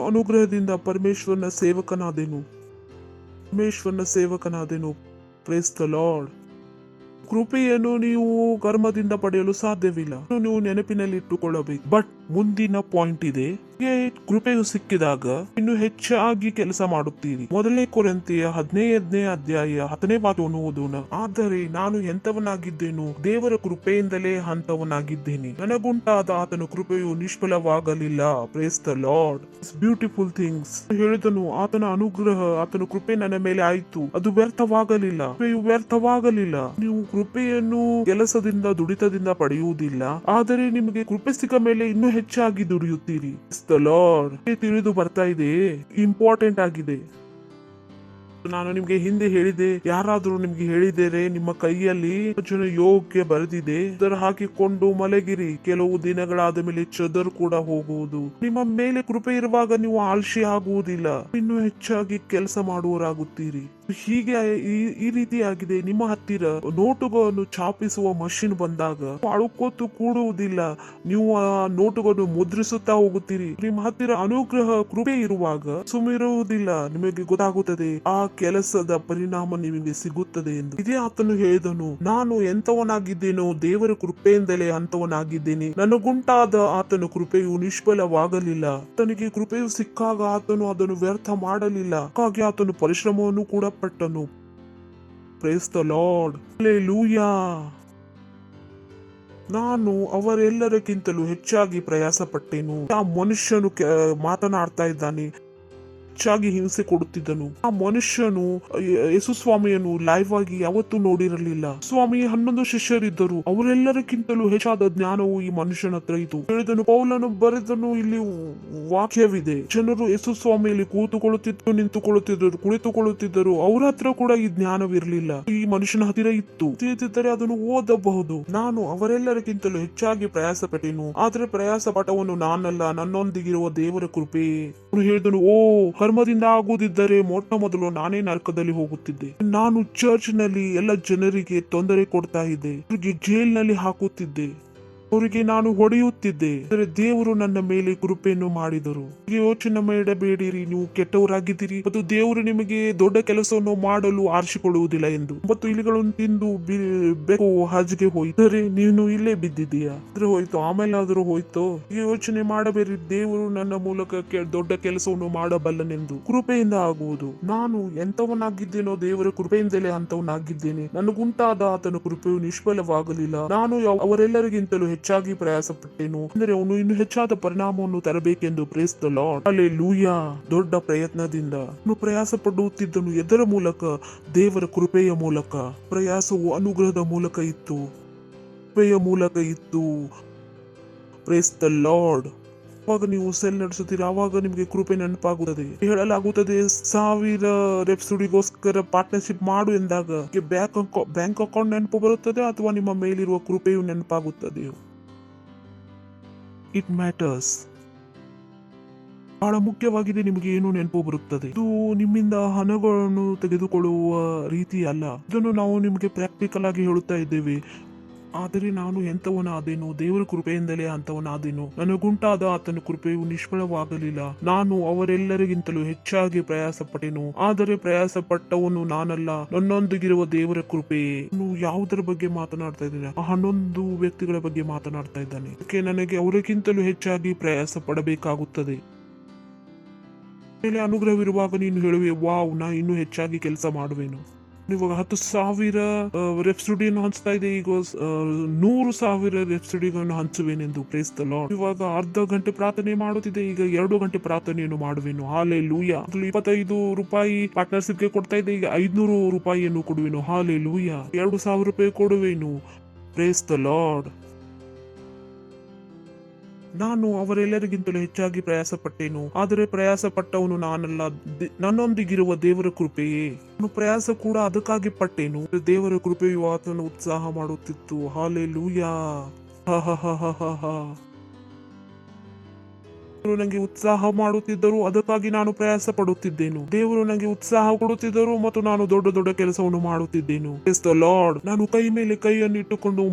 ಅನುಗ್ರಹದಿಂದ ಪರಮೇಶ್ವರನ ಸೇವಕನಾದೆನು. Praise the Lord. ಕೃಪೆಯನ್ನು ನೀವು ಕರ್ಮದಿಂದ ಪಡೆಯಲು ಸಾಧ್ಯವಿಲ್ಲ, ನೀವು ನೆನಪಿನಲ್ಲಿ ಇಟ್ಟುಕೊಳ್ಳಬೇಕು. ಬಟ್ ಮುಂದಿನ ಪಾಯಿಂಟ್ ಇದೆ, ಕೃಪೆಯು ಸಿಕ್ಕಿದಾಗ ಇನ್ನು ಹೆಚ್ಚಾಗಿ ಕೆಲಸ ಮಾಡುತ್ತೀರಿ. 1 ಕೊರಿಂಥಿಯ 15ನೇ ಅಧ್ಯಾಯ 10ನೇ ವಾಕ್ಯವನ್ನು ಓದೋಣ. ಆದರೆ ನಾನು ಎಂತವನಾಗಿದ್ದೇನು, ದೇವರ ಕೃಪೆಯಿಂದಲೇ ಹಂತವನಾಗಿದ್ದೇನೆ. ನನಗುಂಟಾದ ಆತನ ಕೃಪೆಯು ನಿಷ್ಫಲವಾಗಲಿಲ್ಲ. Praise the Lord. Beautiful things ಹೇಳಿದನು. ಆತನ ಅನುಗ್ರಹ, ಆತನ ಕೃಪೆ ನನ್ನ ಮೇಲೆ ಆಯಿತು, ಅದು ವ್ಯರ್ಥವಾಗಲಿಲ್ಲ. ಕೃಪೆಯು ವ್ಯರ್ಥವಾಗಲಿಲ್ಲ. ನೀವು ಕೃಪೆಯನ್ನು ಕೆಲಸದಿಂದ, ದುಡಿತದಿಂದ ಪಡೆಯುವುದಿಲ್ಲ, ಆದರೆ ನಿಮಗೆ ಕೃಪೆ ಸಿಕ್ಕ ಮೇಲೆ ಇನ್ನೂ ಹೆಚ್ಚಾಗಿ ದುಡಿಯುತ್ತೀರಿ. ಲಾರ್ಡ್, ತಿಳಿದು ಬರ್ತಾ ಇದೆ, ಇಂಪಾರ್ಟೆಂಟ್ ಆಗಿದೆ. ನಾನು ನಿಮ್ಗೆ ಹಿಂದೆ ಹೇಳಿದೆ, ಯಾರಾದ್ರೂ ನಿಮ್ಗೆ ಹೇಳಿದರೆ ನಿಮ್ಮ ಕೈಯಲ್ಲಿ ಯೋಗ್ಯ ಬರೆದಿದೆ, ಅದರ ಹಾಕಿಕೊಂಡು ಮಲಗಿರಿ, ಕೆಲವು ದಿನಗಳಾದ ಮೇಲೆ ಚದರ್ ಕೂಡ ಹೋಗುವುದು. ನಿಮ್ಮ ಮೇಲೆ ಕೃಪೆ ಇರುವಾಗ ನೀವು ಆಲ್ಸಿ ಆಗುವುದಿಲ್ಲ, ಇನ್ನು ಹೆಚ್ಚಾಗಿ ಕೆಲಸ ಮಾಡುವರಾಗುತ್ತೀರಿ. ಹೀಗೆ ಈ ರೀತಿಯಾಗಿದೆ. ನಿಮ್ಮ ಹತ್ತಿರ ನೋಟುಗಳನ್ನು ಛಾಪಿಸುವ ಮಷಿನ್ ಬಂದಾಗ ಅಳುಕೋತು ಕೂಡುವುದಿಲ್ಲ, ನೀವು ಆ ನೋಟುಗಳನ್ನು ಮುದ್ರಿಸುತ್ತಾ ಹೋಗುತ್ತೀರಿ. ನಿಮ್ಮ ಹತ್ತಿರ ಅನುಗ್ರಹ, ಕೃಪೆ ಇರುವಾಗ ಸುಮ್ಮಿರುವುದಿಲ್ಲ, ನಿಮಗೆ ಗೊತ್ತಾಗುತ್ತದೆ ಆ ಕೆಲಸದ ಪರಿಣಾಮ ನಿಮಗೆ ಸಿಗುತ್ತದೆ ಎಂದು. ಇದೇ ಆತನು ಹೇಳಿದನು, ನಾನು ಎಂತವನಾಗಿದ್ದೇನೋ ದೇವರ ಕೃಪೆಯಿಂದಲೇ ಅಂತವನಾಗಿದ್ದೇನೆ. ನನಗುಂಟಾದ ಆತನ ಕೃಪೆಯು ನಿಷ್ಫಲವಾಗಲಿಲ್ಲ. ಆತನಿಗೆ ಕೃಪೆಯು ಸಿಕ್ಕಾಗ ಆತನು ಅದನ್ನು ವ್ಯರ್ಥ ಮಾಡಲಿಲ್ಲ, ಹಾಗಾಗಿ ಆತನು ಪರಿಶ್ರಮವನ್ನು ಕೂಡ ಪಟ್ಟನು. Praise the Lord, hallelujah. ನಾನು ಅವರೆಲ್ಲರಿಗಿಂತಲೂ ಹೆಚ್ಚಾಗಿ ಪ್ರಯಾಸ ಪಟ್ಟೆನು. ಆ ಮನುಷ್ಯನು ಮಾತನಾಡ್ತಾ ಇದ್ದಾನೆ, ಹೆಚ್ಚಾಗಿ ಹಿಂಸೆ ಕೊಡುತ್ತಿದ್ದನು. ಆ ಮನುಷ್ಯನು ಯೇಸು ಸ್ವಾಮಿಯನ್ನು ಲೈವ್ ಆಗಿ ಯಾವತ್ತೂ ನೋಡಿರಲಿಲ್ಲ. ಸ್ವಾಮಿ 11 ಶಿಷ್ಯರಿದ್ದರು, ಅವರೆಲ್ಲರಿಗಿಂತಲೂ ಹೆಚ್ಚಾದ ಜ್ಞಾನವು ಈ ಮನುಷ್ಯನ ಹತ್ರ ಇತ್ತು. ಹೇಳಿದನು, ಪೌಲನು ಬರೆದನು, ಇಲ್ಲಿ ವಾಕ್ಯವಿದೆ, ಜನರು ಯೇಸು ಸ್ವಾಮಿಯಲ್ಲಿ ಕೂತುಕೊಳ್ಳುತ್ತಿದ್ದರು, ನಿಂತುಕೊಳ್ಳುತ್ತಿದ್ದರು, ಕುಳಿತುಕೊಳ್ಳುತ್ತಿದ್ದರು, ಅವರ ಹತ್ರ ಕೂಡ ಈ ಜ್ಞಾನವಿರಲಿಲ್ಲ. ಈ ಮನುಷ್ಯನ ಹತ್ತಿರ ಇತ್ತು. ತಿಳಿದಿದ್ದರೆ ಅದನ್ನು ಓದಬಹುದು. ನಾನು ಅವರೆಲ್ಲರಿಗಿಂತಲೂ ಹೆಚ್ಚಾಗಿ ಪ್ರಯಾಸ ಪಟ್ಟೆನು, ಆದ್ರೆ ಪ್ರಯಾಸ ಪಟ್ಟವನು ನಾನಲ್ಲ, ನನ್ನೊಂದಿಗಿರುವ ದೇವರ ಕೃಪೆ. ಅವನು ಹೇಳಿದನು, ಓ ಕರ್ಮದಿಂದ ಆಗುವುದಿದ್ದರೆ ಮೊಟ್ಟ ಮೊದಲು ನಾನೇ ನರಕದಲ್ಲಿ ಹೋಗುತ್ತಿದ್ದೆ. ನಾನು ಚರ್ಚ್ ನಲ್ಲಿ ಎಲ್ಲ ಜನರಿಗೆ ತೊಂದರೆ ಕೊಡ್ತಾ ಇದ್ದೆ, ಅವರಿಗೆ ಜೈಲ್ ನಲ್ಲಿ ಹಾಕುತ್ತಿದ್ದೆ, ಅವರಿಗೆ ನಾನು ಹೊಡೆಯುತ್ತಿದ್ದೆ. ಆದರೆ ದೇವರು ನನ್ನ ಮೇಲೆ ಕೃಪೆಯನ್ನು ಮಾಡಿದರು. ಯೋಚನೆ ಮಾಡಬೇಡಿರಿ, ನೀವು ಕೆಟ್ಟವರಾಗಿದ್ದೀರಿ ಮತ್ತು ದೇವರು ನಿಮಗೆ ದೊಡ್ಡ ಕೆಲಸವನ್ನು ಮಾಡಲು ಆರಿಸಿಕೊಳ್ಳುವುದಿಲ್ಲ ಎಂದು. 9 ಇಲಿಗಳನ್ನು ತಿಂದು ಬೆಕ್ಕು ಹಜ್ಗೆ ಹೋಯ್ತರೆ ನೀನು ಇಲ್ಲೇ ಬಿದ್ದಿದ್ದೀಯಾ, ಆದ್ರೆ ಹೋಯ್ತು, ಆಮೇಲೆ ಆದ್ರೂ ಹೋಯ್ತು. ಯೋಚನೆ ಮಾಡಬೇಡಿ, ದೇವರು ನನ್ನ ಮೂಲಕ ದೊಡ್ಡ ಕೆಲಸವನ್ನು ಮಾಡಬಲ್ಲನೆಂದು. ಕೃಪೆಯಿಂದ ಆಗುವುದು. ನಾನು ಎಂತವನಾಗಿದ್ದೇನೋ ದೇವರ ಕೃಪೆಯಿಂದಲೇ ಅಂತವನಾಗಿದ್ದೇನೆ. ನನಗುಂಟಾದ ಆತನ ಕೃಪೆಯು ನಿಷ್ಫಲವಾಗಲಿಲ್ಲ. ನಾನು ಅವರೆಲ್ಲರಿಗಿಂತಲೂ ಹೆಚ್ಚಾಗಿ ಪ್ರಯಾಸ ಪಟ್ಟೆನು, ಅಂದರೆ ಅವನು ಇನ್ನು ಹೆಚ್ಚಾದ ಪರಿಣಾಮವನ್ನು ತರಬೇಕೆಂದು. Praise the Lord, hallelujah. ದೊಡ್ಡ ಪ್ರಯತ್ನದಿಂದ ಅವನು ಪ್ರಯಾಸ ಪಡುತ್ತಿದ್ದನು. ಎದರ ಮೂಲಕ? ದೇವರ ಕೃಪೆಯ ಮೂಲಕ. ಪ್ರಯಾಸವು ಅನುಗ್ರಹದ ಮೂಲಕ ಇತ್ತು, ಕೃಪೆಯ ಮೂಲಕ ಇತ್ತು. Praise the Lord. ಅವಾಗ ನೀವು ಸೆಲ್ ನಡೆಸುತ್ತೀರಿ, ಆವಾಗ ನಿಮಗೆ ಕೃಪೆ ನೆನಪಾಗುತ್ತದೆ. ಹೇಳಲಾಗುತ್ತದೆ, 1000 ರೆಪ್ಸುಡಿಗೋಸ್ಕರ ಪಾರ್ಟ್ನರ್ಶಿಪ್ ಮಾಡು ಎಂದಾಗ ಬ್ಯಾಂಕ್ ಅಕೌಂಟ್ ನೆನಪು ಬರುತ್ತದೆ, ಅಥವಾ ನಿಮ್ಮ ಮೇಲಿರುವ ಕೃಪೆಯು ನೆನಪಾಗುತ್ತದೆ. It matters. ಬಹಳ ಮುಖ್ಯವಾಗಿದೆ. ನಿಮಗೆ ಏನು ನೆನಪು ಬರುತ್ತದೆ? ಇದು ನಿಮ್ಮಿಂದ ಹಣಗಳನ್ನು ತೆಗೆದುಕೊಳ್ಳುವ ರೀತಿ ಅಲ್ಲ. ಇದನ್ನು ನಾವು ನಿಮಗೆ ಪ್ರಾಕ್ಟಿಕಲ್ ಆಗಿ ಹೇಳುತ್ತಾ ಇದ್ದೇವೆ. ಆದರೆ ನಾನು ಎಂತವನಾದೇನು, ದೇವರ ಕೃಪೆಯಿಂದಲೇ ಅಂತವನಾದೇನು. ನನಗುಂಟಾದ ಆತನ ಕೃಪೆಯು ನಿಷ್ಫಲವಾಗಲಿಲ್ಲ. ನಾನು ಅವರೆಲ್ಲರಿಗಿಂತಲೂ ಹೆಚ್ಚಾಗಿ ಪ್ರಯಾಸ ಪಟ್ಟೆನು, ಆದರೆ ಪ್ರಯಾಸ ಪಟ್ಟವನು ನಾನಲ್ಲ, ನನ್ನೊಂದಿಗಿರುವ ದೇವರ ಕೃಪೆ. ನಾನು ಯಾವುದರ ಬಗ್ಗೆ ಮಾತನಾಡ್ತಾ ಇದ್ದೇನೆ? 11 ವ್ಯಕ್ತಿಗಳ ಬಗ್ಗೆ ಮಾತನಾಡ್ತಾ ಇದ್ದಾನೆ. ನನಗೆ ಅವರಿಗಿಂತಲೂ ಹೆಚ್ಚಾಗಿ ಪ್ರಯಾಸ ಪಡಬೇಕಾಗುತ್ತದೆ. ಮೇಲೆ ಅನುಗ್ರಹವಿರುವಾಗ ನೀನು ಹೇಳುವೆ, ವಾವ್, ನಾ ಇನ್ನೂ ಹೆಚ್ಚಾಗಿ ಕೆಲಸ ಮಾಡುವೆನು. ಇವಾಗ 10,000 ರೆಪ್ಸುಡಿಯನ್ನು ಹಂಚ್ತಾ ಇದೆ, ಈಗ 100,000 ರೆಪ್ಸುಡಿಗಳನ್ನು ಹಂಚುವೆನೆಂದು. Praise the Lord. ಇವಾಗ ಅರ್ಧ ಗಂಟೆ ಪ್ರಾರ್ಥನೆ ಮಾಡುತ್ತಿದೆ, ಈಗ 2 ಗಂಟೆ ಪ್ರಾರ್ಥನೆಯನ್ನು ಮಾಡುವೆನು. ಹಲ್ಲೆಲೂಯಾ. 25 ರೂಪಾಯಿ ಪಾರ್ಟ್ನರ್ಶಿಪ್ಗೆ ಕೊಡ್ತಾ ಇದೆ, ಈಗ 500 ರೂಪಾಯಿಯನ್ನು ಕೊಡುವೆನು. ಹಲ್ಲೆಲೂಯಾ. 2,000 ರೂಪಾಯಿ ಕೊಡುವೆನು. Praise the Lord. ನಾನು ಅವರೆಲ್ಲರಿಗಿಂತಲೂ ಹೆಚ್ಚಾಗಿ ಪ್ರಯಾಸ ಪಟ್ಟೆನು, ಆದರೆ ಪ್ರಯಾಸ ಪಟ್ಟವನು ನಾನಲ್ಲ, ನನ್ನೊಂದಿಗಿರುವ ದೇವರ ಕೃಪೆಯೇ. ನಾನು ಪ್ರಯಾಸ ಕೂಡ ಅದಕ್ಕಾಗಿ ಪಟ್ಟೆನು, ದೇವರ ಕೃಪೆಯು ಆತನು ಉತ್ಸಾಹ ಮಾಡುತ್ತಿತ್ತು. ಹಾಲೆಲೂಯಾ. ಹ ಹ ಹ ಹ ಹ ಹ. ದೇವರು ನನಗೆ ಉತ್ಸಾಹ ಮಾಡುತ್ತಿದ್ದರು, ಅದಕ್ಕಾಗಿ ನಾನು ಪ್ರಯಾಸ ಪಡುತ್ತಿದ್ದೇನು. ದೇವರು ನನಗೆ ಉತ್ಸಾಹ ಕೊಡುತ್ತಿದ್ದರು ಮತ್ತು ನಾನು ದೊಡ್ಡ ದೊಡ್ಡ ಕೆಲಸವನ್ನು ಮಾಡುತ್ತಿದ್ದೇನು. ಲಾರ್ಡ್, ನಾನು ಕೈ ಮೇಲೆ ಕೈಯನ್ನು ಇಟ್ಟುಕೊಂಡು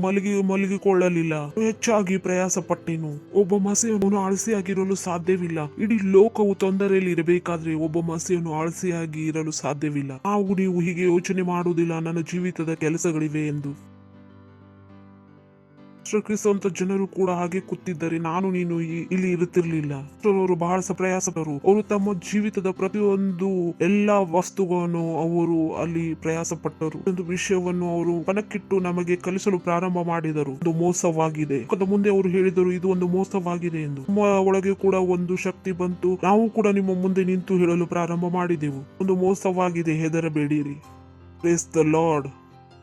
ಮಲಗಿಕೊಳ್ಳಲಿಲ್ಲ, ಹೆಚ್ಚಾಗಿ ಪ್ರಯಾಸ ಪಟ್ಟೆನು. ಒಬ್ಬ ಮಸೆಯನ್ನು ಆಳಸಿಯಾಗಿರಲು ಸಾಧ್ಯವಿಲ್ಲ. ಇಡೀ ಲೋಕವು ತೊಂದರೆಯಲ್ಲಿ ಇರಬೇಕಾದ್ರೆ ಒಬ್ಬ ಮಸೆಯನ್ನು ಆಳಸಿಯಾಗಿ ಇರಲು ಸಾಧ್ಯವಿಲ್ಲ. ನೀವು ಹೀಗೆ ಯೋಚನೆ ಮಾಡುವುದಿಲ್ಲ, ನನ್ನ ಜೀವಿತದ ಕೆಲಸಗಳಿವೆ ಎಂದು. ಕ್ರಿಸ್ತಂತ ಜನರು ಕೂಡ ಹಾಗೆ ಕೂತಿದ್ದರೆ ನೀನು ಇಲ್ಲಿ ಇರುತ್ತಿರಲಿಲ್ಲ. ಅವರು ಬಹಳ ಪ್ರಯಾಸಪಟ್ಟರು. ಅವರು ತಮ್ಮ ಜೀವಿತದ ಪ್ರತಿಯೊಂದು ಎಲ್ಲಾ ವಸ್ತುಗಳನ್ನು ಅವರು ಅಲ್ಲಿ ಪ್ರಯಾಸ ಪಟ್ಟರು. ಒಂದು ವಿಷಯವನ್ನು ಅವರು ಕಣಕ್ಕಿಟ್ಟು ನಮಗೆ ಕಲಿಸಲು ಪ್ರಾರಂಭ ಮಾಡಿದರು. ಒಂದು ಮೋಸವಾಗಿದೆ. ಮುಂದೆ ಅವರು ಹೇಳಿದರು, ಇದು ಒಂದು ಮೋಸವಾಗಿದೆ ಎಂದು. ನಮ್ಮ ಒಳಗೆ ಕೂಡ ಒಂದು ಶಕ್ತಿ ಬಂತು. ನಾವು ಕೂಡ ನಿಮ್ಮ ಮುಂದೆ ನಿಂತು ಹೇಳಲು ಪ್ರಾರಂಭ ಮಾಡಿದೆವು, ಒಂದು ಮೋಸವಾಗಿದೆ, ಹೆದರಬೇಡಿರಿ. Praise the Lord.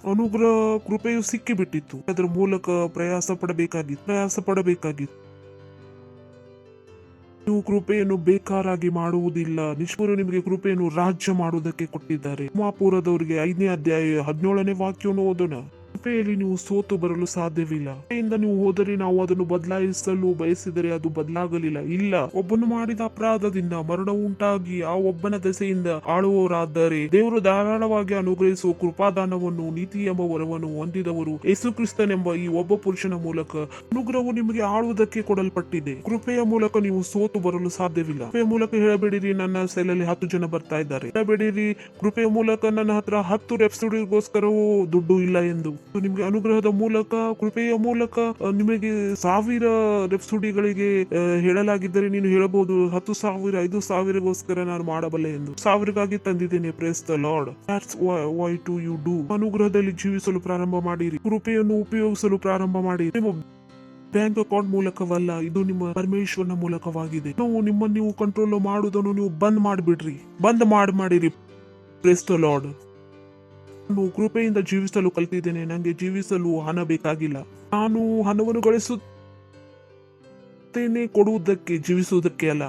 ಅನುಗ್ರಹ ಕೃಪೆಯು ಸಿಕ್ಕಿಬಿಟ್ಟಿತ್ತು. ಅದರ ಮೂಲಕ ಪ್ರಯಾಸ ಪಡಬೇಕಾಗಿತ್ತು. ನೀವು ಕೃಪೆಯನ್ನು ಬೇಕಾರಾಗಿ ಮಾಡುವುದಿಲ್ಲ. ನಿಷ್ಠುರರು ನಿಮಗೆ ಕೃಪೆಯನ್ನು ರಾಜ್ಯ ಮಾಡುವುದಕ್ಕೆ ಕೊಟ್ಟಿದ್ದಾರೆ. ರೋಮಾಪುರದವರಿಗೆ 5ನೇ ಅಧ್ಯಾಯ 17ನೇ ವಾಕ್ಯವನ್ನು ಓದೋಣ. ಕೃಪೆಯಲ್ಲಿ ನೀವು ಸೋತು ಬರಲು ಸಾಧ್ಯವಿಲ್ಲ. ಕೃಪೆಯಿಂದ ನೀವು ಹೋದರೆ ನಾವು ಅದನ್ನು ಬದಲಾಯಿಸಲು ಬಯಸಿದರೆ ಅದು ಬದಲಾಗಲಿಲ್ಲ. ಇಲ್ಲ, ಒಬ್ಬನು ಮಾಡಿದ ಅಪರಾಧದಿಂದ ಮರಣ ಉಂಟಾಗಿ ಆ ಒಬ್ಬನ ದೆಸೆಯಿಂದ ಆಳುವವರಾದರೆ ದೇವರು ಧಾರಾಳವಾಗಿ ಅನುಗ್ರಹಿಸುವ ಕೃಪಾದಾನವನ್ನು, ನೀತಿ ಎಂಬ ವರವನ್ನು ಹೊಂದಿದವರು ಯೇಸು ಕ್ರಿಸ್ತನೆಂಬ ಈ ಒಬ್ಬ ಪುರುಷನ ಮೂಲಕ ಅನುಗ್ರಹವು ನಿಮಗೆ ಆಳುವುದಕ್ಕೆ ಕೊಡಲ್ಪಟ್ಟಿದೆ. ಕೃಪೆಯ ಮೂಲಕ ನೀವು ಸೋತು ಬರಲು ಸಾಧ್ಯವಿಲ್ಲ. ಕೃಪೆಯ ಮೂಲಕ ಹೇಳಬೇಡಿರಿ, ನನ್ನ ಸೆಲಲ್ಲಿ 10 ಜನ ಬರ್ತಾ ಇದ್ದಾರೆ. ಹೇಳಬೇಡಿರಿ, ಕೃಪೆಯ ಮೂಲಕ ನನ್ನ ಹತ್ರ 10 ರೆಪ್ಸುಡಿಗೋಸ್ಕರವೂ ದುಡ್ಡು ಇಲ್ಲ ಎಂದು. ನಿಮ್ಗೆ ಅನುಗ್ರಹದ ಮೂಲಕ, ಕೃಪೆಯ ಮೂಲಕ ನಿಮಗೆ 1000 ರೆಪ್ಸುಡಿಗಳಿಗೆ ಹೇಳಲಾಗಿದ್ದರೆ ನೀನು ಹೇಳಬಹುದು, 10,000 5,000ಗೋಸ್ಕರ ನಾನು ಮಾಡಬಲ್ಲೆ ಎಂದು. 1000ಗಾಗಿ ತಂದಿದ್ದೇನೆ. Praise the Lord. That's why do you do. ಅನುಗ್ರಹದಲ್ಲಿ ಜೀವಿಸಲು ಪ್ರಾರಂಭ ಮಾಡಿರಿ. ಕೃಪೆಯನ್ನು ಉಪಯೋಗಿಸಲು ಪ್ರಾರಂಭ ಮಾಡಿರಿ. ನಿಮ್ಮ ಬ್ಯಾಂಕ್ ಅಕೌಂಟ್ ಮೂಲಕವಲ್ಲ, ಇದು ನಿಮ್ಮ ಪರಮೇಶ್ವರನ ಮೂಲಕವಾಗಿದೆ. ನೀವು ಕಂಟ್ರೋಲ್ ಮಾಡುವುದನ್ನು ನೀವು ಬಂದ್ ಮಾಡಿರಿ. Praise the Lord. ನಾನು ಕೃಪೆಯಿಂದ ಜೀವಿಸಲು ಕಲಿತಿದ್ದೇನೆ. ನನಗೆ ಜೀವಿಸಲು ಹಣ ಬೇಕಾಗಿಲ್ಲ. ನಾನು ಹಣವನ್ನು ಗಳಿಸುತ್ತೇನೆ ಕೊಡುವುದಕ್ಕೆ, ಜೀವಿಸುವುದಕ್ಕೆ ಅಲ್ಲ.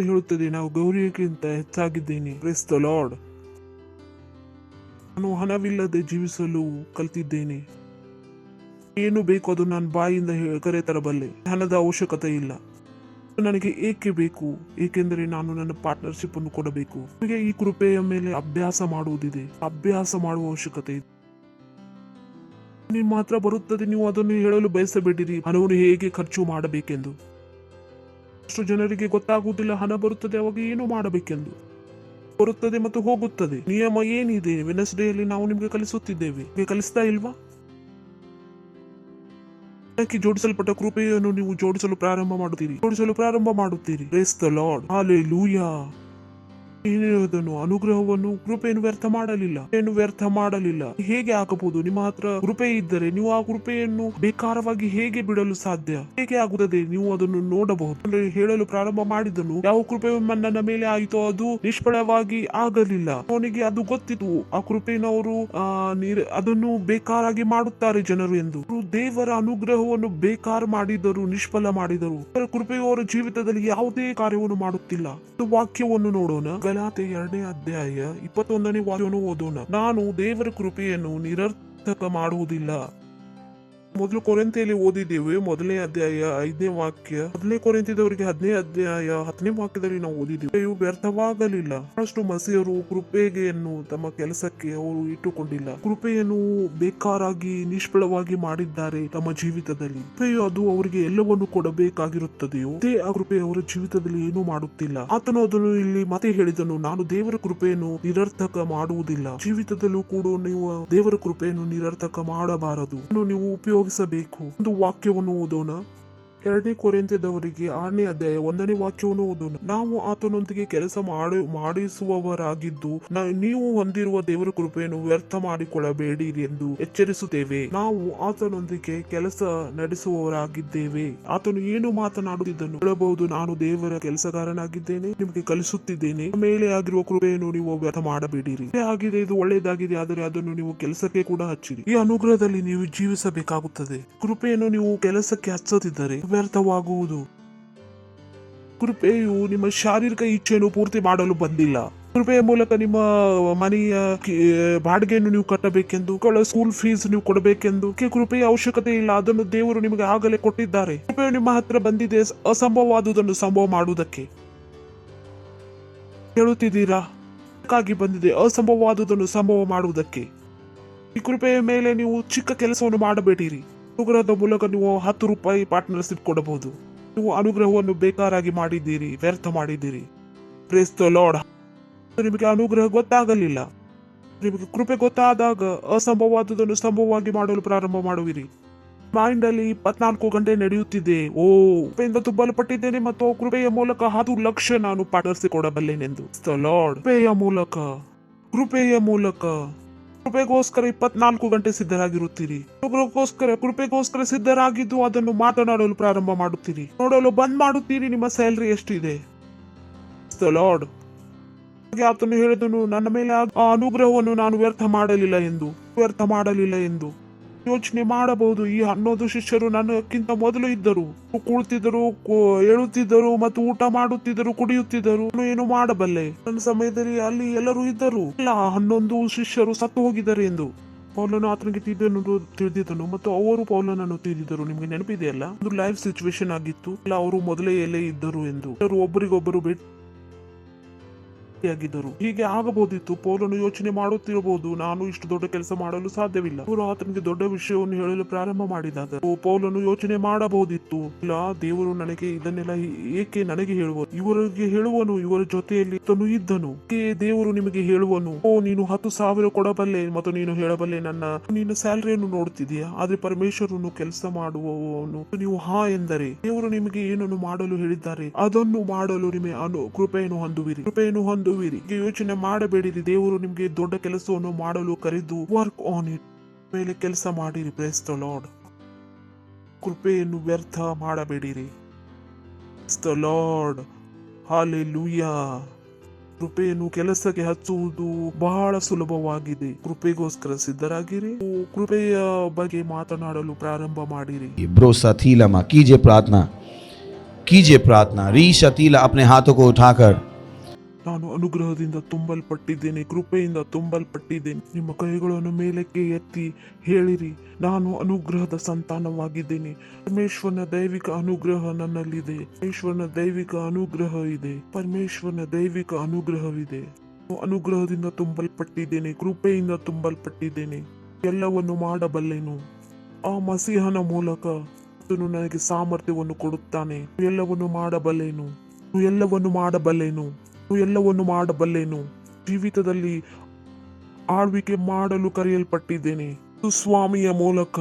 ಹೇಳುತ್ತದೆ, ನಾವು ಗೌರಿಯಕ್ಕಿಂತ ಹೆಚ್ಚಾಗಿದ್ದೇನೆ. Praise the Lord. ನಾನು ಹಣವಿಲ್ಲದೆ ಜೀವಿಸಲು ಕಲಿತಿದ್ದೇನೆ. ಏನು ಬೇಕು ಅದು ನಾನು ಬಾಯಿಂದ ಕರೆತರಬಲ್ಲೆ. ಹಣದ ಅವಶ್ಯಕತೆ ಇಲ್ಲ. ನನಗೆ ಏಕೆ ಬೇಕು? ಏಕೆಂದರೆ ನಾನು ನನ್ನ ಪಾರ್ಟ್ನರ್ಶಿಪ್ ಅನ್ನು ಕೊಡಬೇಕು. ನನಗೆ ಈ ಕೃಪೆಯ ಮೇಲೆ ಅಭ್ಯಾಸ ಮಾಡುವುದಿದೆ. ಅಭ್ಯಾಸ ಮಾಡುವ ಅವಶ್ಯಕತೆ ಇದೆ. ನಿಮ್ಮ ಮಾತ್ರ ಬರುತ್ತದೆ, ನೀವು ಅದನ್ನು ಹೇಳಲು ಬಯಸಬೇಡಿರಿ, ಹಣವನ್ನು ಹೇಗೆ ಖರ್ಚು ಮಾಡಬೇಕೆಂದು. ಅಷ್ಟು ಜನರಿಗೆ ಗೊತ್ತಾಗುವುದಿಲ್ಲ ಹಣ ಬರುತ್ತದೆ ಅವಾಗ ಏನು ಮಾಡಬೇಕೆಂದು. ಬರುತ್ತದೆ ಮತ್ತು ಹೋಗುತ್ತದೆ. ನಿಯಮ ಏನಿದೆ ವೆಡ್ನೆಸ್ಡೇಯಲ್ಲಿ ನಾವು ನಿಮಗೆ ಕಲಿಸುತ್ತಿದ್ದೇವೆ. ಕಲಿಸ್ತಾ ಇಲ್ವಾ? ಜೋಡಿಸಲ್ಪಟ್ಟ ಕೃಪೆಯನ್ನು ನೀವು ಜೋಡಿಸಲು ಪ್ರಾರಂಭ ಮಾಡುತ್ತೀರಿ. Praise the Lord. ಹಾಲೆಲೂಯಾ. ಏನೇನು ಅನುಗ್ರಹವನ್ನು, ಕೃಪೆಯನ್ನು ವ್ಯರ್ಥ ಮಾಡಲಿಲ್ಲ. ಹೇಗೆ ಆಗಬಹುದು? ನಿಮ್ಮ ಹತ್ರ ಕೃಪೆ ಇದ್ದರೆ ನೀವು ಆ ಕೃಪೆಯನ್ನು ಬೇಕಾರವಾಗಿ ಹೇಗೆ ಬಿಡಲು ಸಾಧ್ಯ? ಹೇಗೆ ಆಗುತ್ತದೆ? ನೀವು ಅದನ್ನು ನೋಡಬಹುದು. ಹೇಳಲು ಪ್ರಾರಂಭ ಮಾಡಿದನು, ಯಾವ ಕೃಪೆ ನನ್ನ ಮೇಲೆ ಆಯಿತೋ ಅದು ನಿಷ್ಫಲವಾಗಿ ಆಗಲಿಲ್ಲ. ಅವನಿಗೆ ಅದು ಗೊತ್ತಿತ್ತು, ಆ ಕೃಪೆನವರು ಅದನ್ನು ಬೇಕಾರಾಗಿ ಮಾಡುತ್ತಾರೆ ಜನರು ಎಂದು. ದೇವರ ಅನುಗ್ರಹವನ್ನು ಬೇಕಾರು ಮಾಡಿದರು, ನಿಷ್ಫಲ ಮಾಡಿದರು. ಕೃಪೆಯು ಅವರ ಜೀವಿತದಲ್ಲಿ ಯಾವುದೇ ಕಾರ್ಯವನ್ನು ಮಾಡುತ್ತಿಲ್ಲ. ವಾಕ್ಯವನ್ನು ನೋಡೋಣ. ಗಲಾತೆ 2ನೇ ಅಧ್ಯಾಯ 21ನೇ ವಾಕ್ಯವನ್ನು ಓದೋಣ. ನಾನು ದೇವರ ಕೃಪೆಯನ್ನು ನಿರರ್ಥಕ ಮಾಡುವುದಿಲ್ಲ. ಮೊದಲು ಕೊರಿಂಥಿಯಲ್ಲಿ ಓದಿದ್ದೇವೆ, 1ನೇ ಅಧ್ಯಾಯ 5ನೇ ವಾಕ್ಯ. 1ನೇ ಕೊರಿಂಥದವರಿಗೆ 10ನೇ ಅಧ್ಯಾಯ 10ನೇ ವಾಕ್ಯದಲ್ಲಿ ನಾವು ಓದಿದ್ದೇವೆ. ವ್ಯರ್ಥವಾಗಲಿಲ್ಲ. ಅಷ್ಟು ಮಸಿಯರು ಕೃಪೆಯನ್ನು ತಮ್ಮ ಕೆಲಸಕ್ಕೆ ಅವರು ಇಟ್ಟುಕೊಂಡಿಲ್ಲ. ಕೃಪೆಯನ್ನು ಬೇಕಾರಾಗಿ ನಿಷ್ಫಲವಾಗಿ ಮಾಡಿದ್ದಾರೆ ತಮ್ಮ ಜೀವಿತದಲ್ಲಿ. ಕೃಪೆಯು ಅದು ಅವರಿಗೆ ಎಲ್ಲವನ್ನು ಕೊಡಬೇಕಾಗಿರುತ್ತದೆಯೋ ಅದೇ ಆ ಕೃಪೆ ಅವರ ಜೀವಿತದಲ್ಲಿ ಏನೂ ಮಾಡುತ್ತಿಲ್ಲ. ಆತನು ಅದನ್ನು ಇಲ್ಲಿ ಮತ್ತೆ ಹೇಳಿದನು, ನಾನು ದೇವರ ಕೃಪೆಯನ್ನು ನಿರರ್ಥಕ ಮಾಡುವುದಿಲ್ಲ. ಜೀವಿತದಲ್ಲೂ ಕೂಡ ನೀವು ದೇವರ ಕೃಪೆಯನ್ನು ನಿರರ್ಥಕ ಮಾಡಬಾರದು. ನೀವು ಉಪಯೋಗಿಸಬೇಕು. ಒಂದು ವಾಕ್ಯವನ್ನು ಓದೋಣ. 2 ಕೊರಿಂಥದವರಿಗೆ 6ನೇ ಅಧ್ಯಾಯ 1ನೇ ವಾಕ್ಯವನ್ನು ಓದೋಣ. ನಾವು ಆತನೊಂದಿಗೆ ಕೆಲಸ ಮಾಡಿಸುವವರಾಗಿದ್ದು ನೀವು ಹೊಂದಿರುವ ದೇವರ ಕೃಪೆಯನ್ನು ವ್ಯರ್ಥ ಮಾಡಿಕೊಳ್ಳಬೇಡಿರಿ ಎಂದು ಎಚ್ಚರಿಸುತ್ತೇವೆ. ನಾವು ಆತನೊಂದಿಗೆ ಕೆಲಸ ನಡೆಸುವವರಾಗಿದ್ದೇವೆ. ಆತನು ಏನು ಮಾತನಾಡುತ್ತಿದ್ದನು ಹೇಳಬಹುದು, ನಾನು ದೇವರ ಕೆಲಸಗಾರನಾಗಿದ್ದೇನೆ, ನಿಮಗೆ ಕಲಿಸುತ್ತಿದ್ದೇನೆ, ಮೇಲೆ ಆಗಿರುವ ಕೃಪೆಯನ್ನು ನೀವು ವ್ಯರ್ಥ ಮಾಡಬೇಡಿರಿ. ಆಗಿದೆ, ಇದು ಒಳ್ಳೆಯದಾಗಿದೆ, ಆದರೆ ಅದನ್ನು ನೀವು ಕೆಲಸಕ್ಕೆ ಕೂಡ ಹಚ್ಚಿರಿ. ಈ ಅನುಗ್ರಹದಲ್ಲಿ ನೀವು ಜೀವಿಸಬೇಕಾಗುತ್ತದೆ. ಕೃಪೆಯನ್ನು ನೀವು ಕೆಲಸಕ್ಕೆ ಹಚ್ಚದಿದ್ದರೆ ವ್ಯರ್ಥವಾಗುವುದು. ಕೃಪೆಯು ನಿಮ್ಮ ಶಾರೀರಿಕ ಇಚ್ಛೆಯನ್ನು ಪೂರ್ತಿ ಮಾಡಲು ಬಂದಿಲ್ಲ. ಕೃಪೆಯ ಮೂಲಕ ನಿಮ್ಮ ಮನೆಯ ಬಾಡಿಗೆಯನ್ನು ನೀವು ಕಟ್ಟಬೇಕೆಂದು, ಸ್ಕೂಲ್ ಫೀಸ್ ನೀವು ಕೊಡಬೇಕೆಂದು ಕೃಪೆಯ ಅವಶ್ಯಕತೆ ಇಲ್ಲ. ಅದನ್ನು ದೇವರು ನಿಮಗೆ ಆಗಲೇ ಕೊಟ್ಟಿದ್ದಾರೆ. ಕೃಪೆಯು ನಿಮ್ಮ ಹತ್ರ ಬಂದಿದೆ ಅಸಂಭವವಾದುದನ್ನು ಸಂಭವ ಮಾಡುವುದಕ್ಕೆ. ಹೇಳುತ್ತಿದ್ದೀರಾ? ಅದಕ್ಕಾಗಿ ಬಂದಿದೆ, ಅಸಂಭವವಾದುದನ್ನು ಸಂಭವ ಮಾಡುವುದಕ್ಕೆ. ಈ ಕೃಪೆಯ ಮೇಲೆ ನೀವು ಚಿಕ್ಕ ಕೆಲಸವನ್ನು ಮಾಡಬೇಡಿರಿ. ಅನುಗ್ರಹದ ಮೂಲಕ ನೀವು 10 ರೂಪಾಯಿ ಪಾರ್ಟ್ನರ್ಶಿಪ್ ಕೊಡಬಹುದು. ನೀವು ಅನುಗ್ರಹವನ್ನು ಬೇಕಾರಾಗಿ ಮಾಡಿದ್ದೀರಿ, ವ್ಯರ್ಥ ಮಾಡಿದ್ದೀರಿ. Praise the Lord. ನಿಮಗೆ ಅನುಗ್ರಹ ಗೊತ್ತಾಗಲಿಲ್ಲ. ನಿಮಗೆ ಕೃಪೆ ಗೊತ್ತಾದಾಗ ಅಸಂಭವವಾದುದನ್ನು ಸಂಭವವಾಗಿ ಮಾಡಲು ಪ್ರಾರಂಭ ಮಾಡುವಿರಿ. ಮೈಂಡ್ ಅಲ್ಲಿ 24 ಗಂಟೆ ನಡೆಯುತ್ತಿದೆ. ಕೃಪೆಯಿಂದ ತುಂಬಲ್ಪಟ್ಟಿದ್ದೇನೆ ಮತ್ತು ಕೃಪೆಯ ಮೂಲಕ 10 ಲಕ್ಷ ನಾನು ಪಾರ್ಟ್ನರ್ಶಿಪ್ ಕೊಡಬಲ್ಲೆನೆಂದು. ಲಾರ್ಡ್, ಕೃಪೆಯ ಮೂಲಕ ಕೃಪೆಗೋಸ್ಕರ 24 ಗಂಟೆ ಸಿದ್ಧರಾಗಿರುತ್ತೀರಿ. ಕೃಪೆಗೋಸ್ಕರ ಸಿದ್ಧರಾಗಿದ್ದು ಅದನ್ನು ಮಾತನಾಡಲು ಪ್ರಾರಂಭ ಮಾಡುತ್ತೀರಿ. ನೋಡಲು ಬಂದ್ ಮಾಡುತ್ತೀರಿ ನಿಮ್ಮ ಸ್ಯಾಲರಿ ಎಷ್ಟಿದೆ. ಲಾರ್ಡ್, ಆತನು ಹೇಳಿದನು, ನನ್ನ ಮೇಲೆ ಆ ಅನುಗ್ರಹವನ್ನು ನಾನು ವ್ಯರ್ಥ ಮಾಡಲಿಲ್ಲ ಎಂದು ಯೋಚನೆ ಮಾಡಬಹುದು. ಈ 11 ಶಿಷ್ಯರು ನನಗಿಂತ ಮೊದಲು ಇದ್ದರು. ಕುಳಿತಿದ್ದರು, ಹೇಳುತ್ತಿದ್ದರು ಮತ್ತು ಊಟ ಮಾಡುತ್ತಿದ್ದರು, ಕುಡಿಯುತ್ತಿದ್ದರು. ಏನು ಮಾಡಬಲ್ಲೆ? ನನ್ನ ಸಮಯದಲ್ಲಿ ಅಲ್ಲಿ ಎಲ್ಲರೂ ಇದ್ದರು. ಇಲ್ಲ, 11 ಶಿಷ್ಯರು ಸತ್ತು ಹೋಗಿದ್ದಾರೆ ಎಂದು ಪೌಲನು ಆತನಿಗೆ ತಿಳಿದಿದ್ದನು ಮತ್ತು ಅವರು ಪೌಲನನ್ನು ತಿಳಿದಿದ್ದರು. ನಿಮ್ಗೆ ನೆನಪಿದೆಯಲ್ಲ, ಒಂದು ಲೈಫ್ ಸಿಚುವೇಶನ್ ಆಗಿತ್ತು. ಇಲ್ಲ, ಅವರು ಮೊದಲೇ ಎಲ್ಲೇ ಇದ್ದರು ಎಂದು ಒಬ್ಬರಿಗೊಬ್ಬರು ಆಗಿದ್ದರು. ಹೀಗೆ ಆಗಬಹುದಿತ್ತು. ಪೌಲನು ಯೋಚನೆ ಮಾಡುತ್ತಿರಬಹುದು, ನಾನು ಇಷ್ಟು ದೊಡ್ಡ ಕೆಲಸ ಮಾಡಲು ಸಾಧ್ಯವಿಲ್ಲ. ಅವರು ಆತನಿಗೆ ದೊಡ್ಡ ವಿಷಯವನ್ನು ಹೇಳಲು ಪ್ರಾರಂಭ ಮಾಡಿದಾಗ ಪೌಲನು ಯೋಚನೆ ಮಾಡಬಹುದಿತ್ತು, ಇಲ್ಲ, ದೇವರು ನನಗೆ ಇದನ್ನೆಲ್ಲ ಏಕೆ ನನಗೆ ಹೇಳುವನು? ಇವರಿಗೆ ಹೇಳುವನು, ಇವರ ಜೊತೆಯಲ್ಲಿ ತನು ಇದ್ದನು. ದೇವರು ನಿಮಗೆ ಹೇಳುವನು, ನೀನು 10,000 ಕೊಡಬಲ್ಲೆ ಮತ್ತು ನೀನು ಹೇಳಬಲ್ಲೆ, ನಿನ್ನ ಸ್ಯಾಲರಿಯನ್ನು ನೋಡುತ್ತಿದೀಯಾ, ಆದ್ರೆ ಪರಮೇಶ್ವರನು ಕೆಲಸ ಮಾಡುವವನು. ನೀವು ಎಂದರೆ ದೇವರು ನಿಮಗೆ ಏನನ್ನು ಮಾಡಲು ಹೇಳಿದ್ದಾರೆ ಅದನ್ನು ಮಾಡಲು ನಿಮಗೆ ಕೃಪೆಯನ್ನು ಹೊಂದುವಿರಿ. ಯೋಚನೆ ಮಾಡಬೇಡಿರಿ. ದೇವರು ನಿಮಗೆ ದೊಡ್ಡ ಕೆಲಸವನ್ನು ಮಾಡಲು ಕರೆದು ವರ್ಕ್ ಆನ್ ಇಟ್ ಮೇಲೆ ಕೆಲಸ ಮಾಡಿರಿ. Praise the Lord. ಕೃಪೆಯನ್ನು ವ್ಯರ್ಥ ಮಾಡಬೇಡಿರಿ. The Lord. ಹಾಲೆಲೂಯಾ. ಕೃಪೆಯನ್ನು ಕೆಲಸಕ್ಕೆ ಹಚ್ಚುವುದು ಬಹಳ ಸುಲಭವಾಗಿದೆ. ಕೃಪೆಗೋಸ್ಕರ ಸಿದ್ಧರಾಗಿರಿ. ಕೃಪೆಯ ಬಗ್ಗೆ ಮಾತನಾಡಲು ಪ್ರಾರಂಭ ಮಾಡಿರಿ. ब्रो सतीला कीजिए प्रार्थना. री शतीला अपने हाथों को उठाकर, ನಾನು ಅನುಗ್ರಹದಿಂದ ತುಂಬಲ್ಪಟ್ಟಿದ್ದೇನೆ, ಕೃಪೆಯಿಂದ ತುಂಬಲ್ಪಟ್ಟಿದ್ದೇನೆ. ನಿಮ್ಮ ಕೈಗಳನ್ನು ಮೇಲಕ್ಕೆ ಎತ್ತಿ ಹೇಳಿರಿ, ನಾನು ಅನುಗ್ರಹದ ಸಂತಾನವಾಗಿದ್ದೇನೆ. ಪರಮೇಶ್ವರನ ದೈವಿಕ ಅನುಗ್ರಹ ನನ್ನಲ್ಲಿದೆ. ಪರಮೇಶ್ವರನ ದೈವಿಕ ಅನುಗ್ರಹವಿದೆ. ಅನುಗ್ರಹದಿಂದ ತುಂಬಲ್ಪಟ್ಟಿದ್ದೇನೆ, ಕೃಪೆಯಿಂದ ತುಂಬಲ್ಪಟ್ಟಿದ್ದೇನೆ. ಎಲ್ಲವನ್ನು ಮಾಡಬಲ್ಲೆನು. ಆ ಮಸೀಹನ ಮೂಲಕ ಆತನು ನನಗೆ ಸಾಮರ್ಥ್ಯವನ್ನು ಕೊಡುತ್ತಾನೆ. ಎಲ್ಲವನ್ನು ಮಾಡಬಲ್ಲೆನು. ಜೀವಿತದಲ್ಲಿ ಆಳ್ವಿಕೆ ಮಾಡಲು ಕರೆಯಲ್ಪಟ್ಟಿದ್ದೇನೆ. ಸ್ವಾಮಿಯ ಮೂಲಕ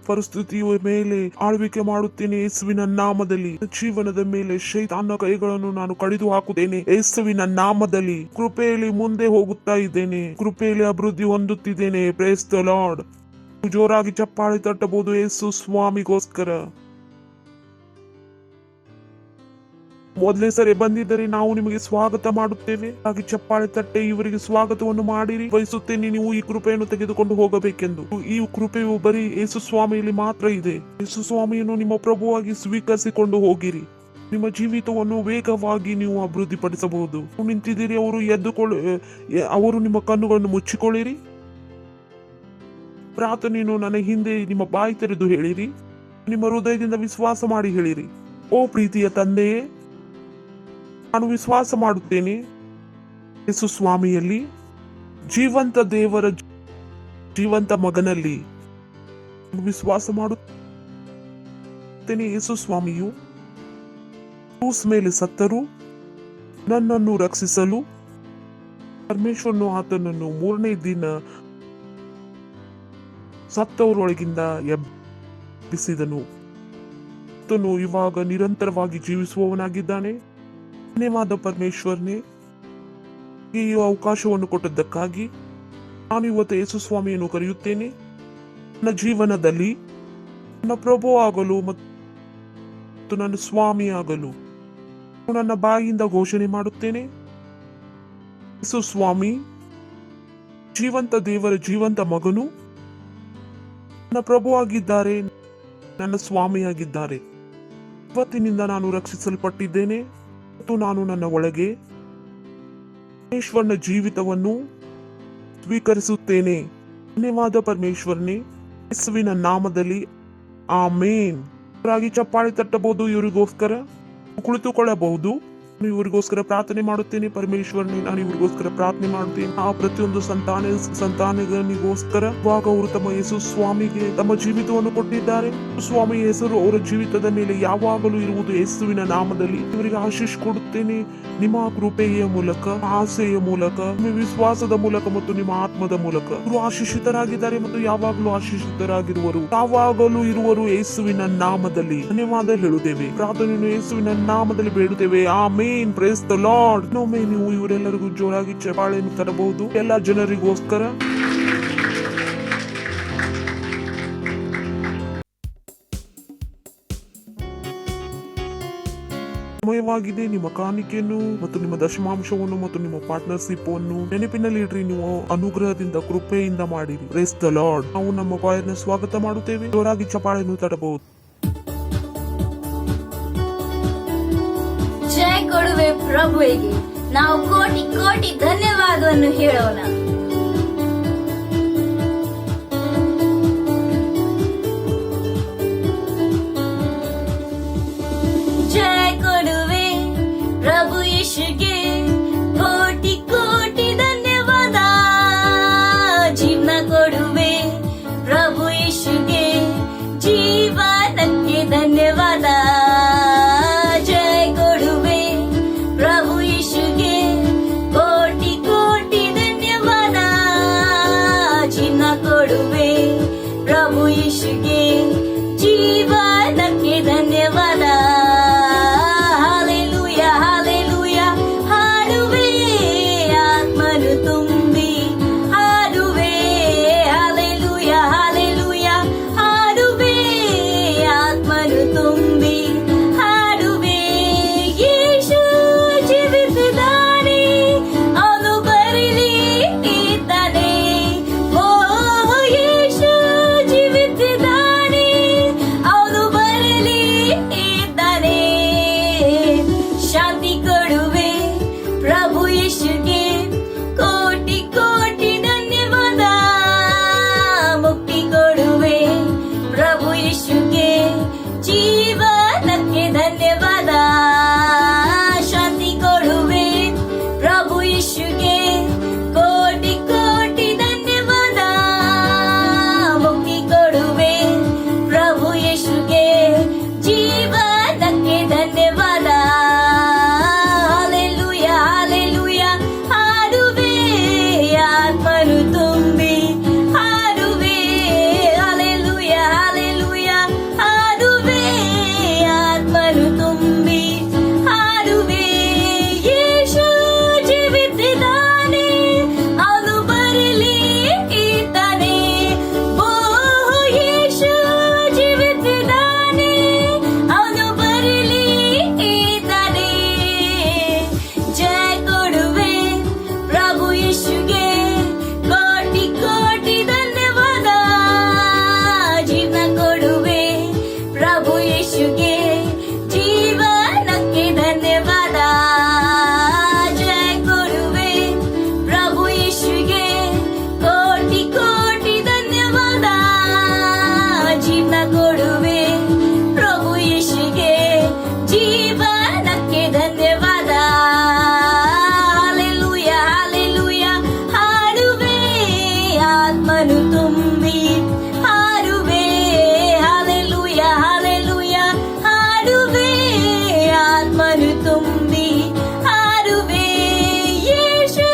ಪರಿಸ್ಥಿತಿಯ ಮೇಲೆ ಆಳ್ವಿಕೆ ಮಾಡುತ್ತೇನೆ. ಯೇಸುವಿನ ನಾಮದಲ್ಲಿ ಜೀವನದ ಮೇಲೆ ಶೈತಾನ ಕೈಗಳನ್ನು ನಾನು ಕಡಿದು ಹಾಕುತ್ತೇನೆ. ಯೇಸುವಿನ ನಾಮದಲ್ಲಿ ಕೃಪೆಯಲ್ಲಿ ಮುಂದೆ ಹೋಗುತ್ತಾ ಇದ್ದೇನೆ. ಕೃಪೆಯಲ್ಲಿ ಅಭಿವೃದ್ಧಿ ಹೊಂದುತ್ತಿದ್ದೇನೆ. Praise the lord. ಜೋರಾಗಿ ಚಪ್ಪಾಳೆ ತಟ್ಟಬಹುದು ಯೇಸು ಸ್ವಾಮಿಗೋಸ್ಕರ. ಮೊದಲೇ ಸರಿ ಬಂದಿದ್ದರೆ ನಾವು ನಿಮಗೆ ಸ್ವಾಗತ ಮಾಡುತ್ತೇವೆ. ಹಾಗೆ ಚಪ್ಪಾಳೆ ತಟ್ಟೆ ಇವರಿಗೆ ಸ್ವಾಗತವನ್ನು ಮಾಡಿರಿ. ಬಯಸುತ್ತೇನೆ ನೀವು ಈ ಕೃಪೆಯನ್ನು ತೆಗೆದುಕೊಂಡು ಹೋಗಬೇಕೆಂದು. ಈ ಕೃಪೆಯು ಬರೀ ಯೇಸು ಸ್ವಾಮಿಯಲ್ಲಿ ಮಾತ್ರ ಇದೆ. ಯೇಸು ಸ್ವಾಮಿಯನ್ನು ನಿಮ್ಮ ಪ್ರಭುವಾಗಿ ಸ್ವೀಕರಿಸಿಕೊಂಡು ಹೋಗಿರಿ. ನಿಮ್ಮ ಜೀವಿತವನ್ನು ವೇಗವಾಗಿ ನೀವು ಅಭಿವೃದ್ಧಿಪಡಿಸಬಹುದು. ನಿಂತಿದ್ದೀರಿ, ಅವರು ನಿಮ್ಮ ಕಣ್ಣುಗಳನ್ನು ಮುಚ್ಚಿಕೊಳ್ಳಿರಿ. ಪ್ರಾರ್ಥನೆಯನ್ನು ನನ್ನ ಹಿಂದೆ ನಿಮ್ಮ ಬಾಯಿ ತೆರೆದು ಹೇಳಿರಿ. ನಿಮ್ಮ ಹೃದಯದಿಂದ ವಿಶ್ವಾಸ ಮಾಡಿ ಹೇಳಿರಿ, ಓ ಪ್ರೀತಿಯ ತಂದೆಯೇ, ನಾನು ವಿಶ್ವಾಸ ಮಾಡುತ್ತೇನೆ ಯೇಸು ಸ್ವಾಮಿಯಲ್ಲಿ, ಜೀವಂತ ದೇವರ ಜೀವಂತ ಮಗನಲ್ಲಿ ವಿಶ್ವಾಸ ಮಾಡುತ್ತೇನೆ. ಯೇಸು ಸ್ವಾಮಿಯು ಕ್ರೂಸ್ ಮೇಲೆ ಸತ್ತರು ನನ್ನನ್ನು ರಕ್ಷಿಸಲು. ಪರಮೇಶ್ವರನು ಆತನನ್ನು 3ನೇ ದಿನ ಸತ್ತವರೊಳಗಿಂದ ಎಬ್ಬಿಸಿದನು. ಆತನು ಇವಾಗ ನಿರಂತರವಾಗಿ ಜೀವಿಸುವವನಾಗಿದ್ದಾನೆ. ಧನ್ಯವಾದ ಪರಮೇಶ್ವರನೇ, ಈ ಅವಕಾಶವನ್ನು ಕೊಟ್ಟದ್ದಕ್ಕಾಗಿ ನಾನು ಇವತ್ತು ಯೇಸು ಸ್ವಾಮಿಯನ್ನು ಕರೆಯುತ್ತೇನೆ. ನನ್ನ ಜೀವನದಲ್ಲಿ ನನ್ನ ಪ್ರಭು ಆಗಲು ಮತ್ತು ನನ್ನ ಸ್ವಾಮಿ ಆಗಲು ನನ್ನ ಬಾಯಿಯಿಂದ ಘೋಷಣೆ ಮಾಡುತ್ತೇನೆ. ಯೇಸು ಸ್ವಾಮಿ ಜೀವಂತ ದೇವರ ಜೀವಂತ ಮಗನು, ನನ್ನ ಪ್ರಭು ಆಗಿದ್ದಾರೆ, ನನ್ನ ಸ್ವಾಮಿಯಾಗಿದ್ದಾರೆ. ಇವತ್ತಿನಿಂದ ನಾನು ರಕ್ಷಿಸಲ್ಪಟ್ಟಿದ್ದೇನೆ ಮತ್ತು ನಾನು ನನ್ನ ಒಳಗೆ ಪರಮೇಶ್ವರನ ಜೀವಿತವನ್ನು ಸ್ವೀಕರಿಸುತ್ತೇನೆ. ಧನ್ಯವಾದ ಪರಮೇಶ್ವರನೇ, ಯೇಸುವಿನ ನಾಮದಲ್ಲಿ ಆಮೇನ್. ಇವರಾಗಿ ಚಪ್ಪಾಳೆ ತಟ್ಟಬಹುದು, ಇವರಿಗೋಸ್ಕರ ಕುಳಿತುಕೊಳ್ಳಬಹುದು. ಇವರಿಗೋಸ್ಕರ ಪ್ರಾರ್ಥನೆ ಮಾಡುತ್ತೇನೆ. ಪರಮೇಶ್ವರನೇ, ನಾನು ಇವರಿಗೋಸ್ಕರ ಪ್ರಾರ್ಥನೆ ಮಾಡುತ್ತೇನೆ. ಆ ಪ್ರತಿಯೊಂದು ಸಂತಾನಗಳಿಗೋಸ್ಕರ ಇವಾಗ ಅವರು ತಮ್ಮ ಯೇಸು ಸ್ವಾಮಿಗೆ ತಮ್ಮ ಜೀವಿತವನ್ನು ಕೊಟ್ಟಿದ್ದಾರೆ. ಸ್ವಾಮಿ ಹೆಸರು ಅವರ ಜೀವಿತದ ಮೇಲೆ ಯಾವಾಗಲೂ ಇರುವುದು. ಯೇಸುವಿನ ನಾಮದಲ್ಲಿ ಇವರಿಗೆ ಆಶೀಷ್ ಕೊಡುತ್ತೇನೆ. ನಿಮ್ಮ ಕೃಪೆಯ ಮೂಲಕ, ಆಸೆಯ ಮೂಲಕ, ನಿಮ್ಮ ವಿಶ್ವಾಸದ ಮೂಲಕ ಮತ್ತು ನಿಮ್ಮ ಆತ್ಮದ ಮೂಲಕ ಇವರು ಆಶೀಷಿತರಾಗಿದ್ದಾರೆ ಮತ್ತು ಯಾವಾಗಲೂ ಆಶೀಷಿತರಾಗಿರುವರು, ಯಾವಾಗಲೂ ಇರುವರು. ಯೇಸುವಿನ ನಾಮದಲ್ಲಿ ಧನ್ಯವಾದ ಹೇಳುತ್ತೇವೆ. ಪ್ರಾರ್ಥನೆಯನ್ನು ಯೇಸುವಿನ ನಾಮದಲ್ಲಿ ಬೇಡುತ್ತೇವೆ. ಆಮೇನ್. Praise the Lord. ಇನ್ನೊಮ್ಮೆ ನೀವು ಇವರೆಲ್ಲರಿಗೂ ಜೋರಾಗಿ ಚಪ್ಪಾಳೆಯನ್ನು ತರಬಹುದು. ಎಲ್ಲ ಜನರಿಗೋಸ್ಕರ ಸಮಯವಾಗಿದೆ. ನಿಮ್ಮ ಕಾಣಿಕೆಯನ್ನು ಮತ್ತು ನಿಮ್ಮ ದಶಮಾಂಶವನ್ನು ಮತ್ತು ನಿಮ್ಮ ಪಾರ್ಟ್ನರ್ಶಿಪ್ ಅನ್ನು ನೆನಪಿನಲ್ಲಿ ಇಡ್ರಿ. ನೀವು ಅನುಗ್ರಹದಿಂದ ಕೃಪೆಯಿಂದ ಮಾಡಿರಿ. Praise the Lord. ನಾವು ನಮ್ಮ ಕಾಯರ್ನ ಸ್ವಾಗತ ಮಾಡುತ್ತೇವೆ. ಜೋರಾಗಿ ಚಪ್ಪಾಳೆಯನ್ನು ತರಬಹುದು. ಜಯ ಕೊಡುವೆ ಪ್ರಭುವಿಗೆ. ನಾವು ಕೋಟಿ ಕೋಟಿ ಧನ್ಯವಾದವನ್ನು ಹೇಳೋಣ. ಜಯ ಕೊಡುವೆ ಪ್ರಭು ಯೇಸುಗೆ, ಕೋಟಿ ಕೋಟಿ ಧನ್ಯವಾದ. ಜೀವನ ಕೊಡುವೆ ಪ್ರಭು ಯೇಸುಗೆ, ಜೀವನಕ್ಕೆ ಧನ್ಯವಾದ. ಪ್ರಭು ಯೇಸುಗೆ ಜೀವನಕ್ಕೆ ಧನ್ಯವಾದ. ಹಾಲೆಲೂಯಾ ಹಾಲೆಲೂಯಾ ಹಾಡುವೆ ಆತ್ಮನು ತುಂಬಿ, ಹಾಡುವೆ ಹಾಲೆಲೂಯಾ ಹಾಲೆಲೂಯಾ ಹಾಡುವೆ ಆತ್ಮನು ತುಂಬಿ, ಹಾಡುವೆ ಯೇಸು ಜೀವಿಸಿದ್ದಾನೆ, ಅವನು ಬರಲಿ ಇದ್ದಾನೆ. ಶಾಂತಿ ಕೊಡುವೆ ಪ್ರಭು ಯೇಸುಗೆ, ಕೋಟಿ ಕೋಟಿ ಧನ್ಯವಾದ. ಮುಕ್ತಿ ಕೊಡುವೆ ಪ್ರಭು ಯೇಸುಗೆ, ಜೀವನಕ್ಕೆ ಧನ್ಯವಾದ. ಶಾಂತಿ ಕೊಡುವೆ ಪ್ರಭು ಯೇಸುಗೆ, ಕೋಟಿ ಕೋಟಿ ಧನ್ಯವಾದ. ಮುಕ್ತಿ ಕೊಡುವೆ ಪ್ರಭು ಯೇಸುಗೆ, ಜೀವನಕ್ಕೆ ಧನ್ಯವಾದ. ಆತ್ಮನು ತುಂಬಿ, ಹಾಡುವೆ ಹಾಲೆಲೂಯಾ ಹಾಲೆಲೂಯಾ ಹಾಡುವೆ ಆತ್ಮನು ತುಂಬಿ, ಹಾಡುವೆ ಯೇಸು ಜೀವಿಸಿದ್ದಾನೆ, ಅವನು ಬರಲಿ ಇದ್ದಾನೆ. ಓ ಯೇಸು ಜೀವಿಸಿದ್ದಾನೆ, ಅವನು ಬರಲಿ ಇದ್ದಾನೆ. ಜಯ ಕೊಡುವೆ ಪ್ರಭು ಯೇಸುಗೆ, ಕೋಟಿ ಕೋಟಿ ಧನ್ಯವಾದ. ಜೀವನ ಕೊಡುವೆ ಪ್ರಭು ಯೇಸುಗೆ, ಜೀವನಕ್ಕೆ ಧನ್ಯವಾದ. ಜಯ ಕೊಡುವೆ ಪ್ರಭು ಯೇಸುಗೆ, ಕೋಟಿ ಕೋಟಿ ಧನ್ಯವಾದ. ಜೀವನ ಕೊಡುವೆ ಪ್ರಭು ಯೇಸುಗೆ, ಜೀವನಕ್ಕೆ ಧನ್ಯವಾದ. ಹಾಲೆಲೂಯಾ ಹಾಲೆಲೂಯಾ ಹಾಡುವೆ ಆತ್ಮನು ತುಂಬಿ, ಹಾಡುವೆ ಹಾಲೆಲೂಯಾ ಹಾಲೆಲೂಯಾ ಹಾಡುವೆ ಆತ್ಮನು ತುಂಬಿ, ಹಾಡುವೆ ಯೇಸು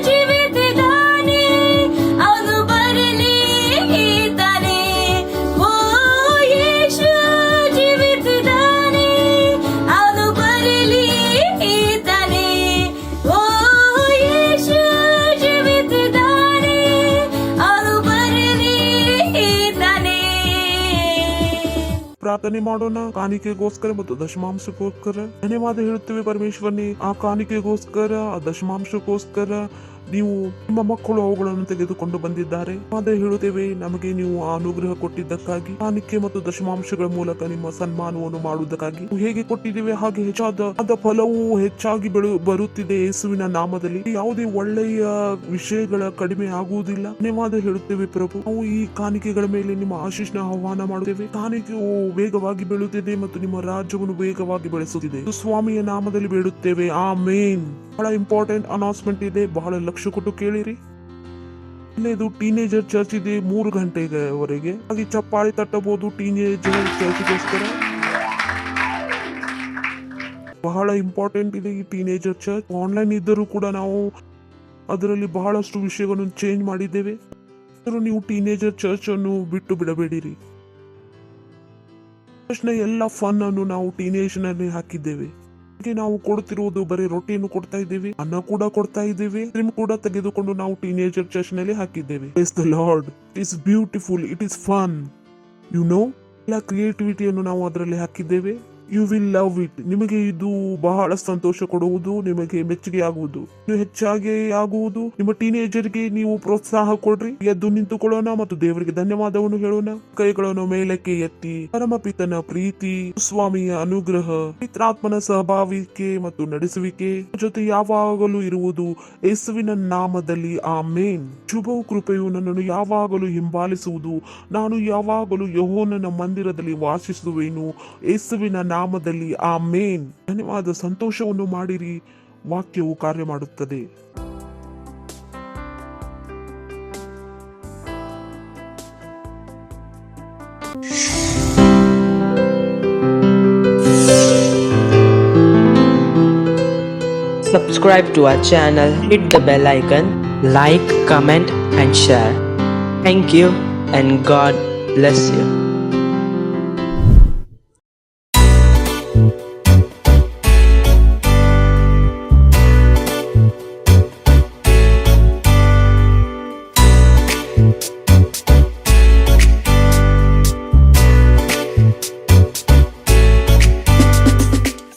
ಜೀವಿಸಿದ್ದಾನೆ, ಅವನು ಬರಲಿ ಇದ್ದಾನೆ. ಓ ಯೇಸು ಜೀವಿಸಿದ್ದಾನೆ, ಪ್ರಾರ್ಥನೆ ಮಾಡೋಣ, ಕಾಣಿಕೆಗೋಸ್ಕರ ಮತ್ತು ದಶಮಾಂಶಕ್ಕೋಸ್ಕರ. ಧನ್ಯವಾದ ಹೇಳುತ್ತೇವೆ ಪರಮೇಶ್ವರನೇ, ಆ ಕಾಣಿಕೆಗೋಸ್ಕರ, ಆ ದಶಮಾಂಶಕ್ಕೋಸ್ಕರ ನೀವು ನಿಮ್ಮ ಮಕ್ಕಳು ಅವುಗಳನ್ನು ತೆಗೆದುಕೊಂಡು ಬಂದಿದ್ದಾರೆ. ಧನ್ಯವಾದ ಹೇಳುತ್ತೇವೆ ನಮಗೆ ನೀವು ಆ ಅನುಗ್ರಹ ಕೊಟ್ಟಿದ್ದಕ್ಕಾಗಿ, ಕಾಣಿಕೆ ಮತ್ತು ದಶಮಾಂಶಗಳ ಮೂಲಕ ನಿಮ್ಮ ಸನ್ಮಾನವನ್ನು ಮಾಡುವುದಕ್ಕಾಗಿ. ನೀವು ಹೇಗೆ ಕೊಟ್ಟಿದ್ದೇವೆ ಹಾಗೆ ಹೆಚ್ಚಾದ ಫಲವು ಹೆಚ್ಚಾಗಿ ಬರುತ್ತಿದೆ ಯೇಸುವಿನ ನಾಮದಲ್ಲಿ. ಯಾವುದೇ ಒಳ್ಳೆಯ ವಿಷಯಗಳ ಕಡಿಮೆ ಆಗುವುದಿಲ್ಲ. ಧನ್ಯವಾದ ಹೇಳುತ್ತೇವೆ ಪ್ರಭು. ನಾವು ಈ ಕಾಣಿಕೆಗಳ ಮೇಲೆ ನಿಮ್ಮ ಆಶೀಸ್ನ ಆಹ್ವಾನ ಮಾಡುತ್ತೇವೆ. ಕಾಣಿಕೆಯು ವೇಗವಾಗಿ ಬೆಳೆಯುತ್ತಿದೆ ಮತ್ತು ನಿಮ್ಮ ರಾಜ್ಯವನ್ನು ವೇಗವಾಗಿ ಬೆಳೆಸುತ್ತಿದೆ. ಸ್ವಾಮಿಯ ನಾಮದಲ್ಲಿ ಬೇಡುತ್ತೇವೆ, ಆಮೇನ್. ಬಹಳ ಇಂಪಾರ್ಟೆಂಟ್ ಅನೌನ್ಸ್ಮೆಂಟ್ ಇದೆ, ಬಹಳ ಲಕ್ಷ್ಯ ಕೊಟ್ಟು ಕೇಳಿರಿ. ಇದು ಟೀನೇಜರ್ ಚರ್ಚ್ ಇದೆ 3 ಗಂಟೆವರೆಗೆ. ಹಾಗೆ ಚಪ್ಪಾಳಿ ತಟ್ಟಬಹುದು ಟೀನೇಜರ್ ಚರ್ಚ್ಗೋಸ್ಕರ. ಬಹಳ ಇಂಪಾರ್ಟೆಂಟ್ ಇದೆ ಈ ಟೀನೇಜರ್ ಚರ್ಚ್. ಆನ್ಲೈನ್ ಇದ್ದರೂ ಕೂಡ ನಾವು ಅದರಲ್ಲಿ ಬಹಳಷ್ಟು ವಿಷಯಗಳನ್ನು ಚೇಂಜ್ ಮಾಡಿದ್ದೇವೆ. ನೀವು ಟೀನೇಜರ್ ಚರ್ಚ್ ಅನ್ನು ಬಿಟ್ಟು ಬಿಡಬೇಡಿರಿ. ಎಲ್ಲ ಫನ್ ಅನ್ನು ನಾವು ಟೀನೇಜ್ ನಲ್ಲಿ ಹಾಕಿದ್ದೇವೆ. ನಾವು ಕೊಡ್ತಿರುವುದು ಬರೀ ರೊಟ್ಟಿಯನ್ನು ಕೊಡ್ತಾ ಇದ್ದೇವೆ, ಅನ್ನ ಕೂಡ ಕೊಡ್ತಾ ಇದ್ದೇವೆ, ಕ್ರೀಮ್ ಕೂಡ ತೆಗೆದುಕೊಂಡು ನಾವು ಟೀನೇಜರ್ ಚರ್ಚ್ ನಲ್ಲಿ ಹಾಕಿದ್ದೇವೆ. Praise the Lord. It is beautiful, it is fun. You know, ಎಲ್ಲ ಕ್ರಿಯೇಟಿವಿಟಿಯನ್ನು ನಾವು ಅದರಲ್ಲಿ ಹಾಕಿದ್ದೇವೆ. You will love it. ನಿಮಗೆ ಇದು ಬಹಳ ಸಂತೋಷ ಕೊಡುವುದು, ನಿಮಗೆ ಮೆಚ್ಚುಗೆ ಆಗುವುದು, ನೀವು ಹೆಚ್ಚಾಗಿ ಆಗುವುದು. ನಿಮ್ಮ ಟೀನೇಜರ್ಗೆ ನೀವು ಪ್ರೋತ್ಸಾಹ ಕೊಡ್ರಿ. ಎದ್ದು ನಿಂತುಕೊಳ್ಳೋಣ ಮತ್ತು ದೇವರಿಗೆ ಧನ್ಯವಾದವನ್ನು ಹೇಳೋಣ. ಕೈಗಳನ್ನು ಮೇಲಕ್ಕೆ ಎತ್ತಿ ಪರಮಪಿತನ ಪ್ರೀತಿ, ಸ್ವಾಮಿಯ ಅನುಗ್ರಹ, ಪಿತ್ರಾತ್ಮನ ಸಹಭಾವಿಕೆ ಮತ್ತು ನಡೆಸುವಿಕೆ ಜೊತೆ ಯಾವಾಗಲೂ ಇರುವುದು ಯೇಸುವಿನ ನಾಮದಲ್ಲಿ, ಆಮೇನ್. ಶುಭವು ಕೃಪೆಯು ನನ್ನನ್ನು ಯಾವಾಗಲೂ ಹಿಂಬಾಲಿಸುವುದು. ನಾನು ಯಾವಾಗಲೂ ಯೆಹೋವನ ಮಂದಿರದಲ್ಲಿ ವಾಸಿಸುವೆನು, ಯೇಸುವಿನ ನಾಮದಲ್ಲಿ, ಆಮೇನ್. ಧನ್ಯವಾದ. ಸಂತೋಷವನ್ನು ಮಾಡಿರಿ, ವಾಕ್ಯವು ಕಾರ್ಯ ಮಾಡುತ್ತದೆ. Subscribe to our channel, hit the bell icon, like, comment and share. Thank you and God bless you.